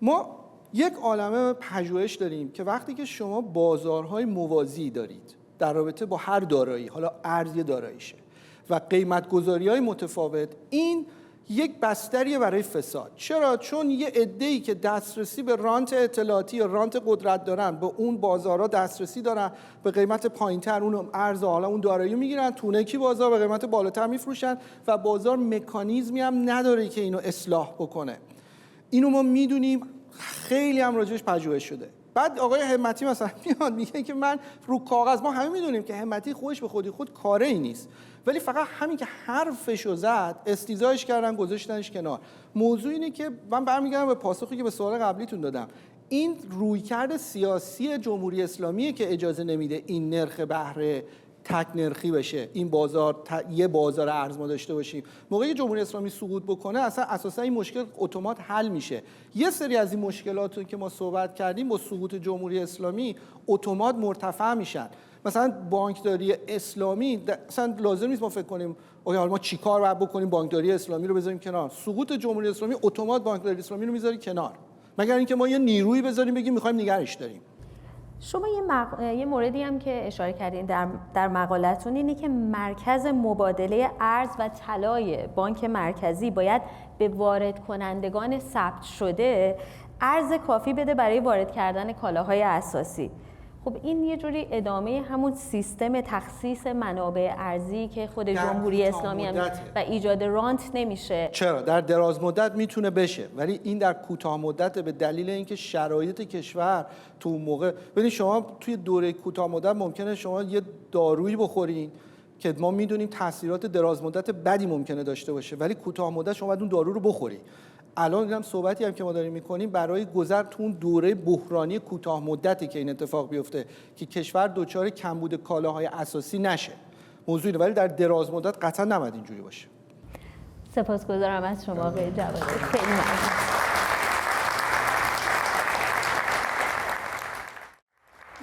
ما یک عالمه پژوهش داریم که وقتی که شما بازارهای موازی دارید در رابطه با هر دارایی، حالا ارز داراییشه و قیمت گذاری‌های متفاوت، این یک بستریه برای فساد. چرا؟ چون یه عده‌ای که دسترسی به رانت اطلاعاتی یا رانت قدرت دارن، به اون بازارها دسترسی دارن، به قیمت پایین‌تر اون ارز حالا اون دارایی میگیرن، تونکی بازار به قیمت بالاتر میفروشن و بازار مکانیزمی هم نداره که اینو اصلاح بکنه. اینو ما میدونیم، خیلی هم راجعش پژوهش شده. بعد آقای همتی مثلا میاد میگه که من رو کاغذ، ما همه میدونیم که همتی خودش به خود کاری ای نیست، ولی فقط همین که حرفشو زد استیضاحش کردن گذاشتنش کنار. موضوع اینه که من برمیگردم به پاسخی که به سوال قبلیتون دادم، این رویکرد سیاسی جمهوری اسلامیه که اجازه نمیده این نرخ بهره تک نرخی بشه، این بازار یه بازار ارز ما داشته باشیم. موقعی جمهوری اسلامی سقوط بکنه اصلا اساسا این مشکل اتومات حل میشه. یه سری از این مشکلات که ما صحبت کردیم با سقوط جمهوری اسلامی اتومات مرتفع میشن. مثلا بانکداری اسلامی مثلا لازم نیست ما فکر کنیم حالا ما چیکار باید بکنیم بانکداری اسلامی رو بذاریم کنار. سقوط جمهوری اسلامی اتومات بانکداری اسلامی رو میذاری کنار، مگر اینکه ما یه نیرویی بذاریم بگیم میخوایم نگرش داریم. شما یه موردی هم که اشاره کردین در مقالتون اینه که مرکز مبادله ارز و طلای بانک مرکزی باید به وارد کنندگان ثبت شده ارز کافی بده برای وارد کردن کالاهای اساسی. خب این یه جوری ادامه همون سیستم تخصیص منابع ارزی که خود جمهوری اسلامی هم و ایجاد رانت نمیشه. چرا؟ در دراز مدت میتونه بشه، ولی این در کوتاه مدت به دلیل اینکه شرایط کشور تو اون موقع، ببینید شما توی دوره کوتاه مدت ممکنه شما یه دارویی بخورین که ما میدونیم تاثیرات دراز مدت بدی ممکنه داشته باشه، ولی کوتاه مدت شما باید اون دارو رو بخوری. الان هم صحبتی هم که ما داریم میکنیم برای گذر تو اون دوره بحرانی کوتاه مدتی که این اتفاق بیفته که کشور دچار کمبود کالاهای اساسی نشه موضوعی، ولی در دراز مدت قطعا نباید اینجوری باشه. سپاسگزارم از شما آقای جوادی، خیلی ممنون.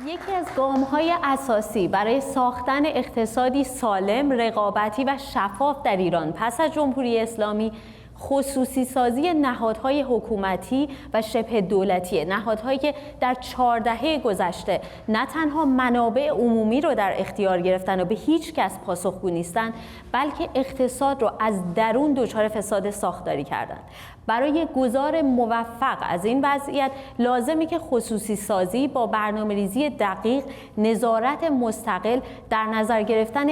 یکی از گام‌های اساسی برای ساختن اقتصادی سالم، رقابتی و شفاف در ایران پس از جمهوری اسلامی خصوصی سازی نهادهای حکومتی و شبه دولتی، نهادهایی که در 4 دهه گذشته نه تنها منابع عمومی رو در اختیار گرفتن و به هیچ کس پاسخگو نیستند، بلکه اقتصاد رو از درون دچار فساد ساختاری کردند. برای گذار موفق از این وضعیت لازمی که خصوصی سازی با برنامه‌ریزی دقیق، نظارت مستقل، در نظر گرفتن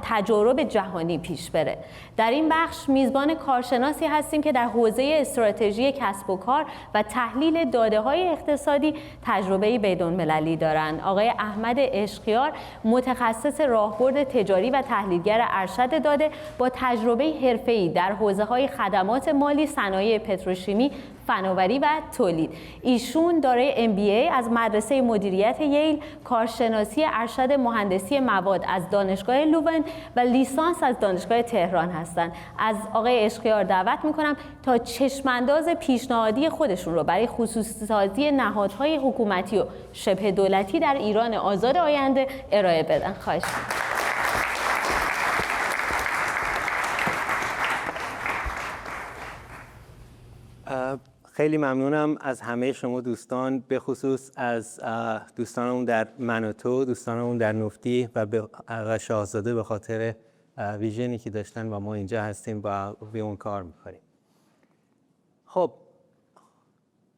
تجارب جهانی پیش بره. در این بخش میزبان کارشناسی هستیم که در حوزه استراتژی کسب و کار و تحلیل داده‌های اقتصادی تجربه بین‌المللی دارند. آقای احمد عشقیار، متخصص راهبرد تجاری و تحلیلگر ارشد داده با تجربه حرفه‌ای در حوزه‌های خدمات مالی، صنایع پتروشیمی، فناوری و تولید. ایشون دارای MBA از مدرسه مدیریت ییل، کارشناسی ارشد مهندسی مواد از دانشگاه لوون و لیسانس از دانشگاه تهران هستند. از آقای عشقیار دعوت میکنم تا چشمانداز پیشنهادی خودشون رو برای خصوصی سازی نهادهای حکومتی و شبه دولتی در ایران آزاد آینده ارائه بدن. خواهش می‌کنم. خیلی ممنونم از همه شما دوستان، به خصوص از دوستانمون در منوتو، دوستانمون در نفتی و به شاهزاده به خاطر ویژنی که داشتن و ما اینجا هستیم و به اون کار میکنیم. خب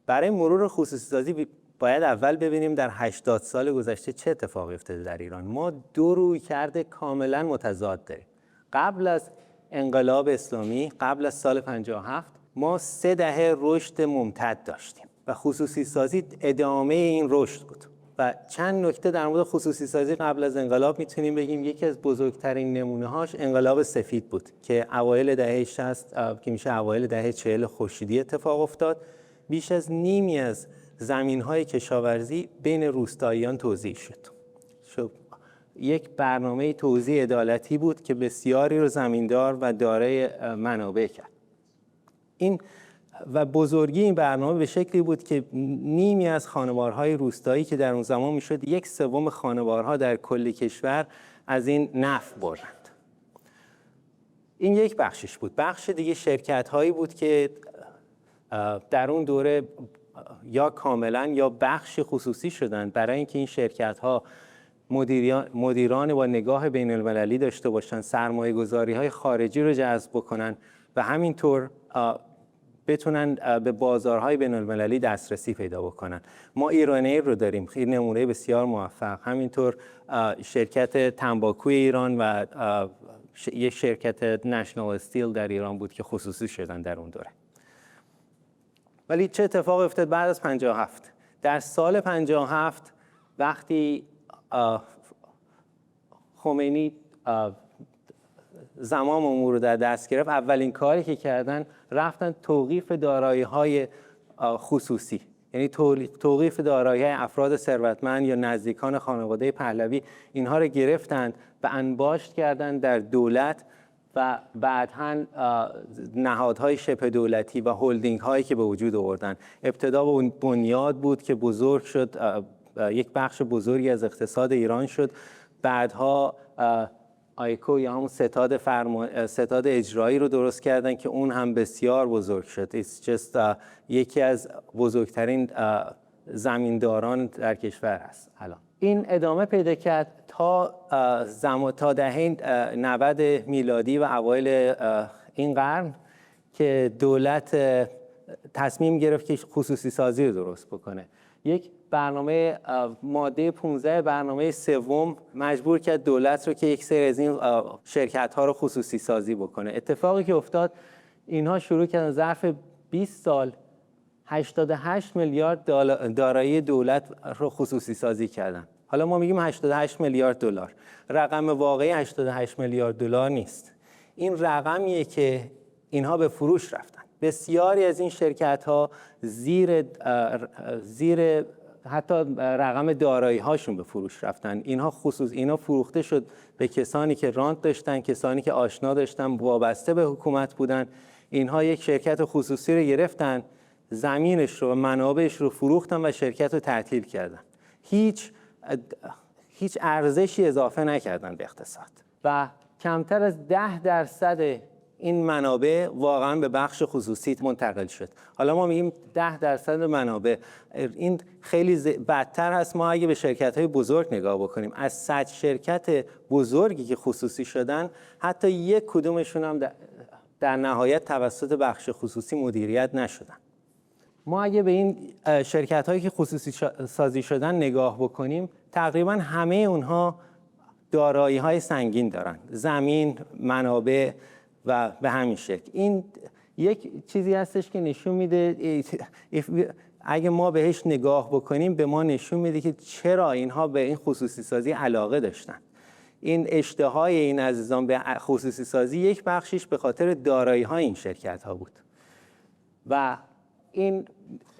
برای مرور خصوصی سازی باید اول ببینیم در 80 سال گذشته چه اتفاقی افتاده در ایران. ما 2 رویکرد کاملا متضاد داریم. قبل از انقلاب اسلامی، قبل از سال 57 ما 3 دهه رشد ممتد داشتیم و خصوصی سازی ادامه این رشد بود و چند نکته در مورد خصوصی سازی قبل از انقلاب میتونیم بگیم. یکی از بزرگترین نمونه‌هاش انقلاب سفید بود که اوایل دهه 60 که میشه اوایل دهه 40 خورشیدی اتفاق افتاد. بیش از نیمی از زمین‌های کشاورزی بین روستاییان توزیع شد. یک برنامه توزیع عدالتی بود که بسیاری رو زمیندار و دارای منابع کرد. این و بزرگی این برنامه به شکلی بود که نیمی از خانوارهای روستایی که در اون زمان میشد 1/3 خانوارها در کل کشور از این نفع بردند. این یک بخشش بود. بخش دیگه شرکت هایی بود که در اون دوره یا کاملا یا بخش خصوصی شدند برای اینکه این شرکت ها مدیران با نگاه بین المللی داشته باشند، سرمایه گذاری های خارجی رو جذب بکنن و همینطور بتونن به بازارهای بین المللی دسترسی پیدا بکنن. ما ایران ایر رو داریم، خیلی نمونه بسیار موفق. همینطور شرکت تنباکوی ایران و یک شرکت نشنال استیل در ایران بود که خصوصی شدن در اون دوره. ولی چه اتفاق افتاد بعد از 57؟ در سال 57 وقتی خمینی زمام امور رو در دست گرفت، اولین کاری که کردن رفتن توقیف دارایی‌های خصوصی، یعنی توقیف دارایی‌های افراد ثروتمند یا نزدیکان خانواده پهلوی، اینها رو گرفتن و انباشت کردن در دولت و بعداً نهادهای شبه دولتی و هولدینگ هایی که به وجود آوردن. ابتدا با بنیاد بود که بزرگ شد، یک بخش بزرگی از اقتصاد ایران شد. بعدها آیکو یا همون ستاد اجرایی رو درست کردن که اون هم بسیار بزرگ شد. یکی از بزرگترین زمینداران در کشور است الان. این ادامه پیدا کرد تا دهه 90 میلادی و اوایل این قرن که دولت تصمیم گرفت که خصوصی سازی رو درست بکنه. یک برنامه ماده 15 برنامه سوم مجبور کرد دولت رو که یک سری از این شرکت ها رو خصوصی سازی بکنه. اتفاقی که افتاد، اینها شروع کردن ظرف 20 سال 88 میلیارد دارایی دولت رو خصوصی سازی کردن. حالا ما میگیم 88 میلیارد دلار. رقم واقعی 88 میلیارد دلار نیست. این رقمیه که اینها به فروش رفتن. بسیاری از این شرکت ها زیر حتی رقم دارایی هاشون به فروش رفتن. اینا فروخته شد به کسانی که رانت داشتن، کسانی که آشنا داشتن، وابسته به حکومت بودن. اینها یک شرکت خصوصی رو گرفتن، زمینش رو و منابعش رو فروختن و شرکت رو تعطیل کردن. هیچ ارزشی اضافه نکردن به اقتصاد و کمتر از 10% این منابع واقعا به بخش خصوصی منتقل شد. حالا ما میگیم 10% منابع، این خیلی بدتر هست. ما اگه به شرکت‌های بزرگ نگاه بکنیم، از 100 شرکت بزرگی که خصوصی شدن، حتی یک کدومشون هم در نهایت توسط بخش خصوصی مدیریت نشدن. ما اگه به این شرکت‌هایی که خصوصی سازی شدن نگاه بکنیم، تقریبا همه اونها دارایی‌های سنگین دارن، زمین، منابع و به همین شکل. این یک چیزی هستش که نشون میده، اگه ما بهش نگاه بکنیم به ما نشون میده که چرا اینها به این خصوصی سازی علاقه داشتن. این اشتهای این عزیزان به خصوصی سازی یک بخشیش به خاطر دارایی‌های این شرکت‌ها بود و این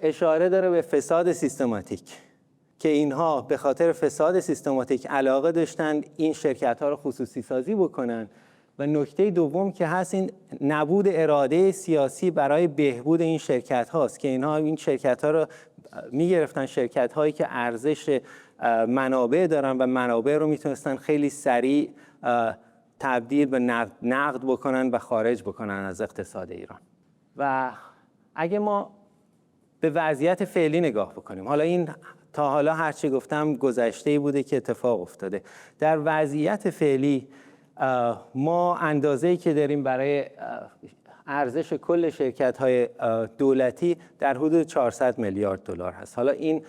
اشاره داره به فساد سیستماتیک که اینها به خاطر فساد سیستماتیک علاقه داشتن این شرکت‌ها رو خصوصی سازی بکنن. و نکته دوم که هست، این نبود اراده سیاسی برای بهبود این شرکت هاست که اینها این شرکت ها رو میگرفتن، شرکت هایی که ارزش منابع دارن و منابع رو میتونستن خیلی سریع تبدیل به نقد بکنن و خارج بکنن از اقتصاد ایران. و اگه ما به وضعیت فعلی نگاه بکنیم، حالا این تا حالا هرچی گفتم گذشته‌ای بوده که اتفاق افتاده. در وضعیت فعلی ما اندازه‌ای که داریم برای ارزش کل شرکت‌های دولتی در حدود 400 میلیارد دلار هست. حالا این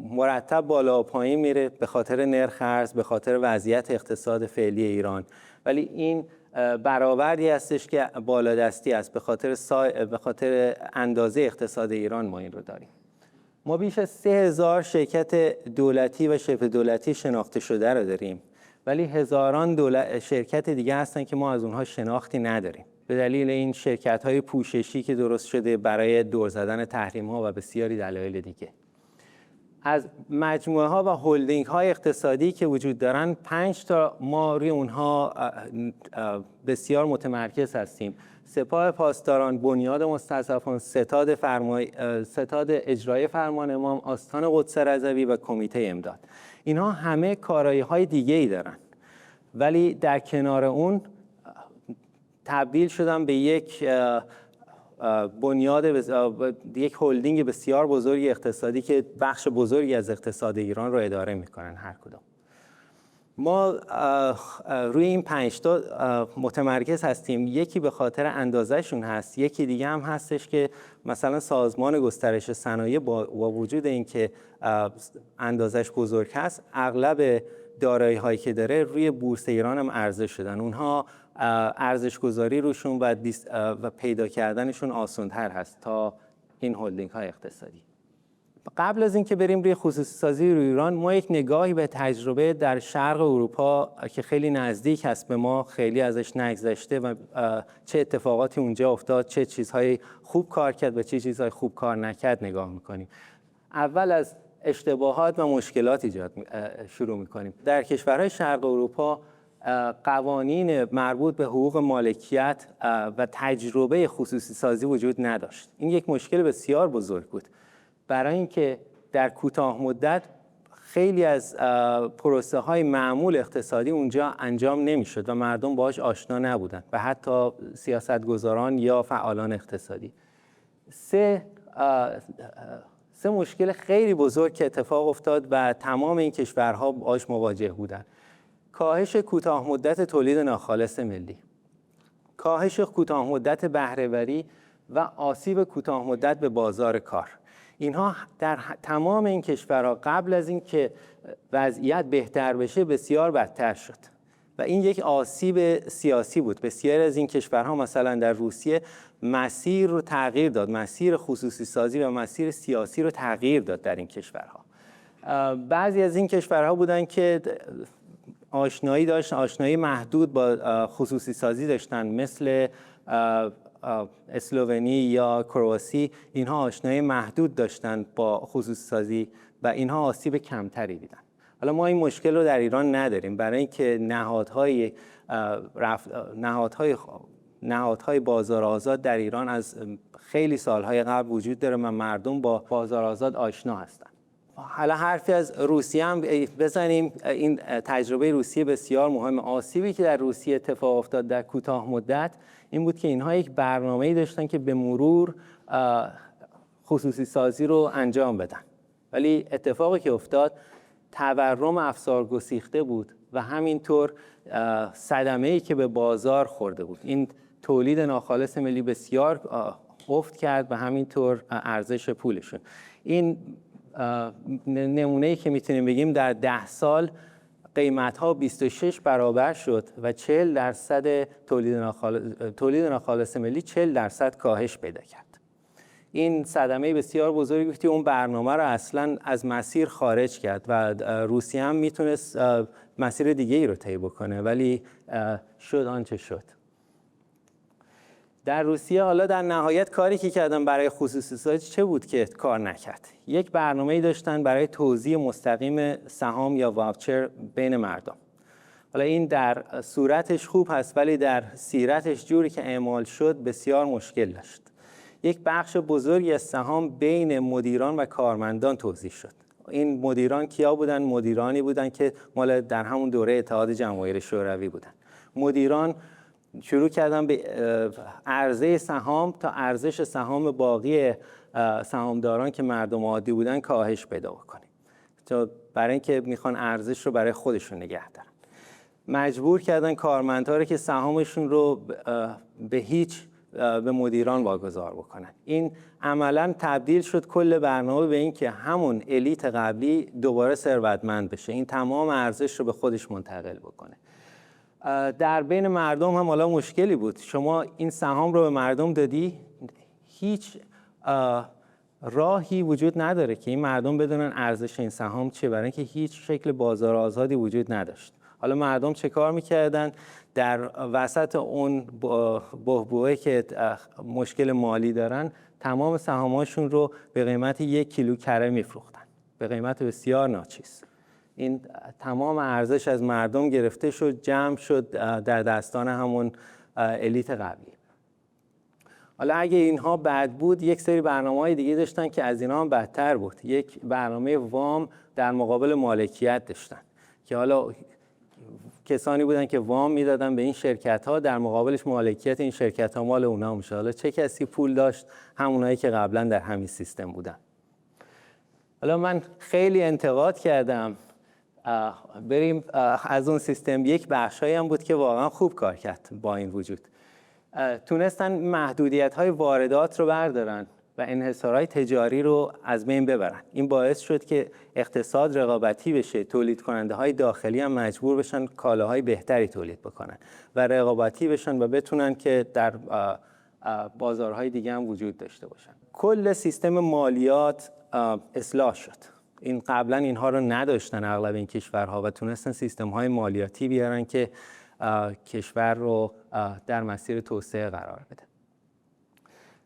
مرتب بالا و پایین میره به خاطر نرخ ارز، به خاطر وضعیت اقتصاد فعلی ایران، ولی این برآوردی هستش که بالادستی است. به خاطر اندازه اقتصاد ایران ما این رو داریم. ما بیش از 3000 شرکت دولتی و شبه دولتی شناخته شده رو داریم، ولی هزاران شرکت دیگه هستن که ما از اونها شناختی نداریم به دلیل این شرکت‌های پوششی که درست شده برای دور زدن تحریم‌ها و بسیاری دلایل دیگه. از مجموعه ها و هولدینگ های اقتصادی که وجود دارن 5 تا ما روی اونها بسیار متمرکز هستیم. سپاه پاسداران، بنیاد مستضعفان، ستاد اجرایی فرمان امام، آستان قدس رضوی و کمیته امداد. اینها همه کارایی‌های دیگه‌ای دارن، ولی در کنار اون تبدیل شدن به یک بنیاد، یک هلدینگ بسیار بزرگ اقتصادی که بخش بزرگی از اقتصاد ایران رو اداره میکنن هر کدوم. ما روی این 5 تا متمرکز هستیم. یکی به خاطر اندازه‌شون هست، یکی دیگه هم هستش که مثلا سازمان گسترش صنایع با وجود اینکه اندازش بزرگ هست، اغلب دارایی هایی که داره روی بورس ایران هم عرضه شدن. اونها ارزش گذاری روشون و پیدا کردنشون آسان‌تر هست تا این هلدینگ های اقتصادی. قبل از اینکه بریم روی خصوصی سازی روی ایران، ما یک نگاهی به تجربه در شرق اروپا که خیلی نزدیک هست به ما، خیلی ازش نگذشته و چه اتفاقاتی اونجا افتاد، چه چیزهای خوب کار کرد و چه چیزهای خوب کار نکرد نگاه میکنیم. اول از اشتباهات و مشکلات شروع میکنیم. در کشورهای شرق اروپا قوانین مربوط به حقوق مالکیت و تجربه خصوصی سازی وجود نداشت. این یک مشکل بسیار بزرگ بود، برای اینکه در کوتاه مدت خیلی از پروسه های معمول اقتصادی اونجا انجام نمیشد و مردم باهاش آشنا نبودند و حتی سیاستگزاران یا فعالان اقتصادی. سه مشکل خیلی بزرگ که اتفاق افتاد و تمام این کشورها باهاش مواجه بودند: کاهش کوتاه مدت تولید ناخالص ملی، کاهش کوتاه مدت بهره‌وری و آسیب کوتاه مدت به بازار کار. اینها در تمام این کشورها قبل از اینکه وضعیت بهتر بشه بسیار بدتر شد و این یک آسیب سیاسی بود. بسیار از این کشورها مثلا در روسیه مسیر رو تغییر داد، مسیر خصوصی سازی و مسیر سیاسی رو تغییر داد در این کشورها. بعضی از این کشورها بودن که آشنایی محدود با خصوصی سازی داشتن، مثل اسلوونی یا کرواسی. اینها آشنایی محدود داشتن با خصوصی سازی و اینها آسیب کمتری دیدن. حالا ما این مشکل رو در ایران نداریم، برای اینکه نهادهای بازار آزاد در ایران از خیلی سالهای قبل وجود داره و مردم با بازار آزاد آشنا هستن. حالا حرفی از روسیه هم بزنیم. این تجربه روسیه بسیار مهمه. آسیبی که در روسیه اتفاق افتاد در کوتاه مدت این بود که اینها یک برنامه‌ای داشتن که به مرور خصوصی سازی رو انجام بدن، ولی اتفاقی که افتاد تورم افسار گسیخته بود و همینطور صدمه‌ای که به بازار خورده بود. این تولید ناخالص ملی بسیار افت کرد و همینطور ارزش پولشون. این نمونه‌ای که میتونیم بگیم در 10 سال قیمت‌ها 26 برابر شد و 40% تولید ناخالص ملی 40% کاهش پیدا کرد. این صدمه بسیار بزرگی بود که اون برنامه رو اصلاً از مسیر خارج کرد و روسیه هم میتونست مسیر دیگه ای رو طی بکنه، ولی شد آنچه شد. در روسیه حالا در نهایت کاری که کردن برای خصوصی سازی چه بود که کار نکرد؟ یک برنامه‌ای داشتن برای توزیع مستقیم سهام یا واوچر بین مردم. حالا این در صورتش خوب هست، ولی در سیرتش جوری که اعمال شد بسیار مشکل داشت. یک بخش بزرگی از سهام بین مدیران و کارمندان توزیع شد. این مدیران کیا بودن؟ مدیرانی بودن که مال در همون دوره اتحاد جماهیر شوروی بودن. مدیران شروع کردن به عرضه سهام تا ارزش سهام باقی سهامداران که مردم عادی بودن کاهش پیدا بکنه، تا برای اینکه میخوان ارزش رو برای خودشون نگه دارن. مجبور کردن کارمندها رو که سهامشون رو به مدیران واگذار بکنن. این عملاً تبدیل شد کل برنامه به این که همون الیت قبلی دوباره ثروتمند بشه، این تمام ارزش رو به خودش منتقل بکنه. در بین مردم هم حالا مشکلی بود. شما این سهام رو به مردم دادی، هیچ راهی وجود نداره که این مردم بدونن ارزش این سهام چیه، برای اینکه هیچ شکل بازار آزادی وجود نداشت. حالا مردم چه کار میکردن؟ در وسط اون بحبوحه که مشکل مالی دارن، تمام سهاماشون رو به قیمت 1 کیلو کره میفروختن به قیمت بسیار ناچیز. این تمام ارزش از مردم گرفته شد، جمع شد در دستان همون الیت قبلی. حالا اگه اینها بد بود، یک سری برنامه‌های دیگه داشتن که از اینها هم بدتر بود. یک برنامه وام در مقابل مالکیت داشتن که حالا کسانی بودن که وام میدادن به این شرکت‌ها، در مقابلش مالکیت این شرکت‌ها مال اونها میشه. حالا چه کسی پول داشت؟ همونایی که قبلا در همین سیستم بودن. حالا من خیلی انتقاد کردم بریم از اون سیستم. یک بخشایی هم بود که واقعا خوب کار کرد. با این وجود تونستن محدودیت‌های واردات رو بردارن و انحصارهای تجاری رو از بین ببرن. این باعث شد که اقتصاد رقابتی بشه، تولید کننده های داخلی هم مجبور بشن کالاهای بهتری تولید بکنن و رقابتی بشن و بتونن که در بازارهای دیگه هم وجود داشته باشن. کل سیستم مالیات اصلاح شد. این قبلا اینها رو نداشتن اغلب این کشورها و تونستن سیستم های مالیاتی بیارن که کشور رو در مسیر توسعه قرار بده.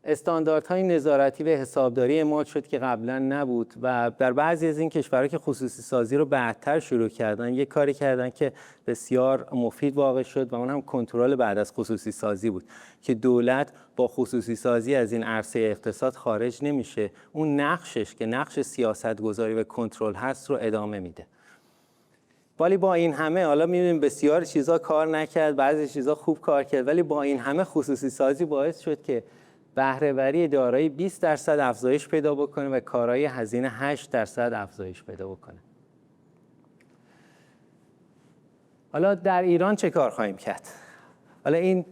استانداردهای نظارتی و حسابداری اعمال شد که قبلا نبود و در بعضی از این کشورها که خصوصی سازی رو بعدتر شروع کردن، یک کاری کردن که بسیار مفید واقع شد و اون هم کنترل بعد از خصوصی سازی بود که دولت با خصوصی سازی از این عرصه اقتصاد خارج نمیشه، اون نقشش که نقش سیاستگذاری و کنترل هست رو ادامه میده. ولی با این همه حالا می‌بینیم بسیار چیزا کار نکرد، بعضی چیزا خوب کار کرد، ولی با این همه خصوصی سازی باعث شد که بهره‌وری دارایی 20% افزایش پیدا بکنه و کارایی هزینه 8% افزایش پیدا بکنه. حالا در ایران چه کار خواهیم کرد؟ حالا این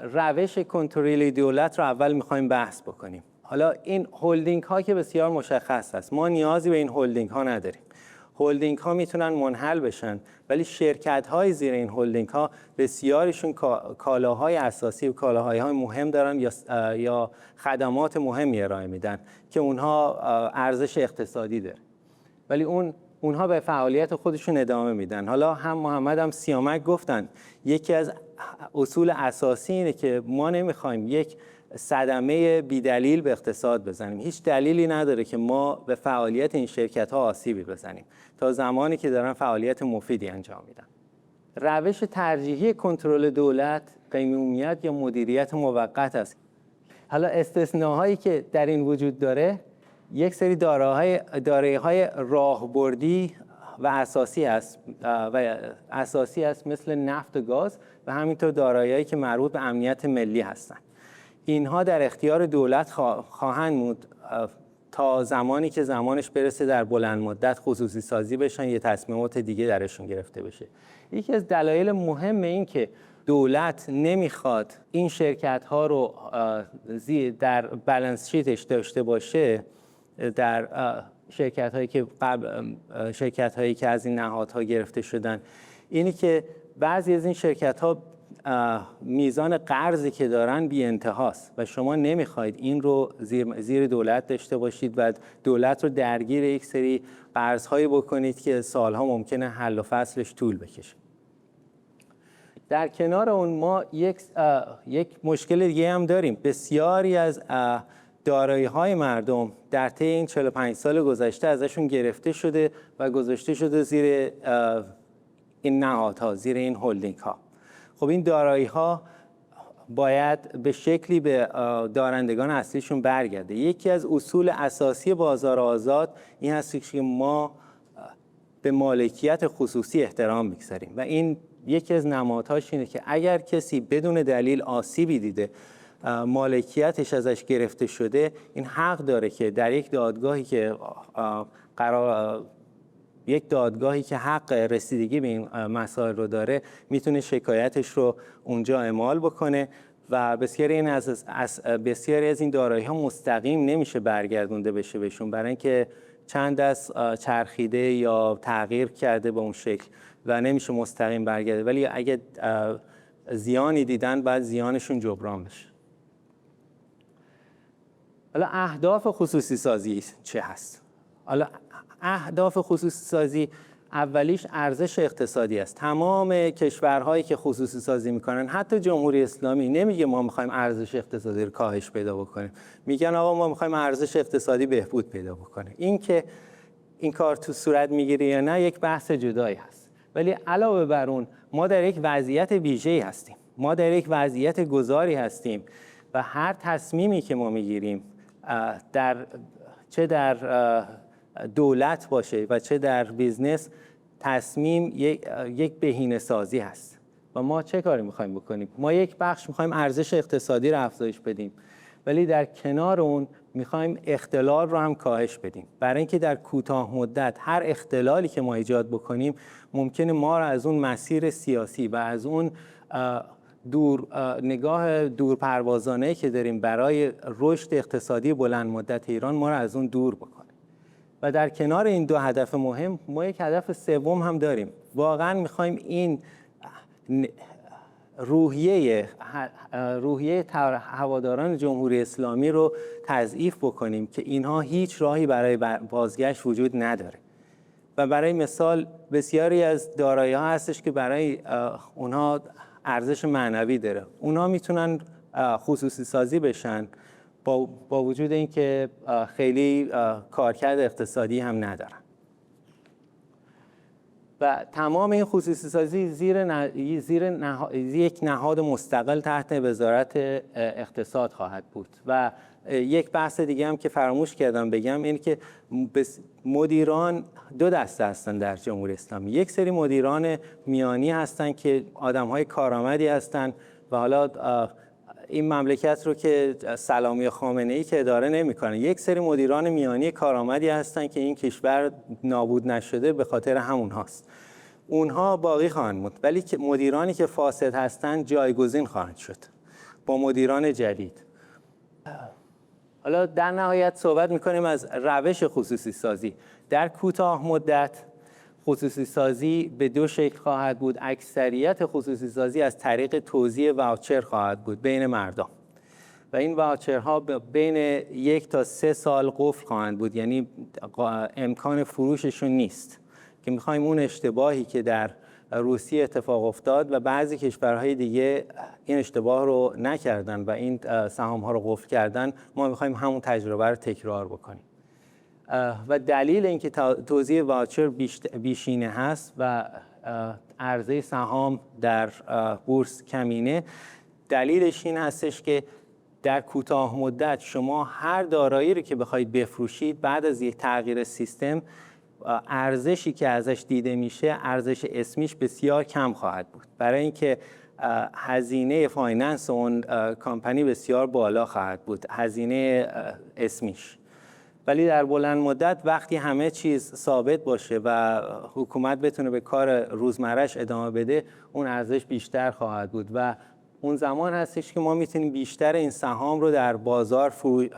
روش کنترلی دولت رو اول می‌خوایم بحث بکنیم. حالا این هولدینگ ها که بسیار مشخص است، ما نیازی به این هولدینگ ها نداریم. هولدینگ ها میتونن منحل بشن، ولی شرکت های زیر این هولدینگ ها بسیارشون کالاهای اساسی و کالاهای مهم دارن یا خدمات مهمی ارائه میدن که اونها ارزش اقتصادی داره، ولی اونها به فعالیت خودشون ادامه میدن. حالا هم محمد هم سیامک گفتن یکی از اصول اساسی اینه که ما نمیخوایم یک صدمه بیدلیل به اقتصاد بزنیم. هیچ دلیلی نداره که ما به فعالیت این شرکت ها آسیبی بزنیم تا زمانی که دارن فعالیت مفیدی انجام میدن. روش ترجیحی کنترل دولت قیمومیت یا مدیریت موقت است. حالا استثناهایی که در این وجود داره، یک سری دارایی‌های راهبردی و اساسی است مثل نفت و گاز و همینطور دارایی‌هایی که مربوط به امنیت ملی هستند. اینها در اختیار دولت خواهند بود تا زمانی که زمانش برسه در بلند مدت خصوصی سازی بشن یا تصمیمات دیگه درشون گرفته بشه. یکی از دلایل مهم این که دولت نمیخواد این شرکت ها رو در بالانس شیتش داشته باشه، در شرکت هایی که از این نهادها گرفته شدن، اینی که بعضی از این شرکت ها میزان قرضی که دارن بی انتهاست و شما نمیخواید این رو زیر دولت داشته باشید و دولت رو درگیر یک سری قرضهایی بکنید که سالها ممکنه حل و فصلش طول بکشه. در کنار اون ما یک مشکل دیگه هم داریم. بسیاری از دارایی‌های مردم در طی این 45 سال گذشته ازشون گرفته شده و گذاشته شده زیر این نهادها، زیر این هولدینگ ها. خب این دارایی‌ها باید به شکلی به دارندگان اصلیشون برگرده. یکی از اصول اساسی بازار آزاد این هست که ما به مالکیت خصوصی احترام می‌گذاریم و این یکی از نمادهاش اینه که اگر کسی بدون دلیل آسیبی دیده، مالکیتش ازش گرفته شده، این حق داره که در یک دادگاهی که حق رسیدگی به این مسائل رو داره، میتونه شکایتش رو اونجا اعمال بکنه و بسیاری از این دارایی ها مستقیم نمیشه برگردونده بشه بهشون، برای اینکه چند دست چرخیده یا تغییر کرده به اون شکل و نمیشه مستقیم برگرده، ولی اگه زیانی دیدن بعد زیانشون جبران بشه. حالا اهداف خصوصی سازی چه هست؟ حالا اهداف خصوصی سازی اولیش ارزش اقتصادی است. تمام کشورهایی که خصوصی سازی میکنن، حتی جمهوری اسلامی نمیگه ما میخوایم ارزش اقتصادی رو کاهش پیدا بکنیم، میگن آقا ما میخوایم ارزش اقتصادی بهبود پیدا بکنیم. این که این کار تو صورت میگیره یا نه یک بحث جدایی هست. ولی علاوه بر اون ما در یک وضعیت ویژه‌ای هستیم، ما در یک وضعیت گذاری هستیم و هر تصمیمی که ما میگیریم چه در دولت باشه و چه در بیزنس، تصمیم یک بهینه‌سازی هست. و ما چه کاری میخوایم بکنیم؟ ما یک بخش میخوایم ارزش اقتصادی رو افزایش بدیم، ولی در کنار اون میخوایم اختلال رو هم کاهش بدیم. برای اینکه در کوتاه مدت هر اختلالی که ما ایجاد بکنیم ممکنه ما رو از اون مسیر سیاسی و از اون نگاه دورپروازانه که داریم برای رشد اقتصادی بلند مدت ایران ما رو از اون دور بکنه. و در کنار این دو هدف مهم ما یک هدف سوم هم داریم. واقعا میخوایم این روحیه هواداران جمهوری اسلامی رو تضعیف بکنیم که اینها هیچ راهی برای بازگشت وجود نداره. و برای مثال بسیاری از دارایی‌ها هستش که برای اونها ارزش معنوی داره. اونها میتونن خصوصی سازی بشن با وجود اینکه خیلی کارکرد اقتصادی هم ندارن. و تمام این خصوصی سازی زیر یک نهاد مستقل تحت وزارت اقتصاد خواهد بود. و یک بحث دیگه هم که فراموش کردم بگم اینه که مدیران دو دسته هستن در جمهوری اسلامی. یک سری مدیران میانی هستن که آدم‌های کارآمدی هستن و حالا این مملکت رو که سلامی خامنه‌ای که اداره نمی‌کنه. یک سری مدیران میانی کارآمدی هستن که این کشور نابود نشده به خاطر همون هاست. اونها باقی خواهند موند، ولی مدیرانی که فاسد هستن جایگزین خواهند شد با مدیران جدید. حالا در نهایت صحبت می‌کنیم از روش خصوصی سازی. در کوتاه مدت خصوصی سازی به دو شکل خواهد بود. اکثریت خصوصی سازی از طریق توزیع واوچر خواهد بود بین مردم و این واوچرها بین 1 تا 3 سال قفل خواهند بود، یعنی امکان فروششون نیست. که می‌خوایم اون اشتباهی که در روسیه اتفاق افتاد و بعضی کشورهای دیگه این اشتباه رو نکردن و این سهام‌ها رو قفل کردن، ما می‌خوایم همون تجربه رو تکرار بکنیم. و دلیل اینکه توزیع واوچر بیشینه هست و عرضه سهام در بورس کمینه، دلیلش این هستش که در کوتاه مدت شما هر دارایی رو که بخواید بفروشید بعد از یک تغییر سیستم، ارزشی که ازش دیده میشه ارزش اسمیش بسیار کم خواهد بود، برای اینکه هزینه فایننس اون کمپانی بسیار بالا خواهد بود، هزینه اسمیش. ولی در بلند مدت وقتی همه چیز ثابت باشه و حکومت بتونه به کار روزمرهش ادامه بده، اون ارزش بیشتر خواهد بود و اون زمان هستش که ما میتونیم بیشتر این سهام رو در بازار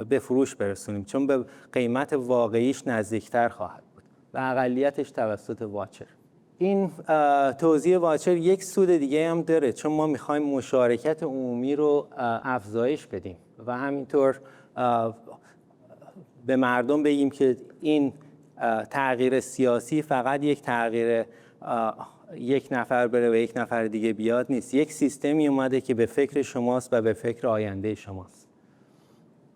به فروش برسونیم، چون به قیمت واقعیش نزدیکتر خواهد بود و اقلیتش توسط واچر. این توزیع واچر یک سود دیگه هم داره، چون ما میخوایم مشارکت عمومی رو افزایش بدیم و همینطور به مردم بگیم که این تغییر سیاسی فقط یک تغییر یک نفر بره و یک نفر دیگه بیاد نیست. یک سیستمی اومده که به فکر شماست و به فکر آینده شماست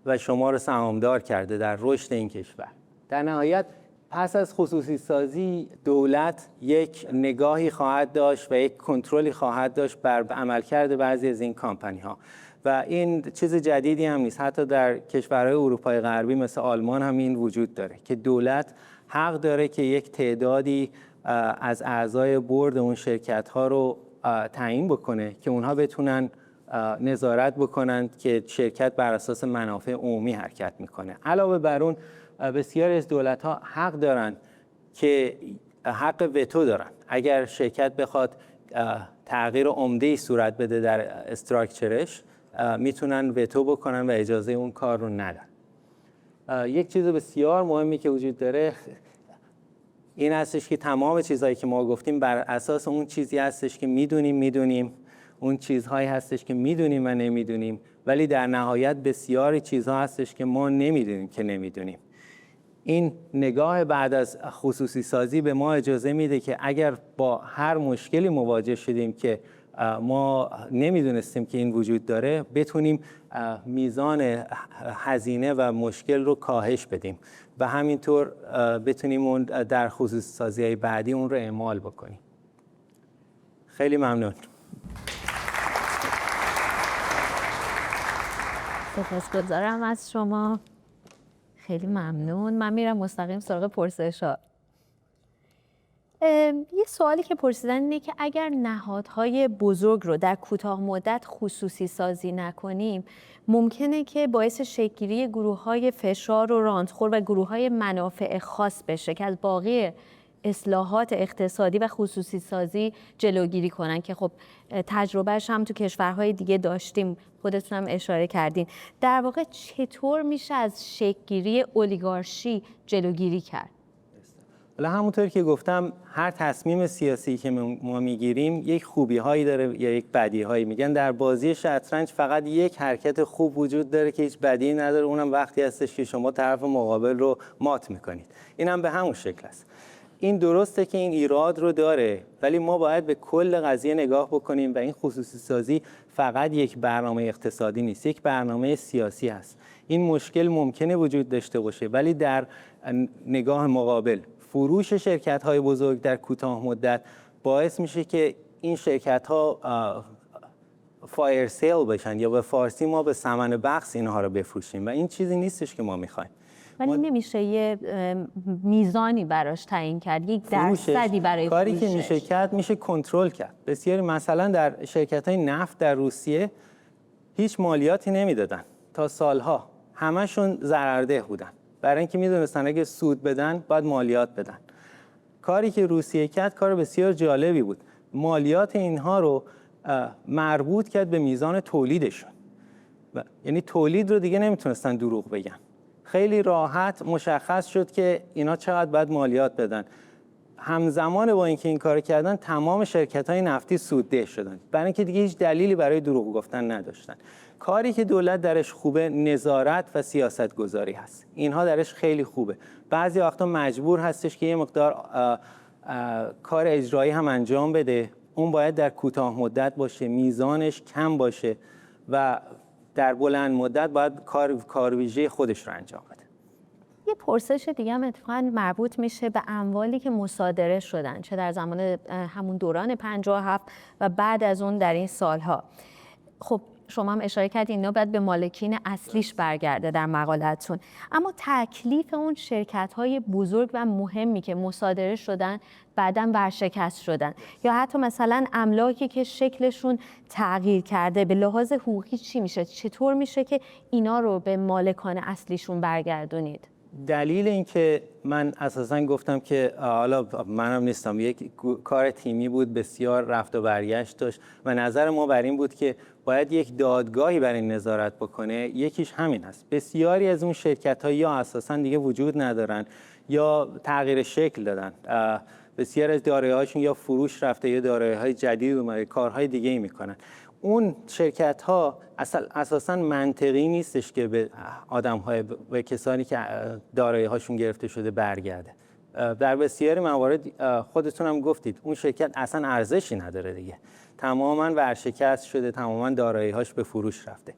و شما رو سهامدار کرده در رشد این کشور. در نهایت پس از خصوصی سازی دولت یک نگاهی خواهد داشت و یک کنترلی خواهد داشت بر عملکرد بعضی از این کمپانی ها و این چیز جدیدی هم نیست. حتی در کشورهای اروپای غربی مثل آلمان هم این وجود داره که دولت حق داره که یک تعدادی از اعضای بورد اون شرکت ها رو تعیین بکنه که اونها بتونن نظارت بکنن که شرکت بر اساس منافع عمومی حرکت میکنه. علاوه بر اون بسیاری از دولت ها حق دارن که حق وتو دارن. اگر شرکت بخواد تغییر عمده‌ای صورت بده در استراکچرش، میتونن وتو بکنن و اجازه اون کار رو ندن. یک چیز بسیار مهمی که وجود داره این هستش که تمام چیزهایی که ما گفتیم بر اساس اون چیزی هستش که میدونیم، اون چیزهایی هستش که میدونیم و نمیدونیم، ولی در نهایت بسیاری چیزها هستش که ما نمیدونیم که نمیدونیم. این نگاه بعد از خصوصی سازی به ما اجازه میده که اگر با هر مشکلی مواجه شدیم که ما نمیدونستیم که این وجود داره بتونیم میزان هزینه و مشکل رو کاهش بدیم و همینطور بتونیم اون در خصوصی سازی‌های بعدی اون رو اعمال بکنیم. خیلی ممنون. سپاسگزارم از شما. خیلی ممنون. من میرم مستقیم سراغ پرسش‌ها. یه سوالی که پرسیدن اینه که اگر نهادهای بزرگ رو در کوتاه مدت خصوصی سازی نکنیم ممکنه که باعث شکل‌گیری گروه‌های فشار و رانتخور و گروه‌های منافع خاص بشه که از باقی اصلاحات اقتصادی و خصوصی سازی جلوگیری کنن که خب تجربهش هم تو کشورهای دیگه داشتیم، خودتون هم اشاره کردین. در واقع چطور میشه از شکل‌گیری اولیگارشی جلوگیری کرد؟ حالا همونطور که گفتم هر تصمیم سیاسی که ما میگیریم یک خوبی هایی داره یا یک بدی هایی. میگن در بازی شطرنج فقط یک حرکت خوب وجود داره که هیچ بدی نداره، اونم وقتی هستش که شما طرف مقابل رو مات میکنید. اینم به همون شکل است. این درسته که این ایراد رو داره، ولی ما باید به کل قضیه نگاه بکنیم و این خصوصی سازی فقط یک برنامه اقتصادی نیست، یک برنامه سیاسی هست. این مشکل ممکنه وجود داشته باشه، ولی در نگاه مقابل فروش شرکت‌های بزرگ در کوتاه مدت باعث میشه که این شرکت‌ها فایر سیل بشن یا به فارسی ما به ثمن بخس اینها رو بفروشیم و این چیزی نیستش که ما می‌خوایم. ولی نمیشه یه میزانی براش تعیین کرد، یک درصدی برای کاری که میشه کرد میشه کنترل کرد. بسیاری مثلا در شرکت‌های نفت در روسیه هیچ مالیاتی نمیدادن تا سالها، همشون ضررده بودن برای اینکه میدونستن اگه سود بدن باید مالیات بدن. کاری که روسیه کرد کار بسیار جالبی بود، مالیات اینها رو مربوط کرد به میزان تولیدشون، یعنی تولید رو دیگه نمیتونستن دروغ بگن. خیلی راحت مشخص شد که اینا چقدر باید مالیات بدن. همزمان با اینکه این کار کردن تمام شرکت‌های نفتی سودده شدن برای اینکه دیگه هیچ دلیلی برای دروغ گفتن نداشتن. کاری که دولت درش خوبه نظارت و سیاست گذاری هست، اینها درش خیلی خوبه. بعضی وقتا مجبور هستش که یه مقدار کار اجرایی هم انجام بده، اون باید در کوتاه مدت باشه، میزانش کم باشه و در بلند مدت باید کار ویژه خودش رو انجام بده. یه پرسش دیگه هم اتفاقاً مربوط میشه به اموالی که مصادره شدن، چه در زمان همون دوران 57 و بعد از اون در این سالها. خب شما هم اشاره کردین اینا باید به مالکین اصلیش برگرده در مقالتون، اما تکلیف اون شرکت‌های بزرگ و مهمی که مصادره شدن بعداً ورشکست شدن یا حتی مثلا املاکی که شکلشون تغییر کرده به لحاظ حقوقی چی میشه؟ چطور میشه که اینا رو به مالکان اصلیشون برگردونید؟ دلیل این که من اساساً گفتم که حالا منم نیستم، یک کار تیمی بود، بسیار رفت و برگشت داشت و نظر ما بر این بود که باید یک دادگاهی برای این نظارت بکنه. یکیش همین هست. بسیاری از اون شرکت‌ها یا اساساً دیگه وجود ندارن یا تغییر شکل دادن. بسیار از دارایی‌هاشون یا فروش رفته یا دارایی‌های جدید اومده، کارهای دیگه‌ای میکنن. اون شرکت‌ها اساساً منطقی نیستش که به آدم‌های به کسانی که دارایی‌هاشون گرفته شده برگرده. در بسیاری موارد خودتون هم گفتید اون شرکت اصلا ارزشی نداره دیگه، تماماً ورشکست شده، تماماً دارایی‌هاش به فروش رفته.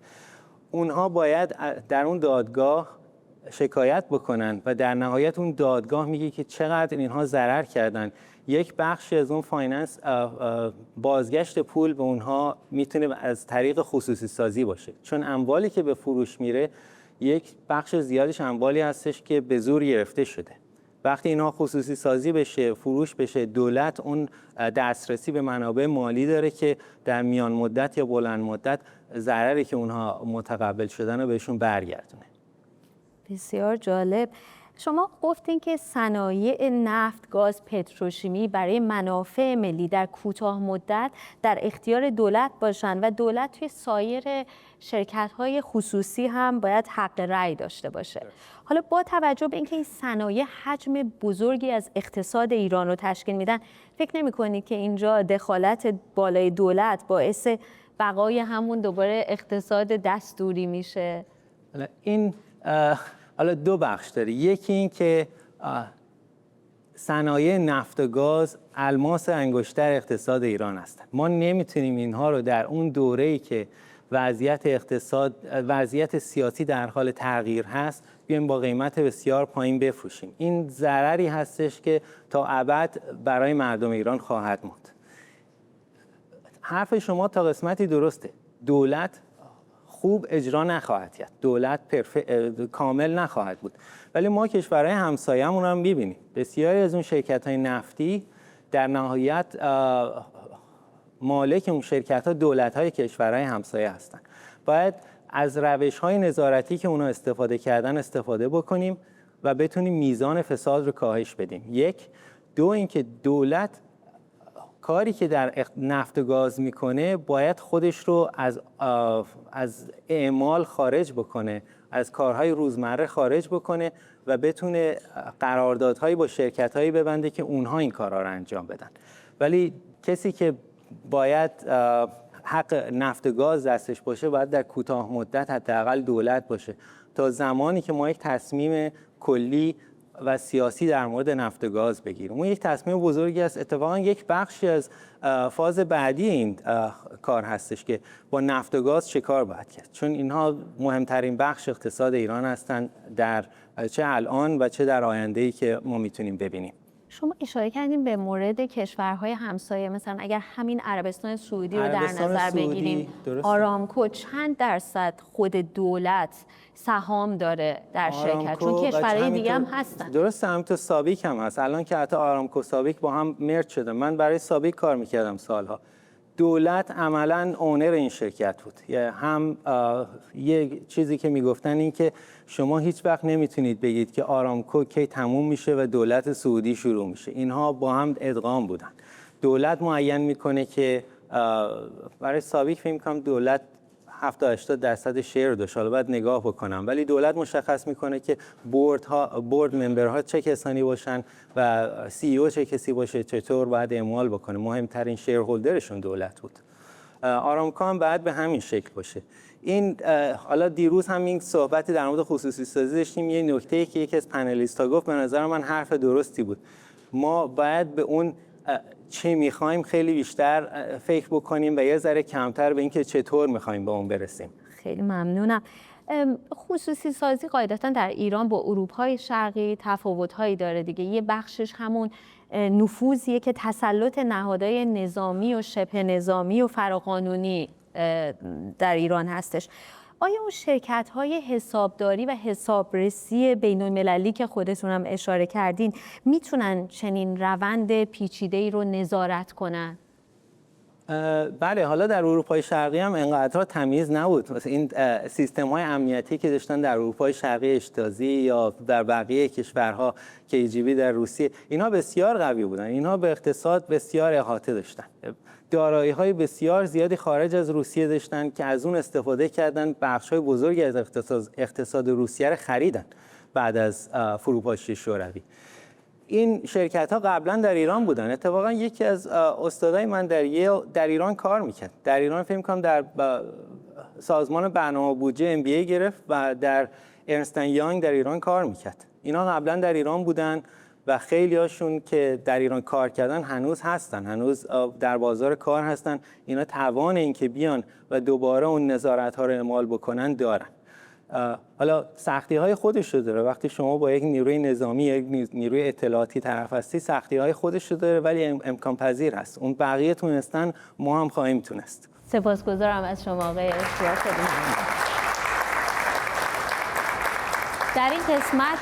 اونها باید در اون دادگاه شکایت بکنن و در نهایت اون دادگاه میگه که چقدر اینها ضرر کردن. یک بخش از اون فایننس بازگشت پول به اونها میتونه از طریق خصوصی سازی باشه، چون اموالی که به فروش میره یک بخش زیادش اموالی هستش که به زور گرفته شده. وقتی اینها خصوصی سازی بشه، فروش بشه، دولت اون دسترسی به منابع مالی داره که در میان مدت یا بلند مدت ضرری که اونها متقبل شدن رو بهشون برگردونه. بسیار جالب. شما گفتین که صنایع نفت، گاز، پتروشیمی برای منافع ملی در کوتاه مدت در اختیار دولت باشن و دولت توی سایر شرکت‌های خصوصی هم باید حق رأی داشته باشه. حالا با توجه به اینکه این صنایع حجم بزرگی از اقتصاد ایران رو تشکیل میدن، فکر نمی‌کنید که اینجا دخالت بالای دولت باعث بقای همون دوباره اقتصاد دستوری میشه؟ این حالا دو بخش داره. یکی این که صنایع نفت و گاز الماس انگشتر اقتصاد ایران هستند. ما نمیتونیم اینها رو در اون دوره‌ای که وضعیت سیاسی در حال تغییر هست بیایم با قیمت بسیار پایین بفروشیم. این ضرری هستش که تا ابد برای مردم ایران خواهد ماند. حرف شما تا قسمتی درسته. دولت خوب اجرا نخواهد کرد، دولت کامل نخواهد بود، ولی ما کشورهای همسایه‌مون رو هم می‌بینیم. بسیاری از اون شرکت‌های نفتی در نهایت مالک اون شرکت‌ها دولت‌های کشورهای همسایه هستند. باید از روش‌های نظارتی که اونا استفاده کردن استفاده بکنیم و بتونیم میزان فساد رو کاهش بدیم. یک، دو اینکه دولت کاری که در نفت و گاز میکنه باید خودش رو از اعمال خارج بکنه، از کارهای روزمره خارج بکنه و بتونه قراردادهایی با شرکت‌هایی ببنده که اونها این کارها رو انجام بدن. ولی کسی که باید حق نفت و گاز دستش باشه باید در کوتاه مدت حداقل دولت باشه تا زمانی که ما یک تصمیم کلی و سیاسی در مورد نفت و گاز بگیریم. اون یک تصمیم بزرگی است. اتفاقا یک بخشی از فاز بعدی این کار هستش که با نفت و گاز چه کار باید کرد، چون اینها مهمترین بخش اقتصاد ایران هستند در چه الان و چه در آینده‌ای که ما میتونیم ببینیم. شما اشاره کردین به مورد کشورهای همسایه، مثلا اگر همین عربستان سعودی رو در نظر بگیریم، آرامکو چند درصد خود دولت سهام داره در شرکت؟ چون کشورهای دیگه هم هستن. درسته، همینطور سابیک هم هست. الان که حتی آرامکو سابیک با هم مرج شده. من برای سابیک کار میکردم سالها. دولت عملاً اونر این شرکت بود. هم یه چیزی که میگفتن این که شما هیچ وقت نمیتونید بگید که آرامکو کی تموم میشه و دولت سعودی شروع میشه. اینها با هم ادغام بودن. دولت معین میکنه که برای سابیک فکر می‌کنم دولت 70-80% شیر داشت، حالا باید نگاه بکنم، ولی دولت مشخص میکنه که بورد ممبرها چه کسانی باشن و سی او چه کسی باشه، چطور باید اعمال بکنه. مهمترین شیر هولدرشون دولت بود. آرامکو هم باید به همین شکل باشه. این حالا دیروز هم این صحبتی در مورد خصوصی سازی داشتیم. یه نکته‌ای که یکی از پنلیست‌ها گفت به نظر من حرف درستی بود. ما باید به اون چی میخوایم خیلی بیشتر فکر بکنیم و یه ذره کمتر به اینکه چطور میخوایم به اون برسیم. خیلی ممنونم. خصوصی سازی قاعدتا در ایران با اروپای شرقی تفاوت‌هایی داره دیگه. یه بخشش همون نفوذیه که تسلط نهادهای نظامی و شبه نظامی و فراقانونی در ایران هستش. آیا اون شرکت‌های حسابداری و حسابرسی بین‌المللی که خودتون هم اشاره کردین میتونن چنین روند پیچیده‌ای رو نظارت کنن؟ بله، حالا در اروپای شرقی هم انقدر تمیز نبود. مثلا این سیستم‌های امنیتی که داشتن در اروپای شرقی اشتازی یا در بقیه کشورها KGB در روسیه، اینها بسیار قوی بودن. اینها به اقتصاد بسیار احاطه داشتن. دارایی‌های بسیار زیادی خارج از روسیه داشتن که از اون استفاده کردن، بخش‌های بزرگی از اقتصاد روسیه رو خریدن بعد از فروپاشی شوروی. این شرکت‌ها قبلا در ایران بودن. اتفاقا یکی از استادای من در ایران کار میکرد. در ایران فکر می‌کنم در سازمان برنامه بودجه MBA گرفت و در ارنست اند یانگ در ایران کار میکرد. اینا قبلا در ایران بودن و خیلی هاشون که در ایران کار کردن هنوز هستن، هنوز در بازار کار هستن. اینا توان این که بیان و دوباره اون نظارت‌ها رو اعمال بکنن دارن. حالا سختی‌های خودش رو داره. وقتی شما با یک نیروی نظامی، یک نیروی اطلاعاتی طرف هستی، سختی‌های خودش رو داره، ولی امکان پذیر است. اون بقیه تونستن، ما هم خواهیم تونست. سپاسگزارم از شما آقای اشتیاق. در این قسمت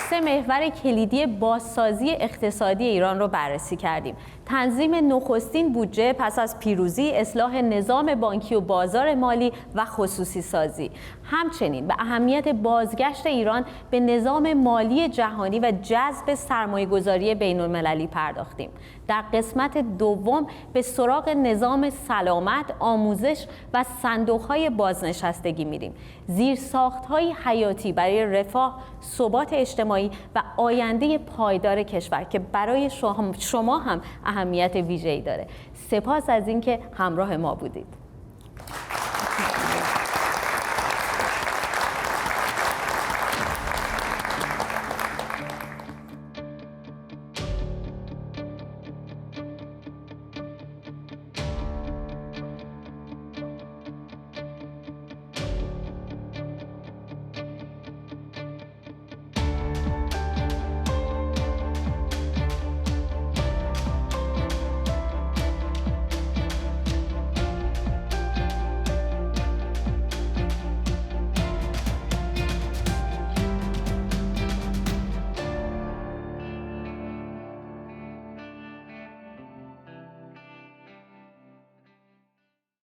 3 محور کلیدی بازسازی اقتصادی ایران رو بررسی کردیم. تنظیم نخستین بودجه پس از پیروزی، اصلاح نظام بانکی و بازار مالی و خصوصی سازی. همچنین به اهمیت بازگشت ایران به نظام مالی جهانی و جذب سرمایه‌گذاری بین‌المللی پرداختیم. در قسمت دوم به سراغ نظام سلامت، آموزش و صندوق‌های بازنشستگی میریم. زیرساخت‌های حیاتی برای رفاه، ثبات اجتماعی و آینده پایدار کشور که برای شما هم اهمیت ویژه‌ای داره. سپاس از اینکه همراه ما بودید.